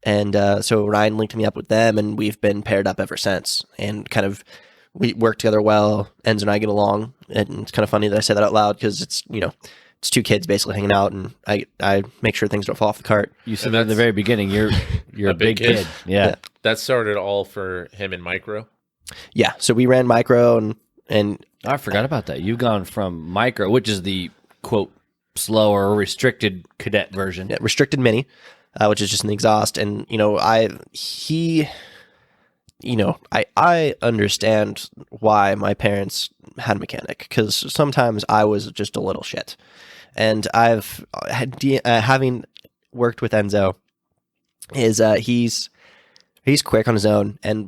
And so Ryan linked me up with them, and we've been paired up ever since. And kind of, we work together well. Enzo and I get along. And it's kind of funny that I say that out loud because it's, it's two kids basically hanging out, and I make sure things don't fall off the cart. You said at the very beginning, you're a big kid. Yeah. That started all for him in micro. Yeah. So we ran micro, and I forgot about that. You've gone from micro, which is the quote slower restricted cadet version. Yeah, restricted mini, which is just an exhaust. And I understand why my parents had a mechanic, because sometimes I was just a little shit. And I've had having worked with Enzo, he's quick on his own, and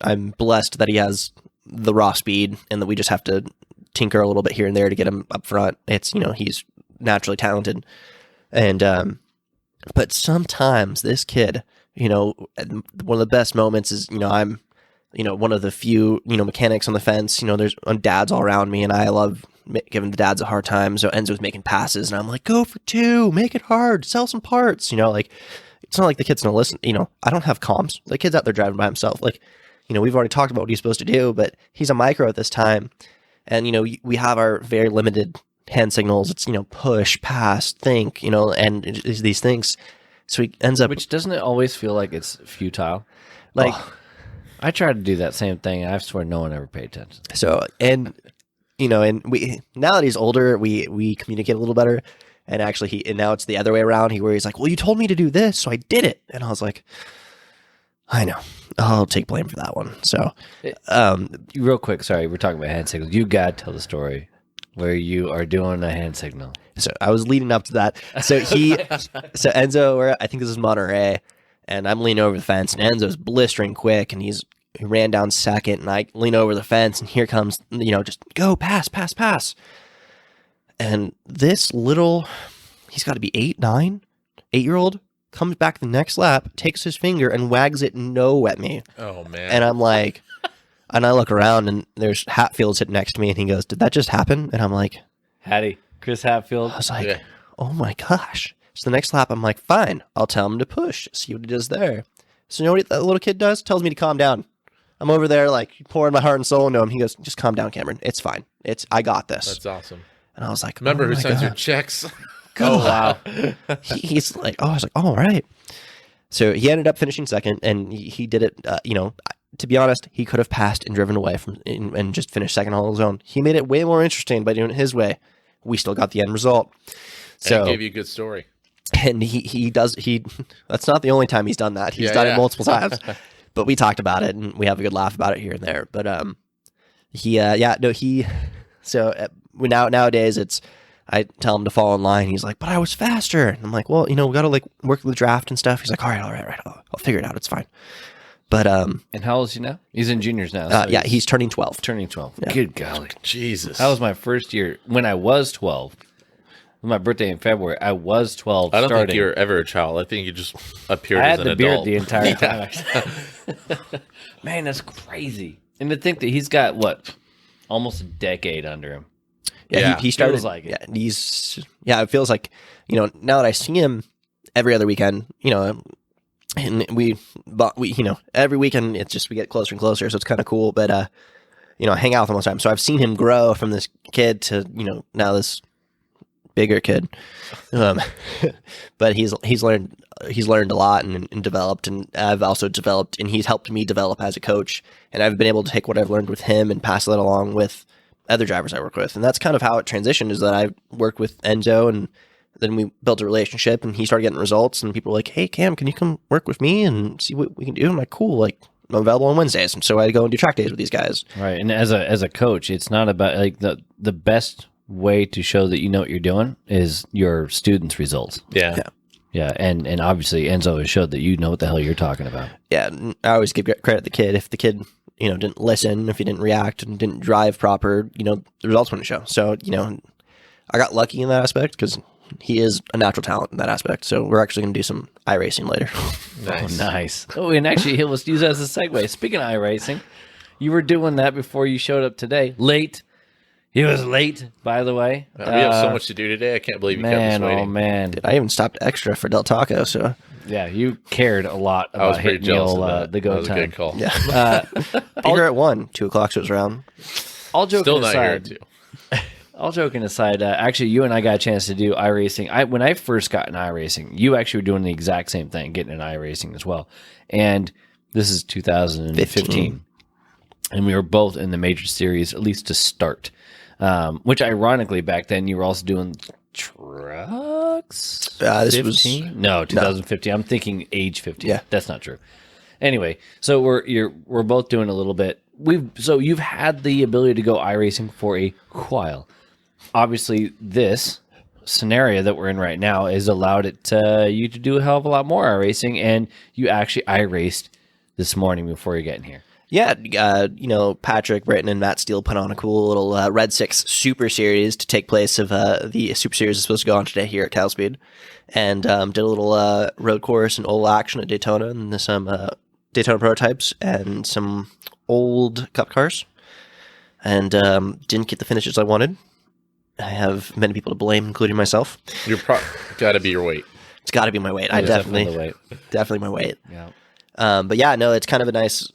I'm blessed that he has the raw speed, and that we just have to tinker a little bit here and there to get him up front. It's he's naturally talented, and but sometimes this kid, one of the best moments is I'm one of the few mechanics on the fence. There's dads all around me, and I love giving the dads a hard time. So Enzo's making passes, and I'm like, go for two, make it hard, sell some parts. It's not like the kid's gonna listen. I don't have comms. The kid's out there driving by himself. We've already talked about what he's supposed to do, but he's a micro at this time, and we have our very limited hand signals. It's push, pass, think, and these things. So he ends up, which doesn't it always feel like it's futile? I tried to do that same thing, and I swear no one ever paid attention. So and we, now that he's older, we communicate a little better. And actually, now it's the other way around. Where he's like, well, you told me to do this, so I did it. And I was like, I know. I'll take blame for that one. So, real quick, sorry, we're talking about hand signals. You got to tell the story where you are doing a hand signal. So I was leading up to that. So so Enzo, I think this is Monterey, and I'm leaning over the fence, and Enzo's blistering quick, and he ran down second, and I lean over the fence, and here comes, just go, pass. And this little, he's got to be 8-year-old, comes back the next lap, takes his finger and wags it no at me. Oh, man. And I'm like, and I look around, and there's Hatfield sitting next to me, and he goes, did that just happen? And I'm like, Hattie, Chris Hatfield. I was like, Oh my gosh. So the next lap, I'm like, fine, I'll tell him to push, see what he does there. So you know what that little kid does? Tells me to calm down. I'm over there like pouring my heart and soul into him. He goes, just calm down, Cameron. It's fine. I got this. That's awesome. And I was like, remember who signs God. your checks? Oh, wow. He's like, I was like, all right. So he ended up finishing second, and he did it, to be honest, he could have passed and driven away and just finished second all on his own. He made it way more interesting by doing it his way. We still got the end result. So and gave you a good story. And he that's not the only time he's done that. He's done it multiple times. But we talked about it, and we have a good laugh about it here and there. But nowadays it's, I tell him to fall in line. He's like, but I was faster. And I'm like, well, we got to work the draft and stuff. He's like, all right. I'll figure it out. It's fine. But and how old is he now? He's in juniors now. So he's turning 12. Turning 12. Yeah. Good golly. Jesus. That was my first year when I was 12. It was my birthday in February. I was 12. I don't think you were ever a child. I think you just appeared as an adult. I had the beard the entire time. Man, that's crazy. And to think that he's got almost a decade under him. Yeah, he started. Feels like it. It feels like, now that I see him every other weekend, and we every weekend it's just, we get closer and closer. So it's kind of cool, but, I hang out with him all the time. So I've seen him grow from this kid to, now this bigger kid. But he's learned a lot and developed, and I've also developed, and he's helped me develop as a coach. And I've been able to take what I've learned with him and pass that along with other drivers I work with. And that's kind of how it transitioned, is that I worked with Enzo, and then we built a relationship, and he started getting results, and people were like, hey, Cam, can you come work with me and see what we can do? I'm like, cool, I'm available on Wednesdays. And so I go and do track days with these guys. Right. And as a coach, it's not about the best way to show that you know what you're doing is your students' results. Yeah. And obviously Enzo has showed that you know what the hell you're talking about. Yeah. I always give credit to the kid. If the kid, didn't listen, if he didn't react and didn't drive proper, the results wouldn't show. So, I got lucky in that aspect because he is a natural talent in that aspect. So we're actually going to do some iRacing later. Nice. Oh, nice. Oh, and actually, let's use that as a segue. Speaking of iRacing, you were doing that before you showed up today. Late. He was late, by the way. We have so much to do today. I can't believe you kept us waiting. Oh, man. I even stopped extra for Del Taco. So Yeah, you cared a lot I was about pretty hitting jealous the, of that. the go That was time. a good call. yeah, be here at 1, 2 o'clock. So it was around. All joking Still not here aside, too. all joking aside, actually, you and I got a chance to do iRacing. When I first got in iRacing, you actually were doing the exact same thing, getting in iRacing as well. And this is 2015. And we were both in the major series, at least to start. Which, ironically, back then, you were also doing trucks? This 15? was No, 2015. I'm thinking age 15. Yeah. That's not true. Anyway, so we're both doing a little bit. So you've had the ability to go iRacing for a while. Obviously, this scenario that we're in right now has allowed you to do a hell of a lot more iRacing, and you actually iRaced this morning before you getting here. Yeah, Patrick Britton and Matt Steele put on a cool little Red 6 Super Series to take place of the Super Series is supposed to go on today here at CalSpeed, and did a little road course and old action at Daytona and some Daytona prototypes and some old Cup cars, and didn't get the finishes I wanted. I have many people to blame, including myself. You're got to be your weight. It's got to be my weight. I definitely my weight. Yeah. But yeah, no, it's kind of a nice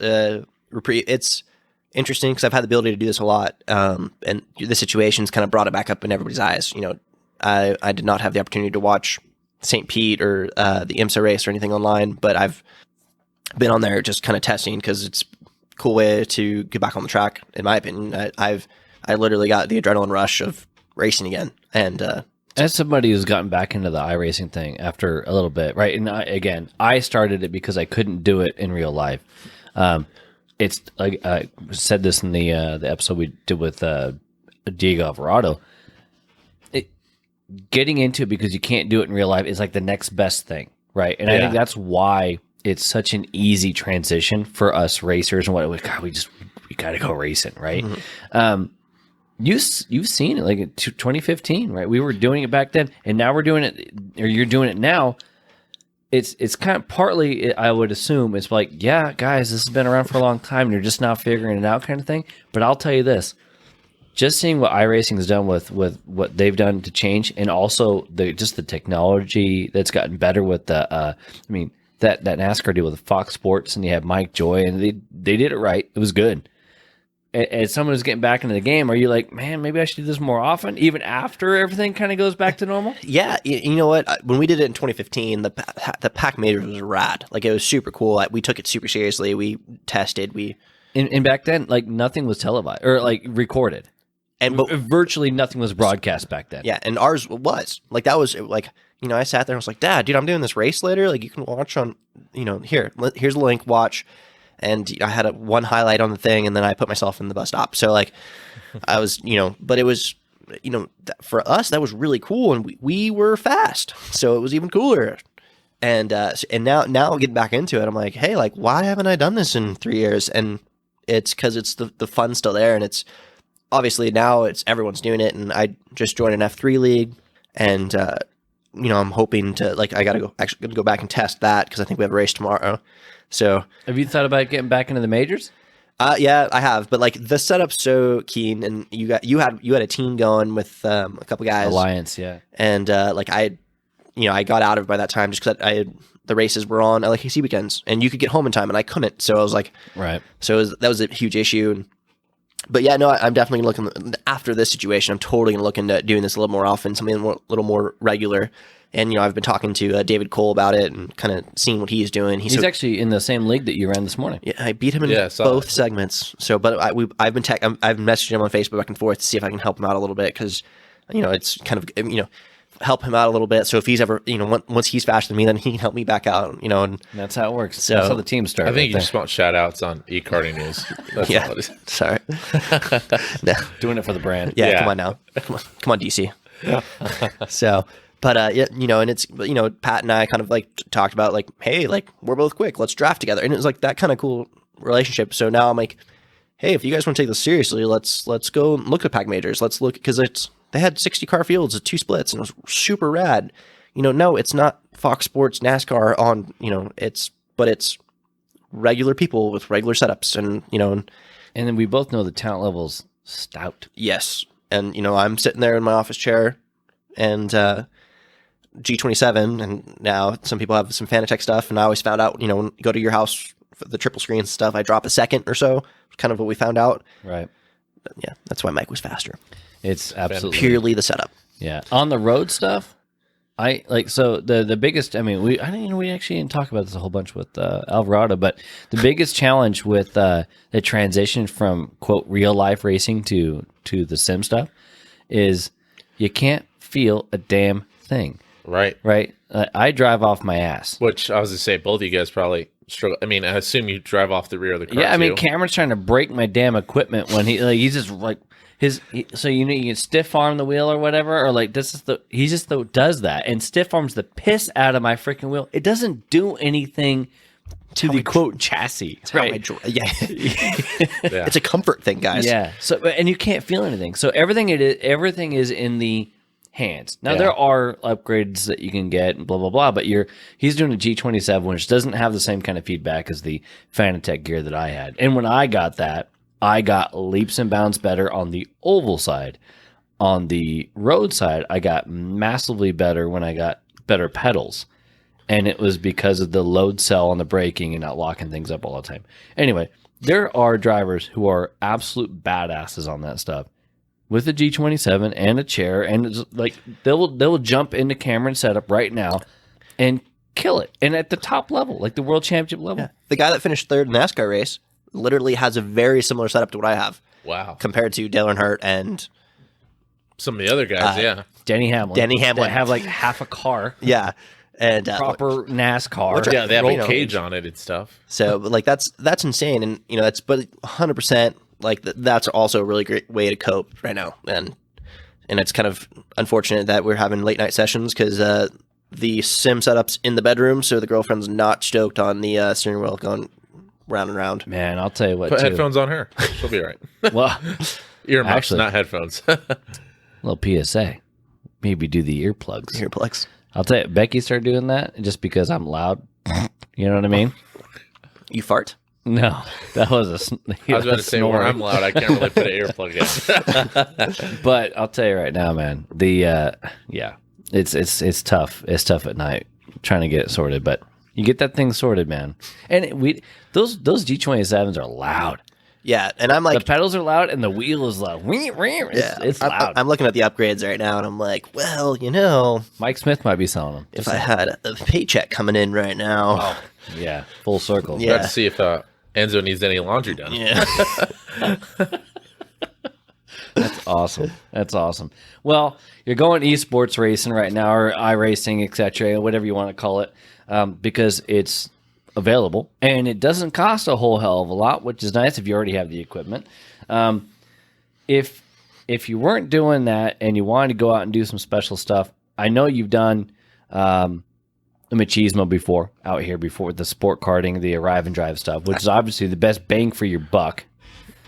reprieve. It's interesting because I've had the ability to do this a lot, and the situation's kind of brought it back up in everybody's eyes. I did not have the opportunity to watch St. Pete or the IMSA race or anything online, but I've been on there just kind of testing because it's a cool way to get back on the track. In my opinion, I literally got the adrenaline rush of racing again, and as somebody who's gotten back into the iRacing thing after a little bit, right? And I started it because I couldn't do it in real life. It's like I said this in the episode we did with Diego Alvarado. Getting into it because you can't do it in real life is like the next best thing, right? And I think that's why it's such an easy transition for us racers and we got to go racing, right? Mm-hmm. You've seen it like in 2015, right? We were doing it back then, and now we're doing it, or you're doing it now. It's kind of partly, I would assume, it's like, yeah, guys, this has been around for a long time, and you're just now figuring it out, kind of thing. But I'll tell you this: just seeing what iRacing has done with what they've done to change, and also the technology that's gotten better with the, that NASCAR deal with Fox Sports, and you have Mike Joy, and they did it right. It was good. As someone who's getting back into the game, are you like, man, maybe I should do this more often, even after everything kind of goes back to normal? Yeah, you know what? When we did it in 2015, the Pac Majors was rad. Like, it was super cool. We took it super seriously. We tested. And back then, like, nothing was televised or like recorded, but virtually nothing was broadcast back then. Yeah, and ours was like that was like. I sat there and was like, Dad, dude, I'm doing this race later. Like, you can watch on, here's the link, watch. And I had one highlight on the thing, and then I put myself in the bus stop. So, like, I was, but it was, for us, that was really cool. And we were fast. So it was even cooler. And now getting back into it, I'm like, hey, like, why haven't I done this in 3 years? And it's because it's the fun's still there. And it's obviously now everyone's doing it. And I just joined an F3 league. And, I'm hoping to, like, I got to go back and test that because I think we have a race tomorrow. So, have you thought about getting back into the majors? Yeah, I have. But like the setup's so keen, and you had a team going with a couple guys, Alliance, yeah. And I got out of it by that time just because the races were on LAKC weekends, and you could get home in time, and I couldn't. So I was like, right. So that was a huge issue. But yeah, no, I'm definitely looking after this situation. I'm totally gonna look into doing this a little more often, something a little more regular. And, I've been talking to David Cole about it and kind of seeing what he's doing. He's actually in the same league that you ran this morning. Yeah, I beat him in both segments. So, but I've messaged him on Facebook back and forth to see if I can help him out a little bit because, it's kind of, help him out a little bit. So if he's ever, once he's faster than me, then he can help me back out, and that's how it works. So, that's how the team starts. I think you just want shout outs on e-karting news. That's all it is. Sorry. No. Doing it for the brand. Yeah. Come on now. Come on, DC. Yeah. So, but and it's, Pat and I kind of like talked about like, hey, like we're both quick, let's draft together, and it was like that kind of cool relationship. So now I'm like, hey, if you guys want to take this seriously, let's go look at Pac Majors. Let's look because they had 60 car fields of 2 splits, and it was super rad. No, it's not Fox Sports NASCAR on, it's regular people with regular setups, and And then we both know the talent level's stout. yes. And, I'm sitting there in my office chair and G27, and now some people have some Fanatec stuff, and I always found out, when you go to your house for the triple screen stuff, I drop a second or so, kind of what we found out. Right. But yeah, that's why Mike was faster. It's absolutely Purely the setup. Yeah. On the road stuff, the biggest, I mean, we actually didn't talk about this a whole bunch with Alvarado, but the biggest challenge with the transition from quote real life racing to the sim stuff is you can't feel a damn thing. Right. Right. I drive off my ass. Which I was going to say, both of you guys probably struggle. I mean, I assume you drive off the rear of the car. Yeah. I mean, too. Cameron's trying to break my damn equipment when he's just like, so you can stiff arm the wheel or whatever, or like he just does that and stiff arms the piss out of my freaking wheel. It doesn't do anything to the quote chassis, right? Yeah. Yeah. It's a comfort thing, guys. Yeah. So and you can't feel anything. So everything is in the hands. Now Yeah. there are upgrades that you can get and blah blah blah, but he's doing a G27, which doesn't have the same kind of feedback as the Fanatec gear that I had. And when I got that, I got leaps and bounds better on the oval side. On the road side, I got massively better when I got better pedals. And it was because of the load cell on the braking and not locking things up all the time. Anyway, there are drivers who are absolute badasses on that stuff with a G27 and a chair. And it's like they'll jump into Cameron's setup right now and kill it. And at the top level, like the world championship level. Yeah. The guy that finished third in the NASCAR race literally has a very similar setup to what I have. Wow. Compared to Dale Earnhardt and Some of the other guys, yeah. Denny Hamlin. That have like half a car. Yeah. And proper NASCAR. Yeah, they have a Right. cage on it and stuff. so but, like that's insane, and that's but 100% like that's also a really great way to cope right now, and it's kind of unfortunate that we're having late night sessions because the sim setup's in the bedroom, so the girlfriend's not stoked on the steering wheel going round and round. Man, I'll tell you what. Put too. headphones on her. She'll be all right. Well, Earmuffs, actually, not headphones. little PSA. Maybe do the earplugs. Earplugs. I'll tell you, Becky started doing that just because I'm loud. You know what I mean? You fart? No, that was I was about to say, where I'm loud, I can't really put an earplug in. But I'll tell you right now, man. It's tough. It's tough at night trying to get it sorted, but you get that thing sorted, man. And those G27s are loud. Yeah, and I'm like, the pedals are loud and the wheel is loud. It's loud. I'm looking at the upgrades right now, and I'm like, well, Mike Smith might be selling them. if I had a paycheck coming in right now, Yeah, full circle. Yeah. Let's see if Enzo needs any laundry done. yeah. That's awesome. That's awesome. Well, you're going esports racing right now, or iRacing, etc., whatever you want to call it, because it's available and it doesn't cost a whole hell of a lot, which is nice if you already have the equipment. If you weren't doing that and you wanted to go out and do some special stuff, I know you've done the machismo before out here before, the sport karting, the arrive and drive stuff, which is obviously the best bang for your buck.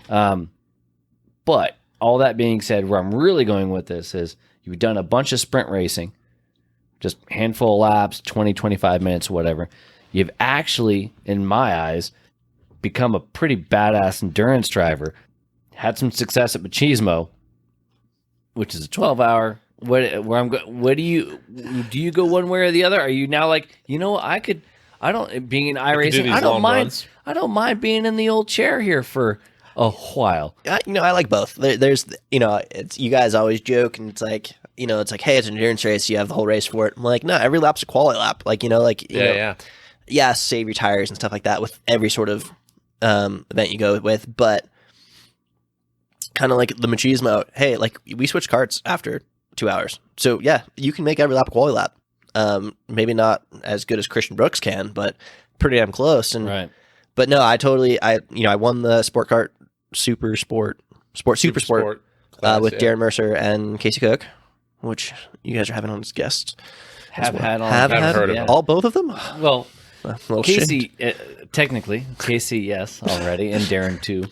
But all that being said, where I'm really going with this is you've done a bunch of sprint racing, just handful of laps, 20, 25 minutes, whatever. You've actually, in my eyes, become a pretty badass endurance driver. Had some success at machismo, which is a 12-hour. What do you go one way or the other? Are you now like, being in iRacing, I don't mind. Runs. I don't mind being in the old chair here for a while. I like both. There's, it's, you guys always joke, and it's like, hey, it's an endurance race. You have the whole race for it. I'm like, no, every lap's a quality lap. Yeah, save your tires and stuff like that with every sort of event you go with. But kind of like the machismo, hey, like we switch karts after 2 hours. So yeah, you can make every lap a quality lap. Maybe not as good as Christian Brooks can, but pretty damn close. And Right. But no, I won the Sport Kart Super Sport class, with yeah. Darren Mercer and Casey Cook, which you guys are having on as guests. Have had Haven't heard of yeah. them. All both of them? Well, A little shit. Casey, technically, Casey, yes, already, and Darren too.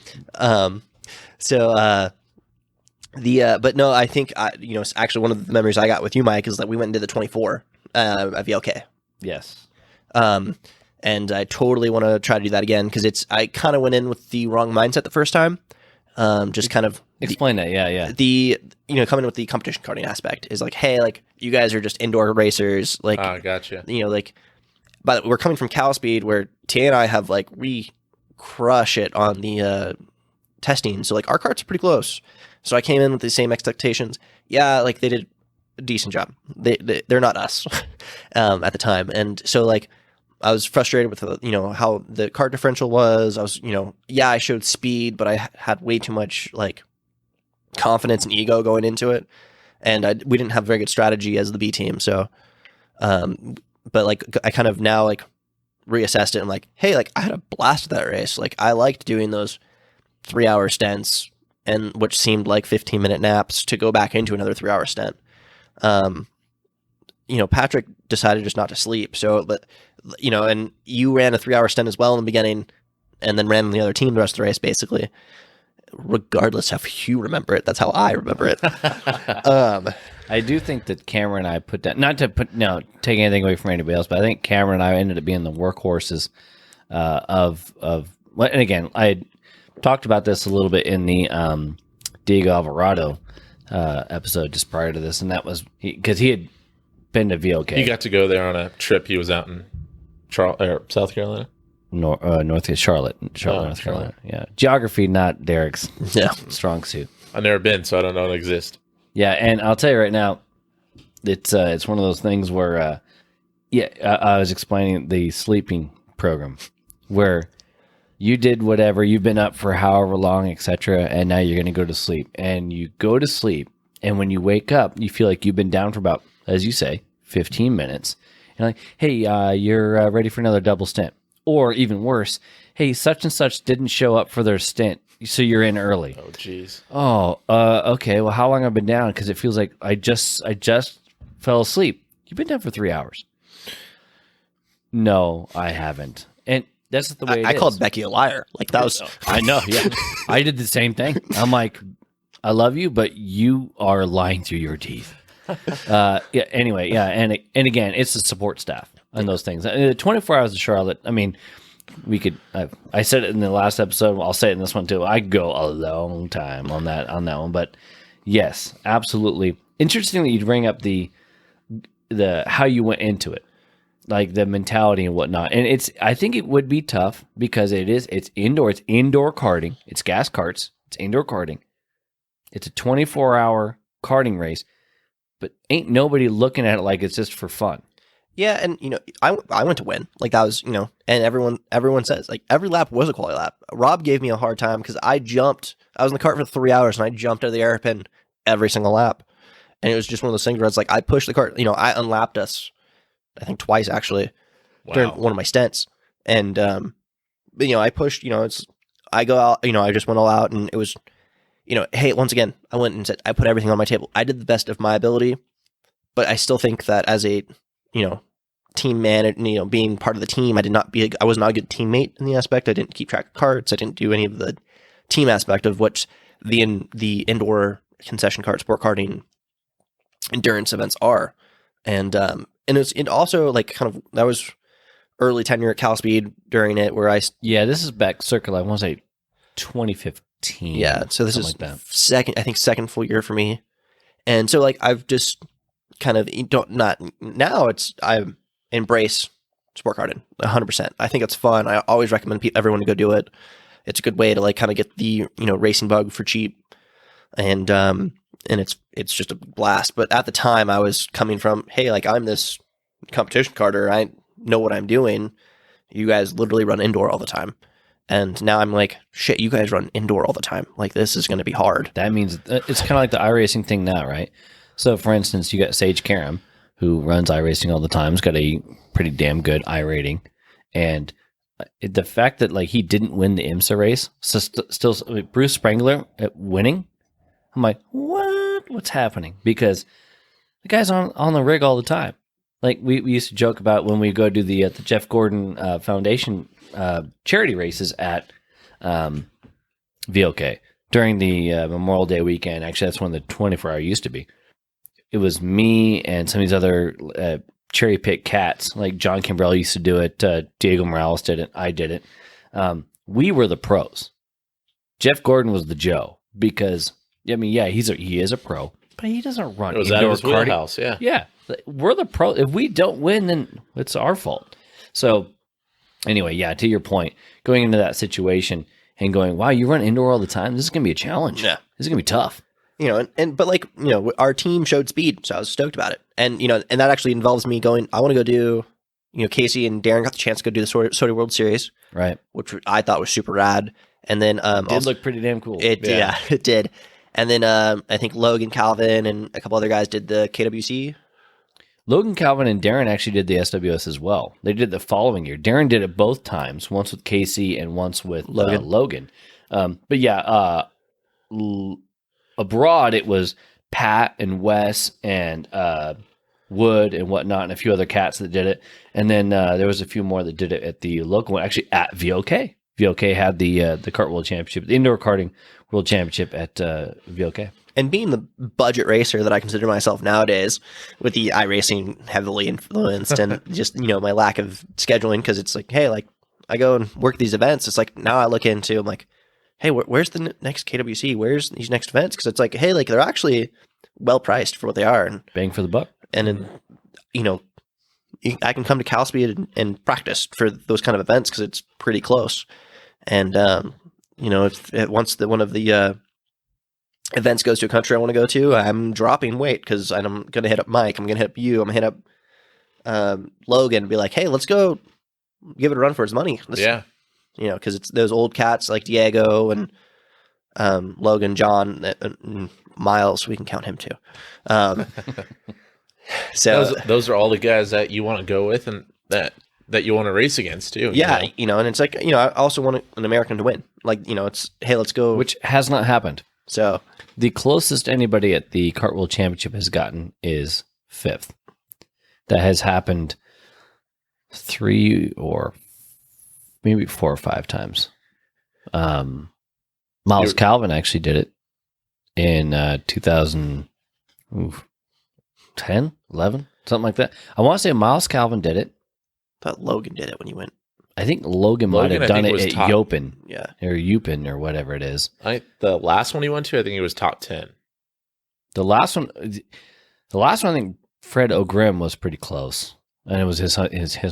But no, I think actually one of the memories I got with you, Mike, is that we went and did the 24 at VLK. Yes. And I totally want to try to do that again because I kind of went in with the wrong mindset the first time. Just kind of explain that. Yeah. Coming with the competition karting aspect is like, hey, like you guys are just indoor racers, like, Gotcha. But we're coming from CalSpeed where TA and I have like we crush it on the testing, so like our karts are pretty close. So I came in with the same expectations. Yeah, like they did a decent job. They're not us at the time, and so like I was frustrated with how the kart differential was. I was I showed speed, but I had way too much like confidence and ego going into it, and we didn't have a very good strategy as the B team. So, but like I kind of now like reassessed it and like, hey, like I had a blast at that race. Like I liked doing those 3-hour stints and which seemed like 15-minute naps to go back into another 3-hour stint. Patrick decided just not to sleep. So, but and you ran a 3-hour stint as well in the beginning, and then ran the other team the rest of the race, basically. Regardless of how you remember it, that's how I remember it. I do think that Cameron and I put that, not to take anything away from anybody else, but I think Cameron and I ended up being the workhorses of and again, I had talked about this a little bit in the Diego Alvarado episode just prior to this, and that was because he had been to VLK. He got to go there on a trip. He was out in South Carolina. North Charlotte, North Carolina. Yeah, geography not Derek's strong suit. I've never been, so I don't know it exists. Yeah, and I'll tell you right now, it's one of those things where I was explaining the sleeping program where you did whatever, you've been up for however long, etc., and now you're going to go to sleep, and you go to sleep, and when you wake up, you feel like you've been down for about, as you say, 15 minutes. And like, hey, you're ready for another double stint. Or even worse, hey, such and such didn't show up for their stint, so you're in early. Oh, jeez. Oh, okay. Well, how long have I been down? Because it feels like I just fell asleep. You've been down for 3 hours. No, I haven't. And that's the way I called Becky a liar. Like that was. I know. Yeah, I did the same thing. I'm like, I love you, but you are lying through your teeth. Anyway, yeah, and again, it's the support staff and those things. 24 hours of Charlotte. I mean, we could. I said it in the last episode. I'll say it in this one too. I go a long time on that one, but yes, absolutely. Interesting that you bring up the how you went into it, like the mentality and whatnot. And I think it would be tough because it's indoor. It's indoor karting. It's gas karts. It's indoor karting. It's a 24-hour karting race. But ain't nobody looking at it like it's just for fun. Yeah, and I went to win. Like that was, and everyone says like every lap was a quality lap. Rob gave me a hard time because I was in the cart for 3 hours and I jumped out of the airpin every single lap. And it was just one of those things where it's like I pushed the cart, I unlapped us I think twice actually during one of my stints. And I pushed, I go out, I just went all out and it was hey, once again, I went and said, I put everything on my table. I did the best of my ability, but I still think that as a, team manager, being part of the team, I was not a good teammate in the aspect. I didn't keep track of carts. I didn't do any of the team aspect of what the indoor concession kart, sport karting, endurance events are. And it also like kind of, that was early tenure at CalSpeed during it where this is back circular. I want to say 2015. Yeah, so this is like second full year for me, and so like I've just kind of I embrace sport karting 100%. I think it's fun. I always recommend everyone to go do it. It's a good way to like kind of get the racing bug for cheap, and it's just a blast. But at the time, I was coming from, hey, like I'm this competition karter. I know what I'm doing. You guys literally run indoor all the time. And now I'm like, shit, you guys run indoor all the time. Like, this is going to be hard. That means it's kind of like the iRacing thing now, right? So, for instance, you got Sage Karam, who runs iRacing all the time. He's got a pretty damn good iRating. And the fact that, like, he didn't win the IMSA race, so still Bruce Sprengler winning, I'm like, what? What's happening? Because the guy's on the rig all the time. Like, we used to joke about when we go do the Jeff Gordon Foundation charity races at VLK. during the Memorial Day weekend. Actually, that's when the 24-hour used to be. It was me and some of these other cherry pick cats. Like John Kimbrell used to do it. Diego Morales did it. I did it. We were the pros. Jeff Gordon was the Joe because, I mean, yeah, he is a pro, but he doesn't run It was out of his indoor karting. wheelhouse, yeah. Yeah, we're the pro. If we don't win, then it's our fault. So anyway, yeah, to your point, going into that situation and going, wow, you run indoor all the time? This is going to be a challenge. Yeah. This is going to be tough. You know, but like, you know, our team showed speed, so I was stoked about it. And, you know, and that actually involves me going, I want to go do, you know, Casey and Darren got the chance to go do the SOTA World Series, Right. which I thought was super rad. And then, It did look pretty damn cool. yeah, it did. And then, I think Logan, Calvin, and a couple other guys did the KWC. Logan, Calvin, and Darren actually did the SWS as well. They did the following year. Darren did it both times, once with Casey and once with Logan. But yeah, abroad it was Pat and Wes and Wood and whatnot, and a few other cats that did it. And then there was a few more that did it at the local one, actually at VOK. VOK had the Kart World Championship, the Indoor Karting World Championship at VOK. And being the budget racer that I consider myself nowadays, with the iRacing heavily influenced and just, you know, my lack of scheduling, because it's like, hey, like I go and work these events. It's like now I look into, I'm like, hey, where's the next KWC? Where's these next events? Because it's like, hey, like they're actually well priced for what they are, and Bang for the buck. and then, you know, I can come to CalSpeed and practice for those kind of events because it's pretty close. And you know, if once one of the events goes to a country I want to go to, I'm dropping weight because I'm going to hit up Mike. I'm going to hit up you. I'm going to hit up Logan and be like, hey, let's go give it a run for his money. Yeah. You know, because it's those old cats like Diego and Logan, John, and Miles. We can count him too. So those are all the guys that you want to go with and that you want to race against too. yeah, You know? you know, and it's like, you know, I also want an American to win. Like, you know, it's, hey, let's go. Which has not happened. So The closest anybody at the Kart World Championship has gotten is 5th. That has happened 3 or maybe 4 or 5 times. Miles Calvin actually did it in 2010, 11, something like that. I want to say Miles Calvin did it. I thought Logan did it when he went. I think Logan might have I done think it was at top. Yopin. Yeah. Or Yupin or whatever it is. The last one he went to, I think he was top 10. The last one, I think Fred O'Grim was pretty close, and it was his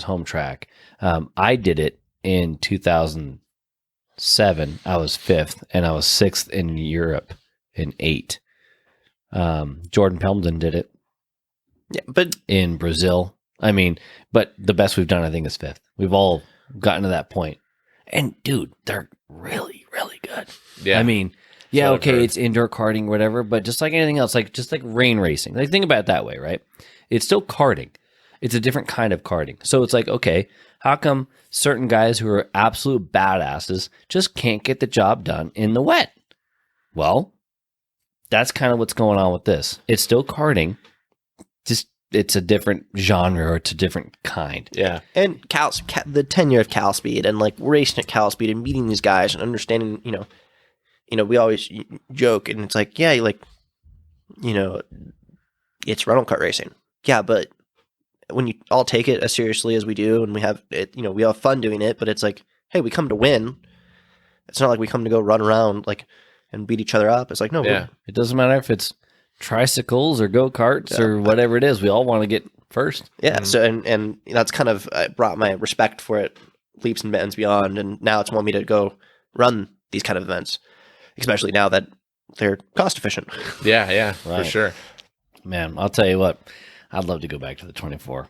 home track. I did it in 2007. I was 5th, and I was 6th in Europe in 8. Jordan Pelmden did it. Yeah, but in Brazil. I mean, but the best we've done, I think, is 5th. We've all gotten to that point. And dude, they're really, really good. Yeah. I mean, yeah, So okay, good. it's indoor karting, whatever, but just like anything else, like just like rain racing. Like think about it that way, right? It's still karting. It's a different kind of karting. So it's like, okay, how come certain guys who are absolute badasses just can't get the job done in the wet? Well, that's kind of what's going on with this. It's still karting, just it's a different genre or it's a different kind. Yeah. and the tenure of CalSpeed and like racing at CalSpeed and meeting these guys and understanding, you know, we always joke and it's like, yeah, like, you know, it's rental kart racing. Yeah, but when you all take it as seriously as we do and we have it, you know, we have fun doing it, but it's like, hey, we come to win. It's not like we come to go run around like and beat each other up. It's like, no, Yeah. It doesn't matter if it's tricycles or go-karts or whatever it is. We all want to get first. yeah. So and that's kind of brought my respect for it leaps and bounds beyond, and now it's wanting me to go run these kind of events, especially now that they're cost efficient. Yeah. Yeah. For Right. sure. Man, I'll tell you what, I'd love to go back to the 24.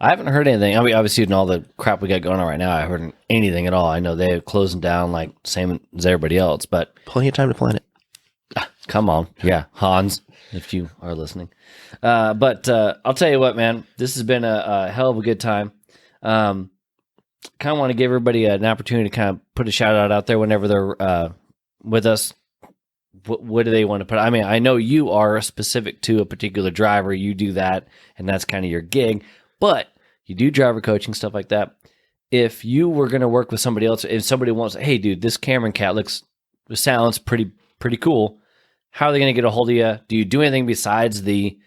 I haven't heard anything. I mean, obviously, in all the crap we got going on right now, I haven't heard anything at all. I know they're closing down like same as everybody else, but Plenty of time to plan it. come on. Yeah, Hans, if you are listening. But I'll tell you what, man, this has been a hell of a good time. Kind of want to give everybody an opportunity to kind of put a shout out there whenever they're with us. What do they want to put? I mean, I know you are specific to a particular driver. You do that, and that's kind of your gig. But you do driver coaching, stuff like that. If you were going to work with somebody else, if somebody wants, hey, dude, this Cameron cat sounds pretty pretty cool. How are they going to get a hold of you? Do you do anything besides the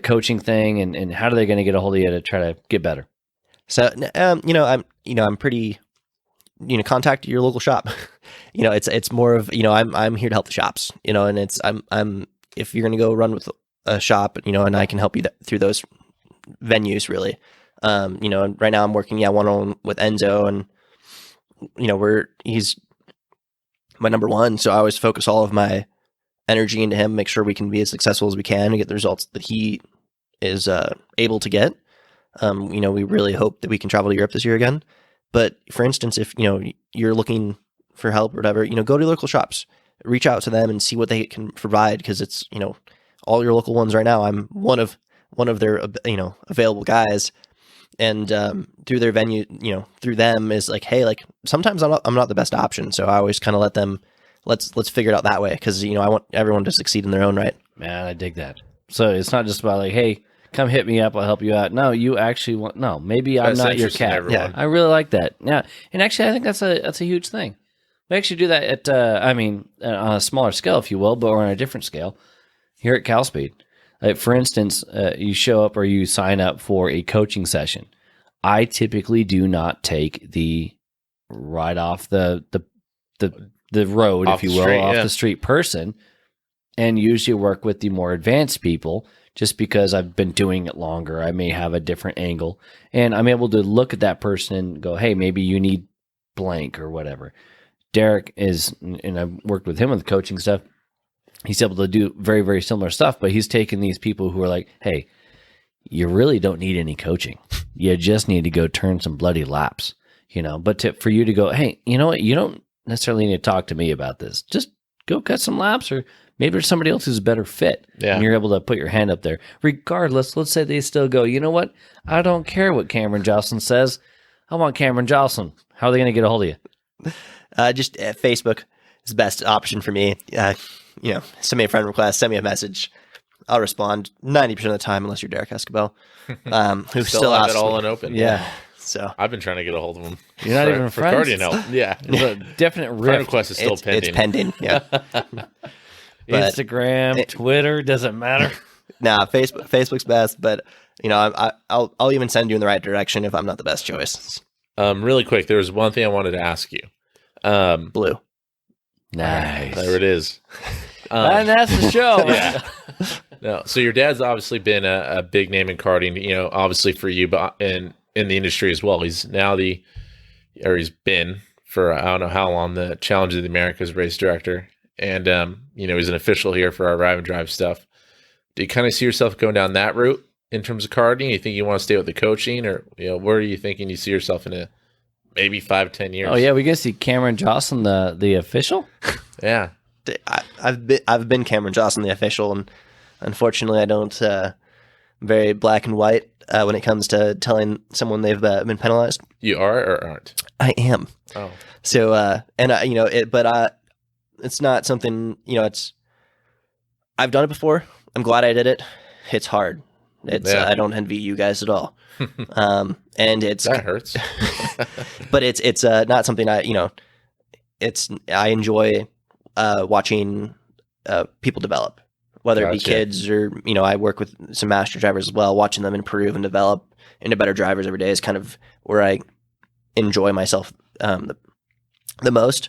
coaching thing, and how are they going to get a hold of you to try to get better? So, I'm pretty, contact your local shop. It's more of, I'm here to help the shops, and I'm if you're going to go run with a shop, and I can help you through those venues really. And right now I'm working, one-on-one with Enzo, and, he's my number one. So I always focus all of my energy into him, make sure we can be as successful as we can and get the results that he is able to get. We really hope that we can travel to Europe this year again. But for instance, if, you're looking for help or whatever, go to local shops, reach out to them and see what they can provide. Cause it's, all your local ones right now, I'm one of their, available guys. And through their venue, through them is like, hey, like sometimes I'm not the best option. So I always kind of let them, let's figure it out that way. Cause I want everyone to succeed in their own right. Man, I dig that. So it's not just about like, hey, come hit me up, I'll help you out. No, you actually want, no, maybe I'm not your cat. Yeah, I really like that. Yeah. And actually I think that's a huge thing. We actually do that at, on a smaller scale, if you will, but we're on a different scale here at CalSpeed. Like for instance, you show up or you sign up for a coaching session. I typically do not take the right off the road, if you will, off the street person, and usually work with the more advanced people. Just because I've been doing it longer, I may have a different angle, and I'm able to look at that person and go, "Hey, maybe you need blank or whatever." Derek is, and I've worked with him with coaching stuff. He's able to do very, very similar stuff, but he's taken these people who are like, "Hey, you really don't need any coaching. You just need to go turn some bloody laps, But for you to go, hey, you know what? You don't necessarily need to talk to me about this. Just go cut some laps, or maybe there's somebody else who's a better fit." Yeah. And you're able to put your hand up there. Regardless, let's say they still go, you know what? I don't care what Cameron Jocelyn says. I want Cameron Jocelyn. How are they going to get a hold of you? Just Facebook is the best option for me. Send me a friend request, send me a message. I'll respond 90% of the time, unless you're Derek Esquibel, who's still have out it all and open. Yeah. So I've been trying to get a hold of him. You're not even for friends? Karting help. Yeah. There's a definite rift. Friend request is still pending. It's pending. Yeah. Instagram, Twitter, doesn't matter. Nah, Facebook's best, but I'll even send you in the right direction if I'm not the best choice. Really quick, there was one thing I wanted to ask you. Blue. Nice. There it is. And that's the show. Yeah. No, so your dad's obviously been a big name in karting, obviously for you, but in the industry as well. He's now he's been for I don't know how long, the Challenge of the Americas race director. And, he's an official here for our Ride and Drive stuff. Do you kind of see yourself going down that route in terms of karting? You think you want to stay with the coaching, or, where are you thinking you see yourself in maybe 5-10 years? Oh yeah. We get to see Cameron Jocelyn, the official. Yeah. I've been Cameron Jocelyn, the official, and unfortunately I don't, very black and white when it comes to telling someone they've been penalized. You are or aren't? I am. Oh. So, it's not something, I've done it before. I'm glad I did it. It's hard. I don't envy you guys at all. And that hurts. But it's not something I enjoy watching people develop, whether it be kids or, I work with some master drivers as well, watching them improve and develop into better drivers every day is kind of where I enjoy myself the most.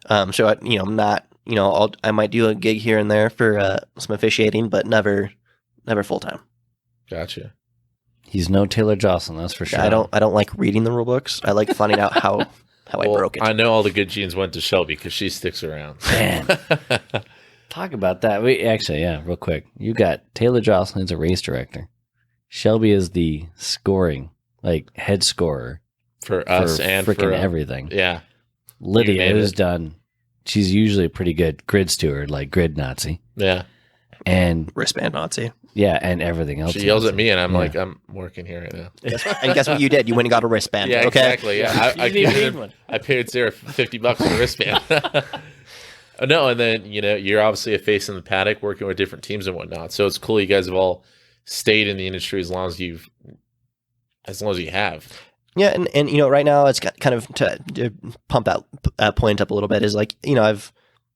So I'm not, I might do a gig here and there for some officiating, but never full time. Gotcha. He's no Taylor Jocelyn, that's for sure. I don't like reading the rule books. I like finding out how I broke it. I know all the good genes went to Shelby because she sticks around. Man, talk about that. Real quick. You got Taylor Jocelyn as a race director. Shelby is the scoring, head scorer for us and freaking for everything. Yeah. Lydia is done. She's usually a pretty good grid steward, like grid Nazi. Yeah. And wristband Nazi. Yeah, and everything else. She yells at me, and I'm like, I'm working here right now. And guess what you did? You went and got a wristband. Yeah, okay? Exactly. Yeah, I paid Sarah $50 for a wristband. No, and then you're obviously a face in the paddock, working with different teams and whatnot. So it's cool you guys have all stayed in the industry as long as you have. Yeah, and right now it's kind of to pump that point up a little bit is I've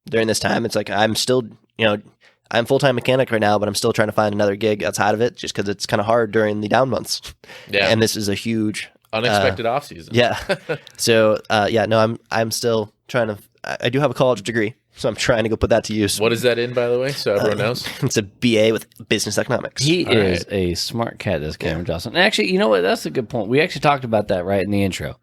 during this time, it's like I'm still, I'm full-time mechanic right now, but I'm still trying to find another gig outside of it just because it's kind of hard during the down months. Yeah. And this is a huge Unexpected off season. Yeah. So, I'm still trying to, I do have a college degree, so I'm trying to go put that to use. What is that in, by the way, so everyone knows? It's a BA with business economics. He is a smart cat, this Cameron Jocelyn. And actually, you know what? That's a good point. We actually talked about that right in the intro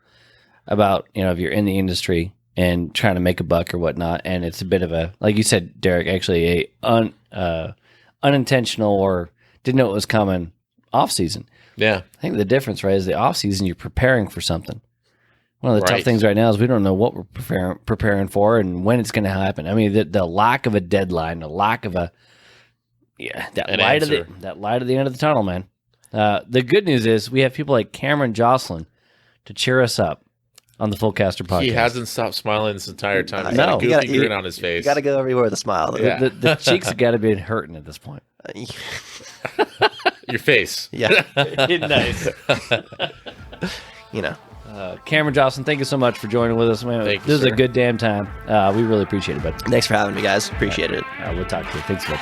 about, if you're in the industry and trying to make a buck or whatnot, and it's a bit of a, like you said, Derek, actually a unintentional or didn't know it was coming off season. Yeah. I think the difference, right, is the off season you're preparing for something. One of the tough things right now is we don't know what we're preparing for and when it's going to happen. I mean, the lack of a deadline, the lack of that light at the end of the tunnel, man. The good news is we have people like Cameron Jocelyn to cheer us up on the Fullcaster podcast. He hasn't stopped smiling this entire time. He's No. got a goofy grin on his face. You got to go everywhere with a smile. Yeah. The cheeks have got to be hurting at this point. Your face. Yeah. Nice. Cameron Jocelyn, thank you so much for joining with us, man. Thank you, This is sir. a good damn time. We really appreciate it, bud. Thanks for having me, guys. Appreciate it. We'll talk to you. Thanks, bud.